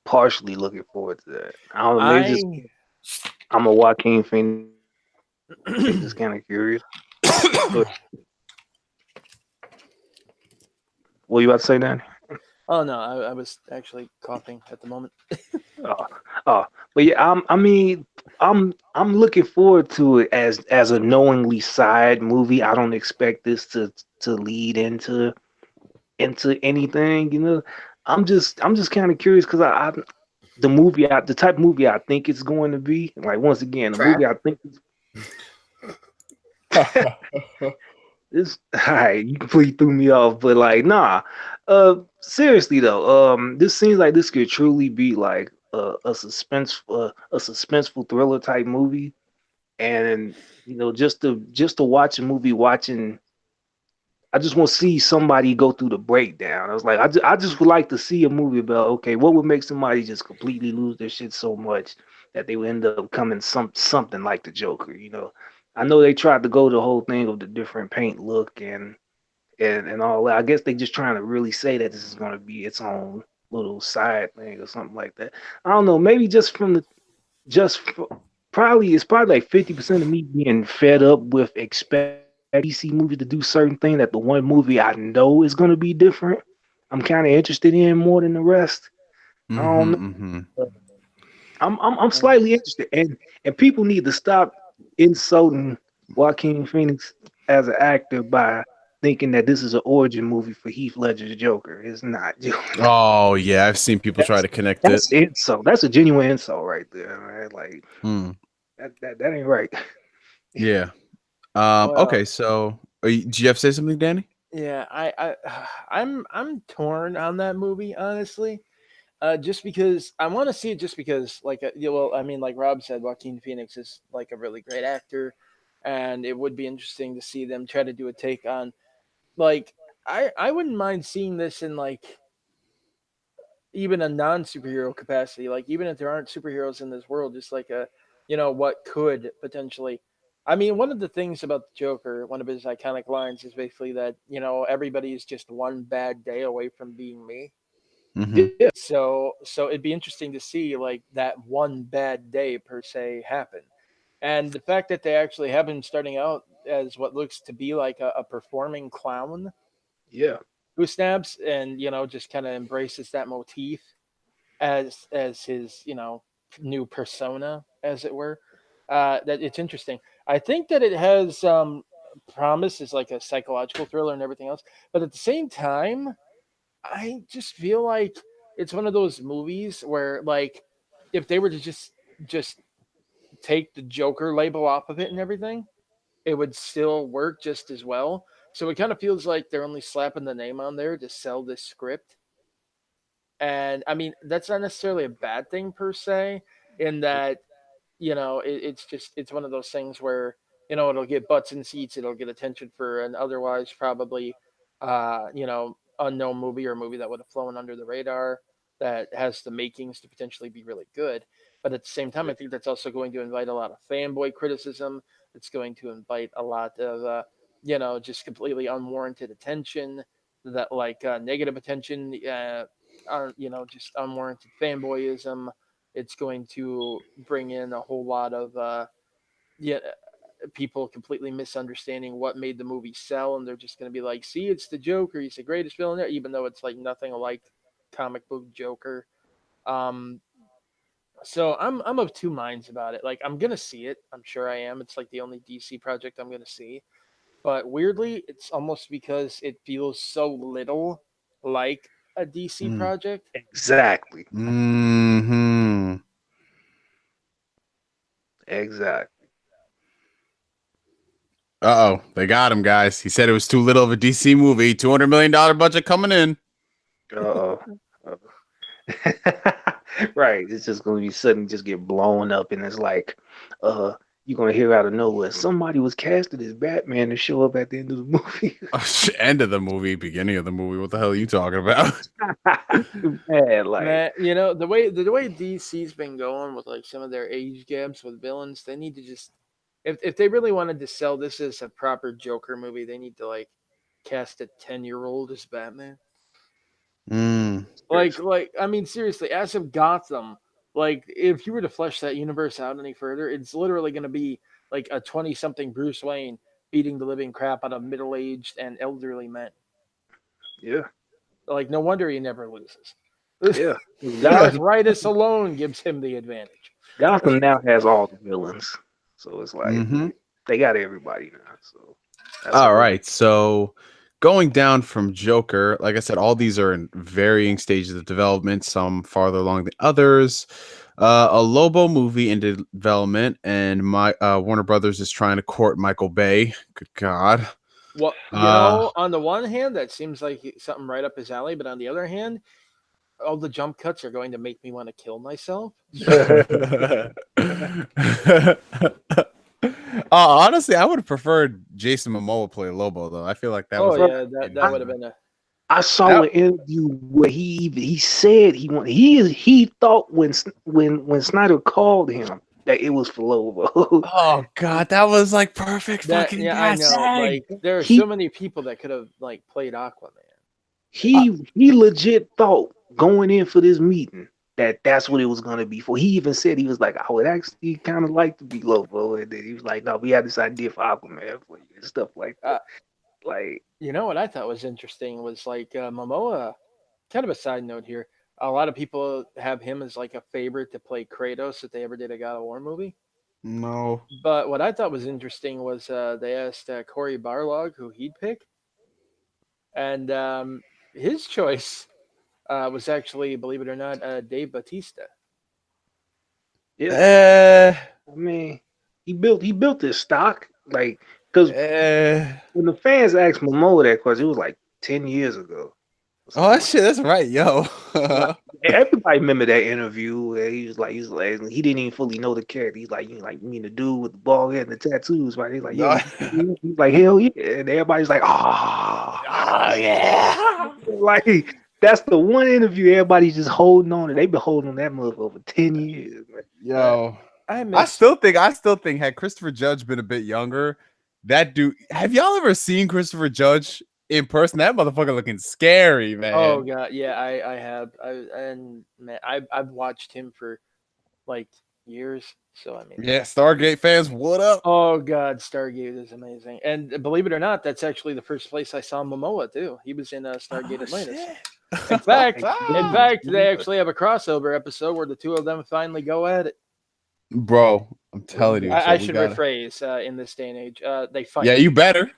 partially looking forward to that. I don't know, maybe just I'm a Joaquin Phoenix, just kind of curious. But what you about to say, Danny? Oh no, I was actually coughing at the moment. Oh, but yeah, I mean, I'm looking forward to it as a knowingly side movie. I don't expect this to lead into anything, you know. I'm just kind of curious because the type of movie I think it's going to be. Like once again, the Trash. movie I think it's all right. You completely threw me off, but like nah. Seriously though, this seems like this could truly be like a suspenseful thriller type movie, and you know just to watch a movie watching. I just want to see somebody go through the breakdown. I was like, I just would like to see a movie about okay, what would make somebody just completely lose their shit so much that they would end up becoming something like the Joker. You know, I know they tried to go the whole thing of the different paint look and all that. I guess they just trying to really say that this is going to be its own little side thing or something like that. I don't know. Maybe just from the just probably it's probably like 50% of me being fed up with expecting DC movie to do certain thing that the one movie I know is going to be different. I'm kind of interested in more than the rest. I don't know. But I'm slightly interested, and people need to stop insulting Joaquin Phoenix as an actor by thinking that this is an origin movie for Heath Ledger's Joker. It's not. Oh yeah, I've seen people try That's to connect it. that's an insult. That's a genuine insult right there, man. Like Hmm. that ain't right. Yeah. Well, Okay. So, do you have to say something, Danny? yeah, I'm torn on that movie, honestly. Just because I want to see it, just because, like, well, I mean, like Rob said, Joaquin Phoenix is like a really great actor, and it would be interesting to see them try to do a take on, like, I wouldn't mind seeing this in like even a non superhero capacity, like even if there aren't superheroes in this world, just like a, what could potentially. I mean, one of the things about the Joker, one of his iconic lines is basically that everybody is just one bad day away from being me. Mm-hmm. Yeah, So it'd be interesting to see like that one bad day per se happen, and the fact that they actually have him starting out as what looks to be like a performing clown yeah, who snaps and just kind of embraces that motif as his new persona, as it were. That it's interesting. I think that it has promise as like a psychological thriller and everything else, but at the same time I just feel like it's one of those movies where, like, if they were to just take the Joker label off of it and everything, it would still work just as well. So it kind of feels like they're only slapping the name on there to sell this script. And I mean, that's not necessarily a bad thing per se, in that it's one of those things where it'll get butts in seats, it'll get attention for an otherwise probably unknown movie or a movie that would have flown under the radar that has the makings to potentially be really good. But at the same time, I think that's also going to invite a lot of fanboy criticism. It's going to invite a lot of just completely unwarranted attention, that like negative attention. just unwarranted fanboyism. It's going to bring in a whole lot of yeah, people completely misunderstanding what made the movie sell, and they're just going to be like, "See, it's the Joker. He's the greatest villain there," even though it's like nothing like comic book Joker. Um, so I'm of two minds about it. Like I'm gonna see it. I'm sure I am. It's like the only DC project I'm gonna see. But weirdly, it's almost because it feels so little like a DC Mm. project. Exactly. Mm-hmm. Exactly. Uh-oh, they got him, guys. He said it was too little of a DC movie. $200 million budget coming in. Uh-oh. Right. It's just gonna be suddenly just get blown up, and it's like, you're gonna hear out of nowhere somebody was casted as Batman to show up at the end of the movie. End of the movie, beginning of the movie. What the hell are you talking about? Man, like, Man, you know, the way DC's been going with like some of their age gaps with villains, they need to just if they really wanted to sell this as a proper Joker movie, they need to like cast a 10-year-old as Batman. Mm. Like I mean seriously, as of Gotham, like if you were to flesh that universe out any further, it's literally going to be like a 20-something Bruce Wayne beating the living crap out of middle-aged and elderly men. yeah, Like no wonder he never loses. yeah. The arthritis alone gives him the advantage. Gotham now has all the villains, so it's like Mhm. they got everybody now. So that's All a right, so going down from Joker, like I said, all these are in varying stages of development, some farther along than others. A Lobo movie in development, and my Warner Brothers is trying to court Michael Bay. Good God. Well, on the one hand, that seems like something right up his alley, but on the other hand, all the jump cuts are going to make me want to kill myself. Honestly, I would have preferred Jason Momoa play Lobo, though. I feel like that was. That would have been a. I saw an interview where he said he thought when Snyder called him that it was for Lobo. Oh God, that was like perfect fucking Yeah, I know. casting. Like there are He- so many people that could have like played Aquaman. he legit thought going in for this meeting that's what it was gonna be for. He even said he was like, I would actually kind of like to be Lobo, and then he was like, no, we had this idea for Aquaman for you and stuff like that. Like, You know what I thought was interesting was like Momoa. Kind of a side note here. A lot of people have him as like a favorite to play Kratos if they ever did a God of War movie. No. But what I thought was interesting was they asked Corey Barlog who he'd pick, and his choice was actually, believe it or not, Dave Bautista. yeah, I mean, he built his stock, like, because when the fans asked Momoa that question, it was like 10 years ago. Oh, that shit, that's right, yo. Like, everybody remember that interview where he was like, he didn't even fully know the character. He's like, you mean the dude with the bald head and the tattoos, right? He's like, yeah, he's like, hell yeah, and everybody's like, oh yeah, like that's the one interview everybody's just holding on, and they've been holding on that motherfucker for 10 years, man. Yo, I still think had Christopher Judge been a bit younger, that dude. Have y'all ever seen Christopher Judge in person? That motherfucker looking scary, man. Oh god, yeah, I have. I've watched him for like years. So I mean, yeah, Stargate fans, what up? Oh god, Stargate is amazing, and believe it or not, that's actually the first place I saw Momoa too. He was in Stargate Atlantis. Shit. In fact, they actually have a crossover episode where the two of them finally go at it. Bro, I'm telling you. I should rephrase in this day and age. They fight. Yeah, you better.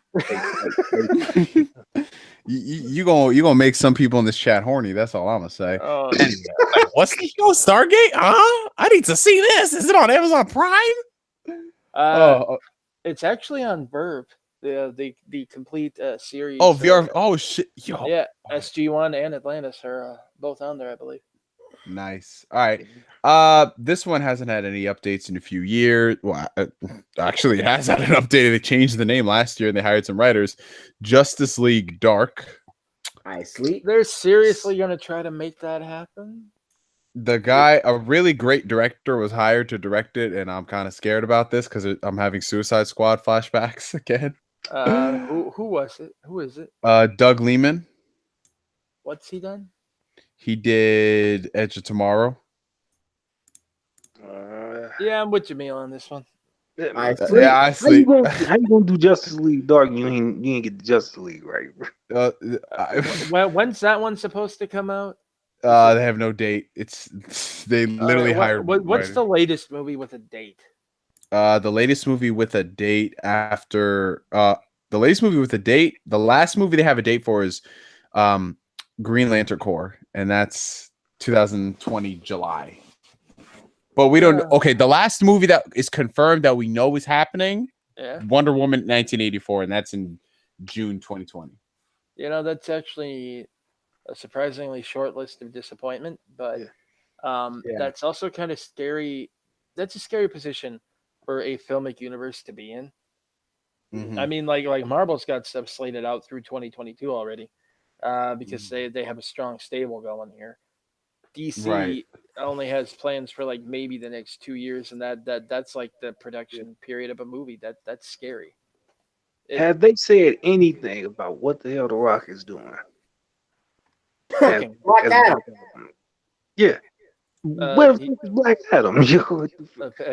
you gonna make some people in this chat horny. That's all I'm gonna say. Oh, What's the show? Stargate? Huh? I need to see this. Is it on Amazon Prime? It's actually on Verve. The complete series. Oh, VR. Oh shit. Yo. Yeah, SG1 and Atlantis are both on there, I believe. Nice. All right. This one hasn't had any updates in a few years. Well, actually, it has had an update. They changed the name last year and they hired some writers. Justice League Dark. I sleep. They're seriously going to try to make that happen? The guy, a really great director, was hired to direct it, and I'm kind of scared about this because I'm having Suicide Squad flashbacks again. Who was it? Who is it? Doug Liman. What's he done? He did Edge of Tomorrow. Yeah, I'm with Jamil on this one. I How sleep. I you sleep. gonna do Justice League Dark? You ain't get the Justice League right. When's that one supposed to come out? They have no date. They literally hired What's the writer. latest movie with a date? The latest movie with a date after the latest movie with a date. The last movie they have a date for is Green Lantern Corps, and that's 2020 July. But we don't. Okay, the last movie that is confirmed that we know is happening, Wonder Woman 1984, and that's in June 2020. You know, that's actually a surprisingly short list of disappointment, but that's also kind of scary. That's a scary position for a filmic universe to be in. Mhm. I mean, like Marvel's got stuff slated out through 2022 already, because they have a strong stable going here. DC only has plans for like maybe the next 2 years, and that's like the production period of a movie. That's scary. Have they said anything about what the hell The Rock is doing? Cooking. Black Adam. Yeah. Where the fuck is Black Adam?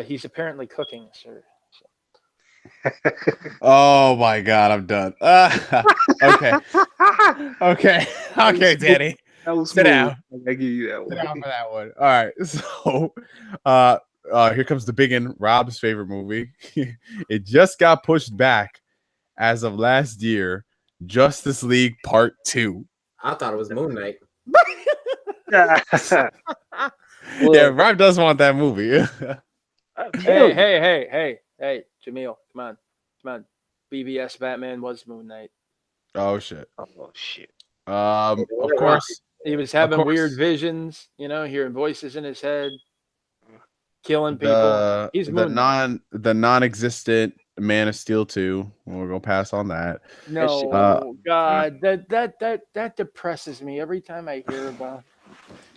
He's apparently cooking, sir. Oh my god, I'm done. Okay. Okay, Danny. Sit down. I give you that one. Sit down for that one. All right. So here comes the big one, Rob's favorite movie. It just got pushed back as of last year. Justice League Part 2. I thought it was Moon Knight. Yeah, Rob does want that movie. Hey, Jamil, come on. BVS Batman was Moon Knight. Oh shit. Oh, Of course. He was having weird visions, hearing voices in his head, killing people. He's Moon Knight. The non-existent Man of Steel 2. We're gonna pass on that. No, God, that depresses me every time I hear about.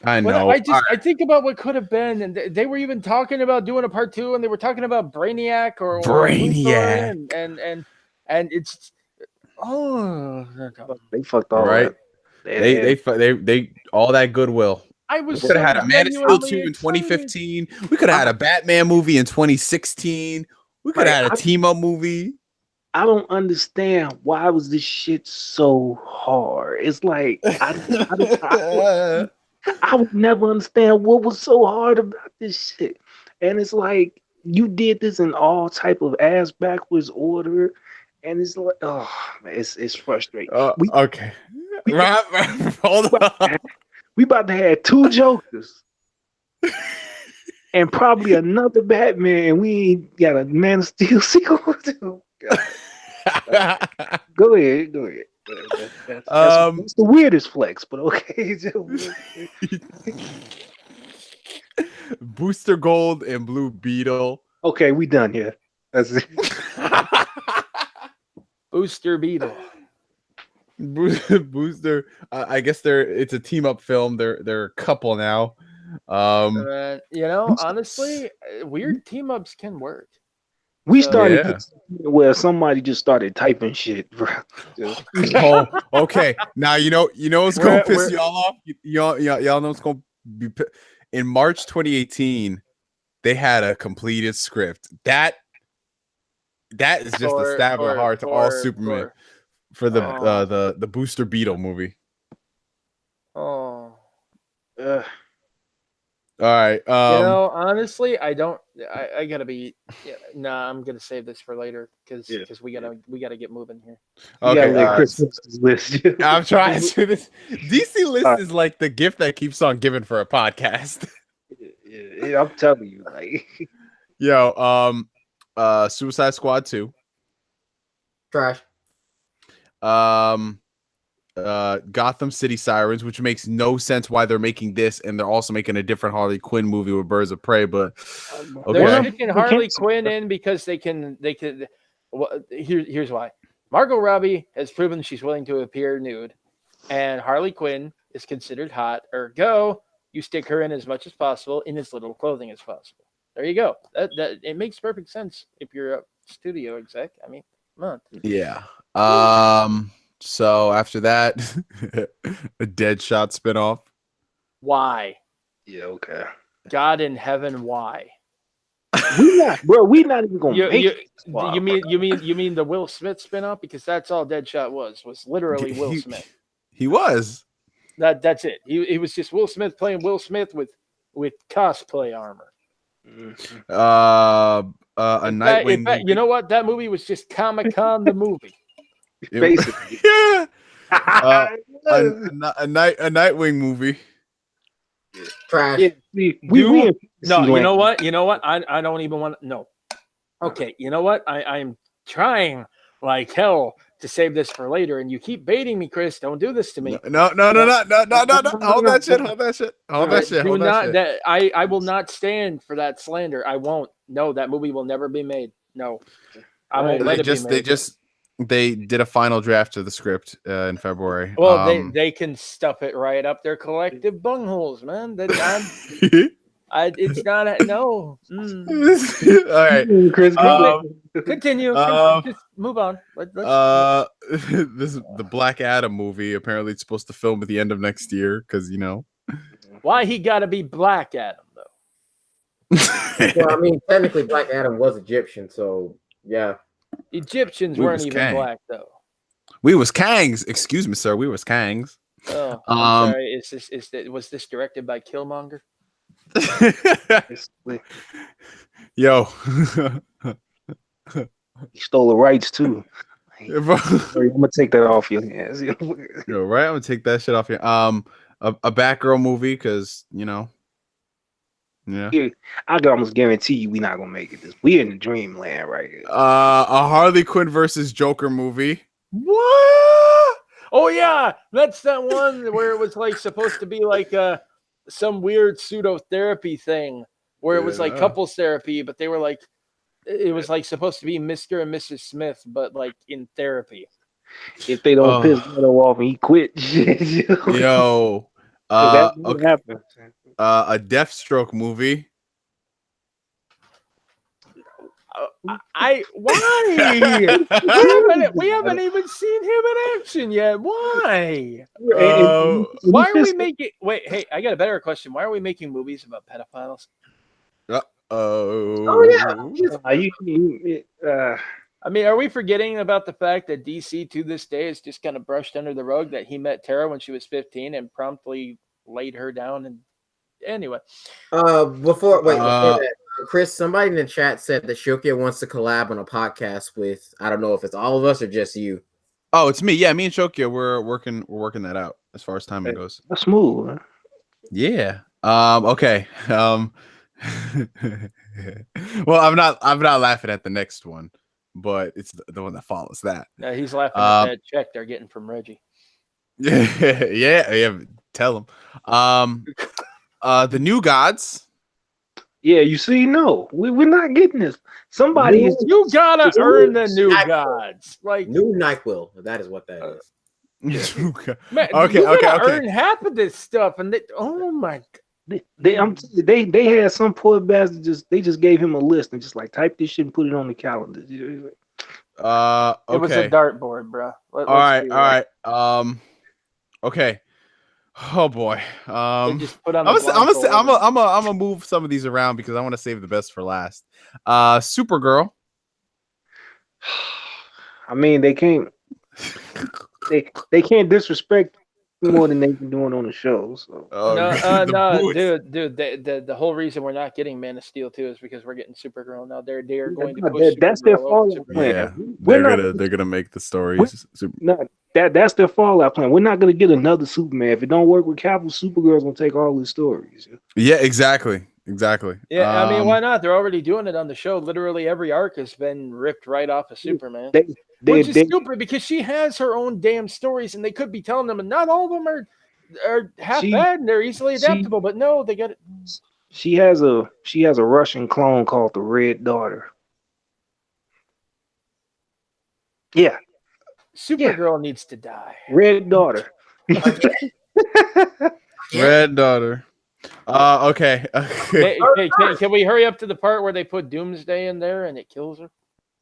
I know. I think about what could have been, and they were even talking about doing a part 2, and they were talking about Brainiac or Brainiac, and it's they fucked all right. That. They all that goodwill. I was could have had a Man of Steel 2 in 2015. We could have had a Batman movie in 2016. We could have had a team up movie. I don't understand why was this shit so hard. It's like I would never understand what was so hard about this shit. And it's like you did this in all type of ass backwards order, and it's like, oh man, it's frustrating. Okay, Rob, hold on. We about to have 2 Jokers and probably another Batman, and we ain't got a Man of Steel sequel. Go ahead. That's the weirdest flex, but okay. Booster Gold and Blue Beetle. Okay, we done here. That's it. Booster Beetle. Booster. I guess it's a team up film. They're a couple now. Honestly, weird team ups can work. We started where somebody just started typing shit, bro. Oh, okay. Now you know what's gonna piss y'all off. Y'all know what's gonna be in March 2018. They had a completed script. That is just a stab in the heart to all Superman for the Booster Beetle movie. Oh. All right. Honestly, I gotta be. I'm gonna save this for later because we gotta get moving here. Okay. Christmas list. I'm trying to. This DC list is like the gift that keeps on giving for a podcast. Yeah, I'm telling you, like. Yo, Suicide Squad 2. Trash. Gotham City Sirens, which makes no sense why they're making this, and they're also making a different Harley Quinn movie with Birds of Prey. But they're sticking Harley Quinn in because they can. Well, here's why. Margot Robbie has proven she's willing to appear nude, and Harley Quinn is considered hot. Ergo, you stick her in as much as possible in as little clothing as possible. There you go. That it makes perfect sense if you're a studio exec. I mean, come on. Yeah. So after that, a Deadshot spinoff. Why? Yeah, okay. God in heaven, why? We not even gonna make it. You mean the Will Smith spinoff? Because that's all Deadshot was literally Will Smith. He was. That's it. He was just Will Smith playing Will Smith with cosplay armor. Mhm. A Nightwing movie. You know what? That movie was just Comic-Con the movie. Basically. Yeah. A Nightwing movie. Trash. Yeah, we in No, fantasy you know land. what? You know what? I don't even want to. No. Okay, you know what? I'm trying like hell to save this for later, and you keep baiting me, Chris. Don't do this to me. No. Hold that shit. Hold that shit. Hold that shit. Do Hold not. that shit. I will not stand for that slander. I won't. No, that movie will never be made. No, I won't let it be made. They did a final draft of the script in February. Well, they can stuff it right up their collective bungholes, man. It's not a no. All right. Chris, Continue. Just move on. This is the Black Adam movie. Apparently, it's supposed to film at the end of next year because why he got to be Black Adam though. Well, I mean, technically, Black Adam was Egyptian, so yeah. Egyptians We weren't was even Kang. black though. We was Kangs. Excuse me, sir. We was Kangs. Oh, I'm sorry. Was this directed by Killmonger? Yo. He stole the rights too. I'm gonna take that off your hands. Yo, right? I'm gonna take that shit off here. A Batgirl movie because Yeah. I can almost guarantee you we're not gonna make it. We in the dreamland right here. A Harley Quinn versus Joker movie. What? Oh yeah, that's that one where it was like supposed to be like some weird pseudo therapy thing where it was like couples therapy, but they were like it was like supposed to be Mr. and Mrs. Smith, but like in therapy. If they don't piss Leto off and he quit, yo, that would happen. A Deathstroke movie. Why? we haven't even seen him in action yet. Why? Why are we making? Wait, hey, I got a better question. Why are we making movies about pedophiles? Oh yeah. I mean, are we forgetting about the fact that DC to this day is just kind of brushed under the rug that he met Tara when she was 15 and promptly laid her down? And anyway, before that, Chris, somebody in the chat said that Shokia wants to collab on a podcast with, I don't know if it's all of us or just you. Oh, it's me. Yeah, me and Shokia, we're working that out as far as timing goes. That's smooth. Huh? Yeah. Okay. Well, I'm not laughing at the next one, but it's the one that follows that. No, he's laughing at that check they're getting from Reggie. Yeah. Tell him. The New Gods. Yeah, you see, no, we're not getting this. Somebody is. You gotta earn the New Gods, like New NyQuil. That is what that is. Man, okay. Earn half of this stuff, and oh my. They had some poor bastard they just gave him a list and just like type this shit and put it on the calendar. Okay. It was a dartboard, bro. All right. Okay. Oh boy. Just put on I'm gonna move some of these around because I want to save the best for last. Supergirl. I mean, they can't disrespect more than they've been doing on the show. So. No, dude. The whole reason we're not getting Man of Steel 2 is because we're getting Supergirl now. They're going to push. That's their fallout plan. Yeah, they're gonna make the stories. That's their fallout plan. We're not gonna get another Superman if it don't work with Cavill. Supergirl's gonna take all these stories. Yeah, exactly. Yeah, I mean, why not? They're already doing it on the show. Literally every arc has been ripped right off of Superman. Which is stupid because she has her own damn stories, and they could be telling them, and not all of them are half bad, and they're easily adaptable. But no, they got it. She has a Russian clone called the Red Daughter. Yeah, Supergirl needs to die. Red Daughter. Red Daughter. Okay. Hey, can we hurry up to the part where they put Doomsday in there and it kills her?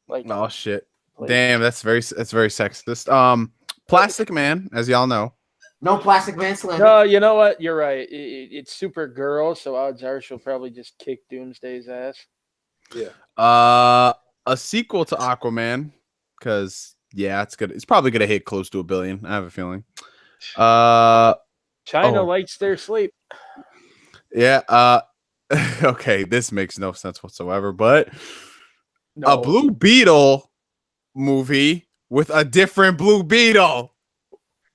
Like, oh shit. Damn, that's very sexist. Plastic Man, as y'all know. No Plastic Man slander. No, you know what? You're right. It's Supergirl, so odds are she'll probably just kick Doomsday's ass. Yeah. A sequel to Aquaman, because yeah, it's good. It's probably gonna hit close to $1 billion. I have a feeling. China Oh. likes their sleep. Yeah. Okay, this makes no sense whatsoever. But No. a Blue Beetle movie with a different Blue Beetle.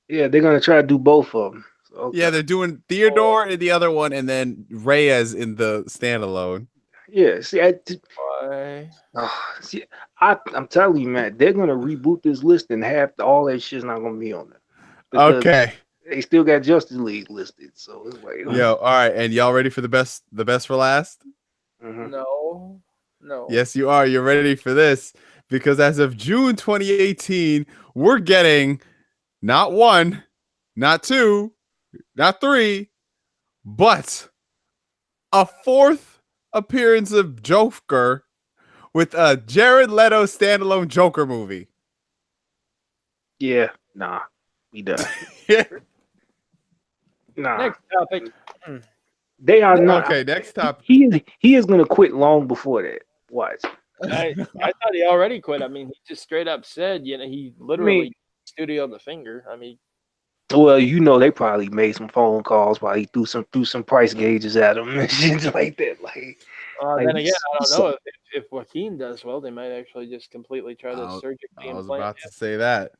Yeah, they're gonna try to do both of them. So, okay. Yeah, they're doing Theodore in the other one, and then Reyes in the standalone. Yeah, see, Why? see, I'm telling you, man, they're gonna reboot this list, and all that shit's not gonna be on there. Because Okay. they still got Justice League listed, so it's like, Yo, all right, and y'all ready for the best for last? mhm. No. Yes, you are. You're ready for this because as of June 2018, we're getting not one, not two, not three, but a fourth appearance of Joker with a Jared Leto standalone Joker movie. Yeah, nah, we done. Nah, Next topic. they are not. Okay, next topic. He is gonna quit long before that. Watch. I thought he already quit. I mean, he just straight up said, he literally studio the finger. I mean, Well, they probably made some phone calls while he threw some price gauges at him and shit like that. Like then again, I don't know if Joaquin does well, they might actually just completely try to surgically I was implant about him. to say that.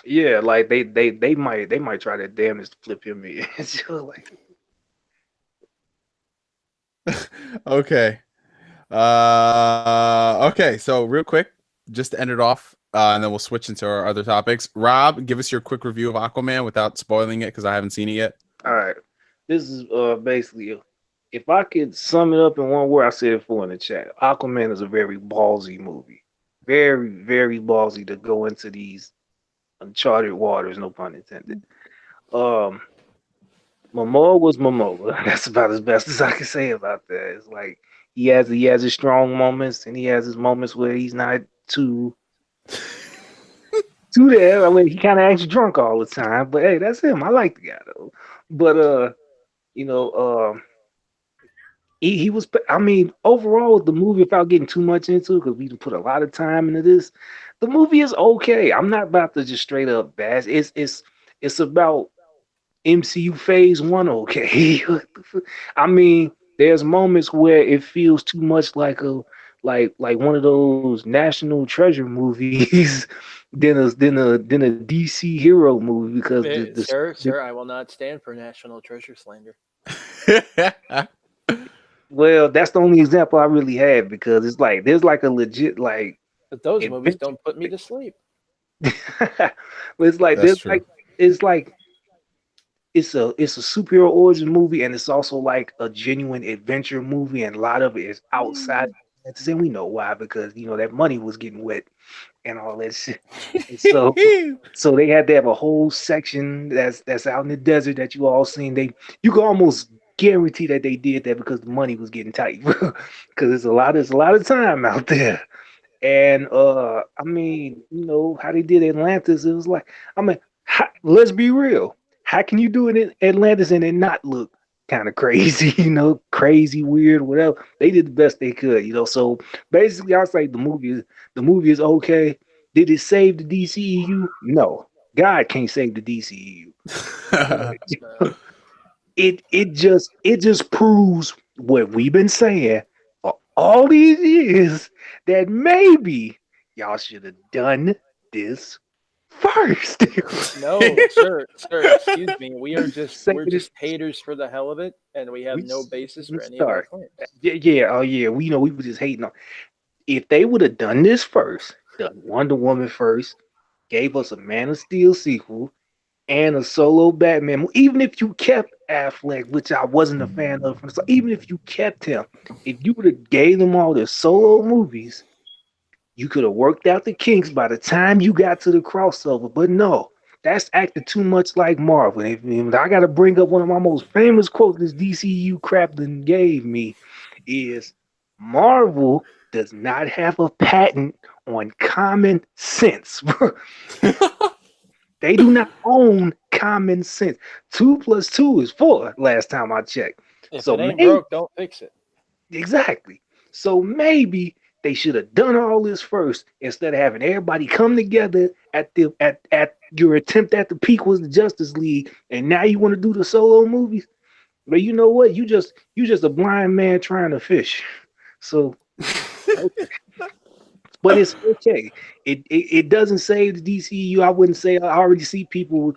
yeah, like they might try to damage to flip him in. So, like, Okay. Okay, so real quick, just to end it off, and then we'll switch into our other topics. Rob, give us your quick review of Aquaman without spoiling it because I haven't seen it yet. all right, this is basically, if I could sum it up in one word, I said it before in the chat. Aquaman is a very ballsy movie, very very ballsy to go into these uncharted waters. No pun intended. Momoa was Momoa. That's about as best as I can say about that. It's like he has his strong moments and he has his moments where he's not too there. I mean, he kind of acts drunk all the time, but hey, that's him. I like the guy though. But you know, he was. I mean, overall, the movie, without getting too much into it, because we put a lot of time into this, the movie is okay. I'm not about to just straight up bash. It's about MCU Phase One, okay. I mean, there's moments where it feels too much like like one of those National Treasure movies than a DC hero movie because Sir, I will not stand for National Treasure slander. well, that's the only example I really have because it's like there's like a legit like. But those movies don't put me to sleep. But it's like That's there's true. like it's like it's a superhero origin movie and it's also like a genuine adventure movie and a lot of it is outside fantasy. And we know why because that money was getting wet and all that shit. And so they had to have a whole section that's out in the desert that you all seen. You can almost guarantee that they did that because the money was getting tight because there's a lot of time out there. And I mean, how they did Atlantis, it was like, I mean, let's be real. How can you do it in Atlantis and it not look kind of crazy, crazy, weird, whatever? They did the best they could, So basically, I say the movie is okay. Did it save the DCEU? No, God can't save the DCEU. It just proves what we've been saying for all these years that maybe y'all should have done this first. No, sir, excuse me. We're just haters for the hell of it, and we have no basis for any of our claims. Yeah, we were just hating on. If they would have done this first, done Wonder Woman first, gave us a Man of Steel sequel, and a solo Batman. Even if you kept Affleck, which I wasn't a fan of, so even if you kept him, if you would have gave them all their solo movies, you could have worked out the kinks by the time you got to the crossover. But no, that's acting too much like Marvel. And I got to bring up one of my most famous quotes this DCU crapton gave me is Marvel does not have a patent on common sense. They do not own common sense. 2 plus 2 is 4. Last time I checked. If So it ain't maybe broke, don't fix it. exactly. So maybe they should have done all this first instead of having everybody come together at your attempt at the peak was the Justice League, and now you want to do the solo movies. But you know what? You just a blind man trying to fish. So, but it's okay. It doesn't save the DCU. I wouldn't say. I already see people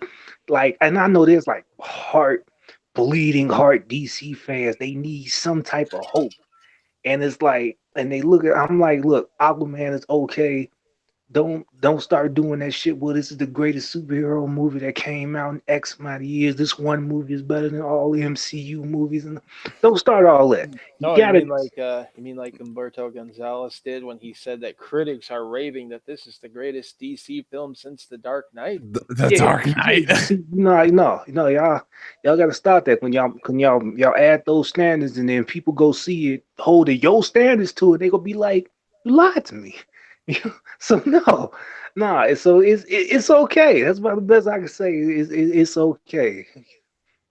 like, and I know there's like bleeding heart DC fans. They need some type of hope, and it's like, and they look at. I'm like, look, Aquaman is okay. Don't start doing that shit. Well, this is the greatest superhero movie that came out in X amount of years. This one movie is better than all the MCU movies, and don't start all that. You No, gotta. you mean like Humberto Gonzalez did when he said that critics are raving that this is the greatest DC film since The Dark Knight? The Yeah, Dark Knight. no, y'all gotta start that when y'all add those standards, and then people go see it, holding your standards to it, they gonna be like, you lied to me. So no, nah. So it's okay. That's about the best I can say. It's okay.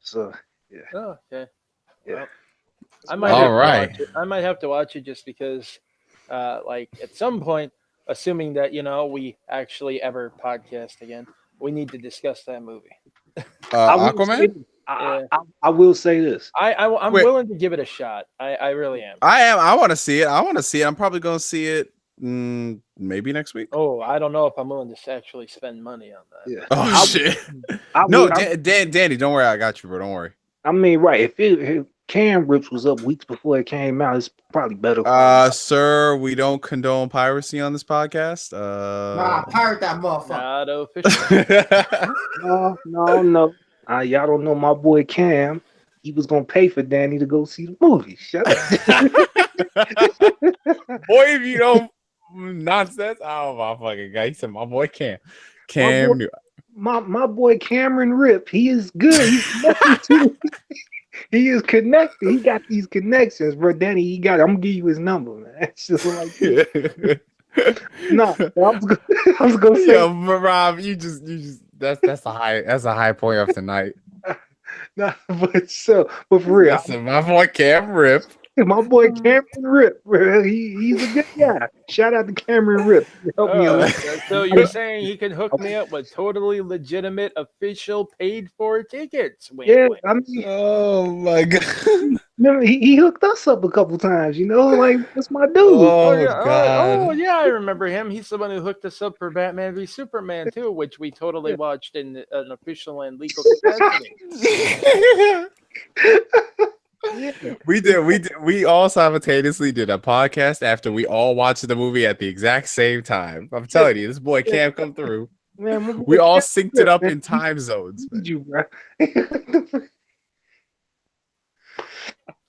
So yeah, Oh, okay. yeah. Well, I That's might about All have it. to right. watch it. I might have to watch it just because, like at some point, assuming that we actually ever podcast again, we need to discuss that movie. I will say Aquaman. this. Yeah, I will say this. I'm Wait, willing to give it a shot. I really am. I am. I want to see it. I want to see it. I'm probably going to see it. Maybe next week. Oh, I don't know if I'm willing to actually spend money on that. Yeah, Oh I shit. I No, would. Danny, don't worry. I got you, bro. Don't worry. I mean, right? If Cam Rips was up weeks before it came out, it's probably better for him. Sir, we don't condone piracy on this podcast. Nah, pirate that motherfucker. Not official. No. Y'all don't know my boy Cam. He was gonna pay for Danny to go see the movie. Shut up. Boy, if you don't nonsense, oh my fucking guy. He said my boy Cam. My boy, my boy Cameron Rip. He is good. He's connected to. He is connected. He got these connections, bro. Danny, I'm gonna give you his number, man. It's just like no. I was gonna say. Yo, Rob, you just that's a high point of tonight. No, but for real, Listen, my boy Cam Rip. my boy Cameron Rip, bro, he's a good guy. Shout out to Cameron Rip. He helped me a lot. So you're saying he can hook me up with totally legitimate, official, paid-for tickets? Wink, Yeah, wink. I mean, Oh my god. remember, he hooked us up a couple times. Like that's my dude. Oh Oh yeah, god. yeah, I remember him. He's the one who hooked us up for Batman v Superman too, which we totally watched in an official and legal capacity. We all simultaneously did a podcast after we all watched the movie at the exact same time. I'm telling you, this boy Cam come through. Man, my boy We all Cameron synced Rip, it up man, in time zones. he need you, bro.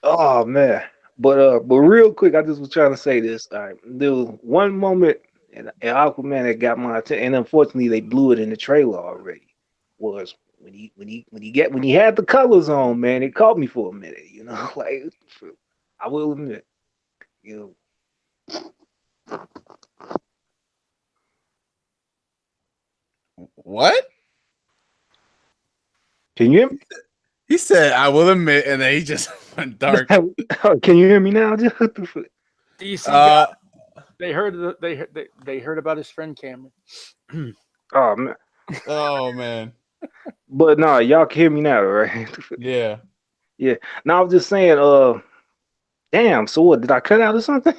Oh man, but real quick, I just was trying to say this. All right, there was one moment in Aquaman that got my attention, and unfortunately, they blew it in the trailer already. Was when he had the colors on, man, it caught me for a minute. Like I will admit, you What? can you hear me? He said, I will admit, and then he just went dark. Can you hear me now? DC, they heard about his friend Cameron. Oh man, Oh man. but no, y'all can hear me now, right? Yeah. Yeah. Now I was just saying, damn. So what? Did I cut out or something?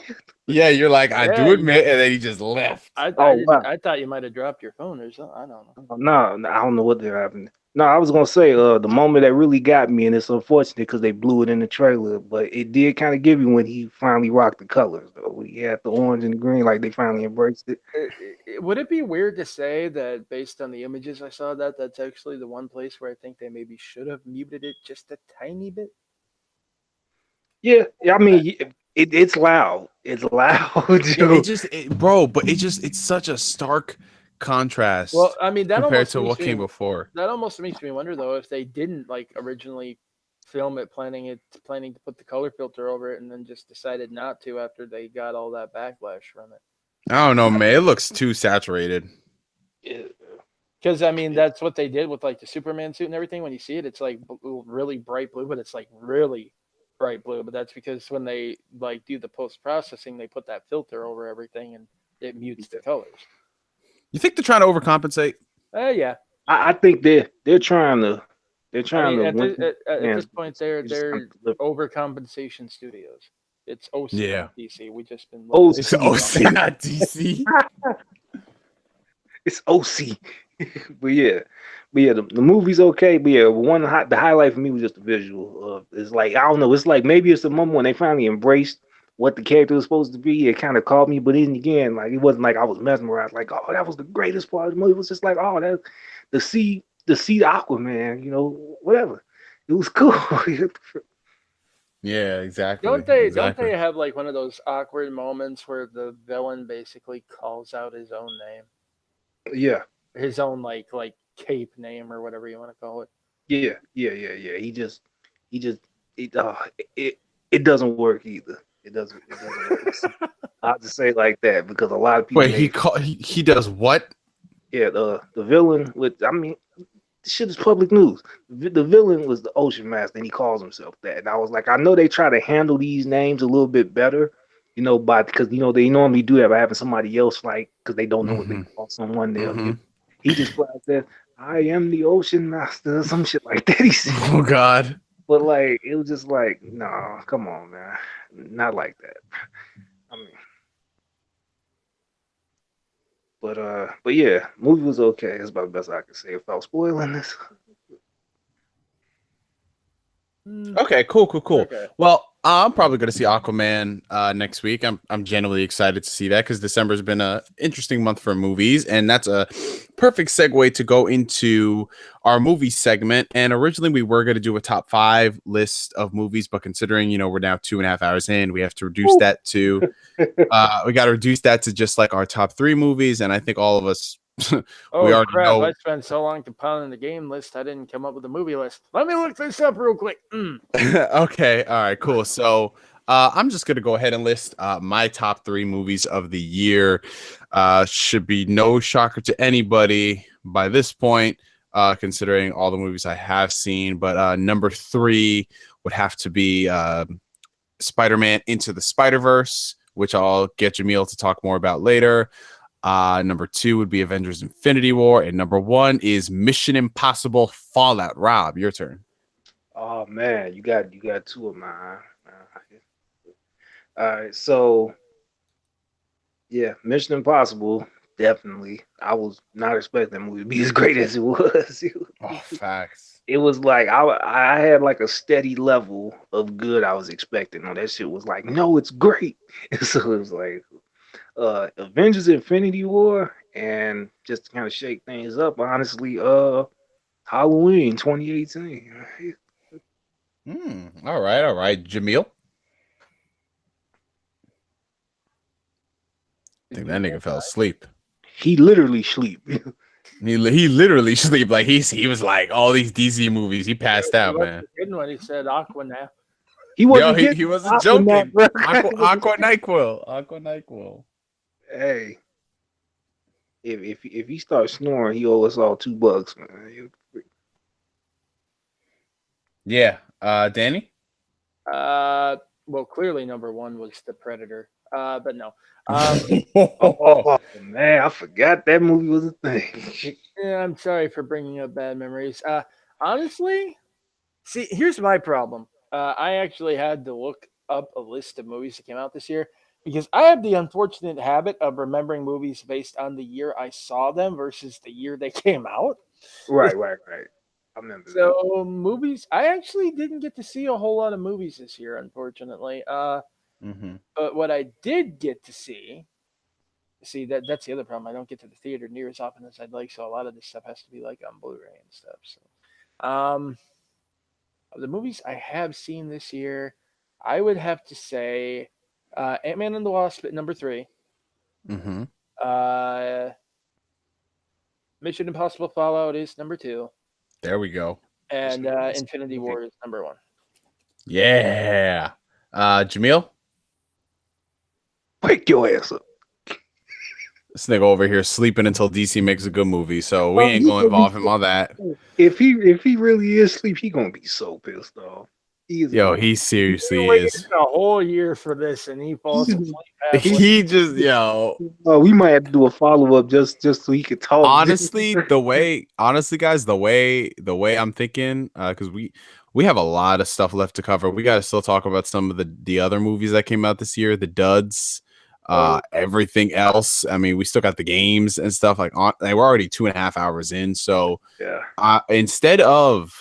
Yeah, you're like, I Yeah, do admit, and then he just left. Wow. I thought you might have dropped your phone or something. I don't know. No, I don't know what they're happening. No, I was gonna say, the moment that really got me, and it's unfortunate because they blew it in the trailer, but it did kind of give you when he finally rocked the colors, though. When he had the orange and the green, like they finally embraced it. Would it be weird to say that based on the images I saw, that's actually the one place where I think they maybe should have muted it just a tiny bit? Yeah. I mean, it's loud. It's loud. Yeah, it's such a stark contrast. Well, I mean, that compared almost to makes what me- came before. That almost makes me wonder though if they didn't originally film it, planning to put the color filter over it, and then just decided not to after they got all that backlash from it. I don't know, man. It looks too saturated. Yeah. Because I mean, that's what they did with like the Superman suit and everything. When you see it, it's like really bright blue, but it's like really bright blue. But that's because when they like do the post processing, they put that filter over everything and it mutes the colors. You think they're trying to overcompensate? Yeah. I think they're trying to I mean, win. at this point, they're just trying to deliver. overcompensation studios. It's OC, Yeah. not DC. We just been OC. It's OC, not DC. It's OC. but yeah, the movie's okay. But yeah, the highlight for me was just the visual. It's like, I don't know. It's like maybe it's the moment when they finally embraced what the character was supposed to be. It kind of caught me, but then again, like it wasn't like I was mesmerized. Like, oh, that was the greatest part of the movie. It was just like, oh, that the sea Aquaman. Whatever. It was cool. Yeah, exactly. Don't they have like one of those awkward moments where the villain basically calls out his own name, Yeah. his own like cape name or whatever you want to call it? Yeah. It doesn't work either. It doesn't work. I'll just say it like that because a lot of people. Wait, he does what? Yeah, the villain this shit is public news. The villain was the Ocean Master, and he calls himself that. And I was like, I know they try to handle these names a little bit better, because they normally do that by having somebody else like because they don't know what they call someone. He just flags that I am the Ocean Master, or some shit like that. He said. Oh God. But like, it was just like, no, come on, man, not like that. I mean. But yeah, movie was okay. That's about the best I can say without spoiling this. Okay, cool. Okay. Well, I'm probably going to see Aquaman next week. I'm genuinely excited to see that because December's been an interesting month for movies, and that's a perfect segue to go into our movie segment. And originally we were going to do a top 5 list of movies, but considering we're now 2.5 hours in, we have to reduce that to we got to reduce that to just like our top 3 movies. And I think all of us. Oh crap! Know. I spent so long compiling the game list, I didn't come up with a movie list. Let me look this up real quick. Okay, all right, cool. So I'm just gonna go ahead and list my top 3 movies of the year. Should be no shocker to anybody by this point, considering all the movies I have seen. But number 3 would have to be Spider-Man Into the Spider-Verse, which I'll get Jamil to talk more about later. Number 2 would be Avengers Infinity War, and number 1 is Mission Impossible Fallout. Rob, your turn. Oh man, you got 2 of mine. All right, so yeah, Mission Impossible, definitely. I was not expecting that movie to be as great as it was. Facts. It was like I had like a steady level of good I was expecting. No, that shit was like, no, it's great. So it was like Avengers Infinity War, and just to kind of shake things up, honestly, Halloween 2018. All right. Jamil? I think that nigga fell asleep. He literally sleep. He literally sleep. Like he was like all these DC movies. He passed out, man. When he said Aquaman. He wasn't he wasn't joking. Aqua NyQuil. Hey, if he starts snoring, he owe us all $2, man. Yeah. Danny? Well, clearly number 1 was The Predator. But no. Oh man, I forgot that movie was a thing. Yeah, I'm sorry for bringing up bad memories. Honestly, see, here's my problem. I actually had to look up a list of movies that came out this year because I have the unfortunate habit of remembering movies based on the year I saw them versus the year they came out. Right. I remember. So movies, I actually didn't get to see a whole lot of movies this year, unfortunately. But what I did get to see that's the other problem. I don't get to the theater near as often as I'd like, so a lot of this stuff has to be like on Blu-ray and stuff. So, the movies I have seen this year, I would have to say Ant-Man and the Wasp at number 3. Mission Impossible Fallout is number 2. There we go. And Infinity War is number 1. Yeah. Jamil? Wake your ass up. This nigga over here sleeping until DC makes a good movie, so we Oh, ain't he gonna gonna be involve him on that. if he really is asleep, he gonna be so pissed off. He is Yo, gonna. he We seriously waited is. a whole year for this, and he falls asleep halfway. He just yo. We might have to do a follow up just so he could talk. Honestly, guys, the way I'm thinking, because we have a lot of stuff left to cover. We got to still talk about some of the other movies that came out this year, the duds, everything else. I mean, we still got the games and stuff like we're already 2.5 hours in. So Yeah. instead of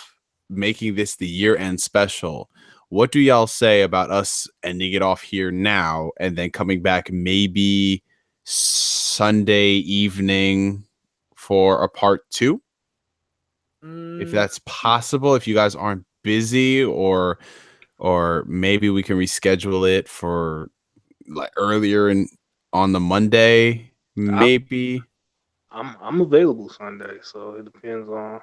making this the year-end special, what do y'all say about us ending it off here now and then coming back maybe Sunday evening for a part 2? If that's possible, if you guys aren't busy, or maybe we can reschedule it for like earlier on the Monday, maybe. I'm available Sunday, so it depends on.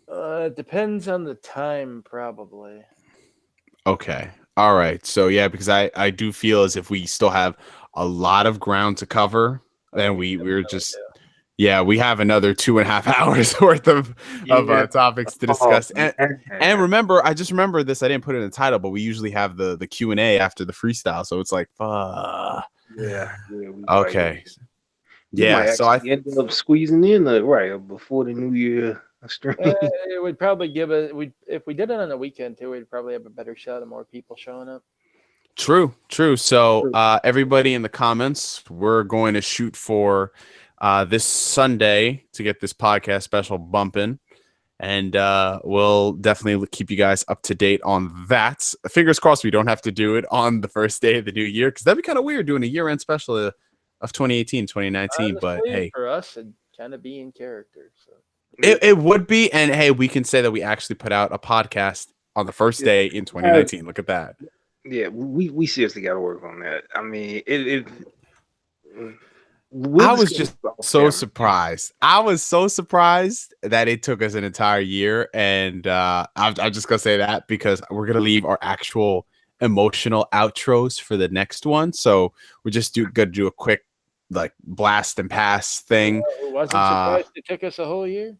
It depends on the time, probably. Okay. All right. So yeah, because I do feel as if we still have a lot of ground to cover, then we're just we have another 2.5 hours worth of topics to discuss. And remember, I just remember this. I didn't put it in the title, but we usually have the Q&A after the freestyle, so it's like okay. Yeah. So I end up squeezing in before the New Year stream. It would probably give if we did it on the weekend too, we'd probably have a better shot of more people showing up. True. So everybody in the comments, we're going to shoot for this Sunday to get this podcast special bumping, and we'll definitely keep you guys up to date on that. Fingers crossed we don't have to do it on the first day of the new year, because that'd be kind of weird doing a year-end special of 2018, 2019. Honestly, but hey, for us, it'd kind of be in character. So it would be, and hey, we can say that we actually put out a podcast on the first day in 2019. Look at that. Yeah, we seriously got to work on that. I mean, I was just so surprised. I was so surprised that it took us an entire year, and I'm just gonna say that because we're gonna leave our actual emotional outros for the next one. So we're just gonna do a quick like blast and pass thing. Wasn't surprised it took us a whole year.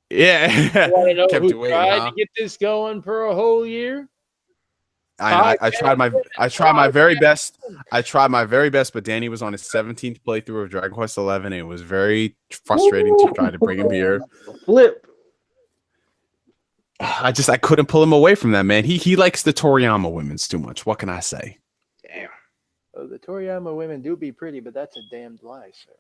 Yeah, You want to know kept who waiting, tried to get this going for a whole year? I tried my very best. I tried my very best, but Danny was on his 17th playthrough of Dragon Quest 11. It was very frustrating to try to bring him here. Flip. I couldn't pull him away from that, man. He likes the Toriyama women's too much. What can I say? Damn. Oh, the Toriyama women do be pretty, but that's a damned lie, sir.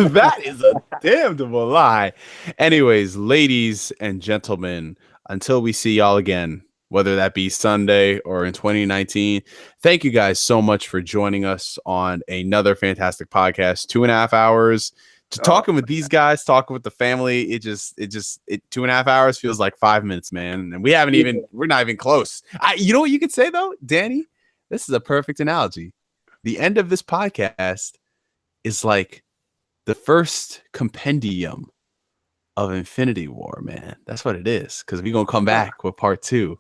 That is a damnable lie. Anyways, ladies and gentlemen, until we see y'all again, whether that be Sunday or in 2019, thank you guys so much for joining us on another fantastic podcast. 2.5 hours to talking with these guys, talking with the family. It 2.5 hours feels like 5 minutes, man. And we're not even close. You know what you could say though, Danny? This is a perfect analogy. The end of this podcast is like the first compendium of Infinity War, man. That's what it is. Because we're gonna come back with part 2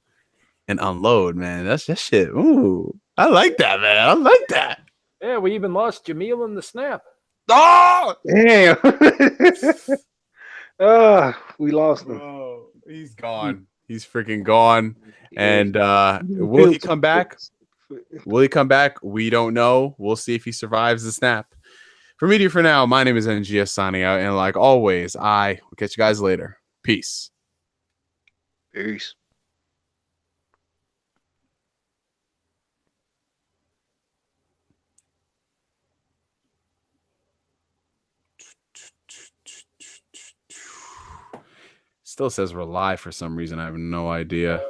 and unload, man. That's that shit. Ooh, I like that, man. I like that. Yeah, we even lost Jamil in the snap. Oh, damn. We lost him. Oh, he's gone. He's freaking gone. And will he come back? Will he come back? We don't know. We'll see if he survives the snap. For Media for now, my name is NGS signing out. And like always, I will catch you guys later. Peace. Peace. Still says we're live for some reason. I have no idea.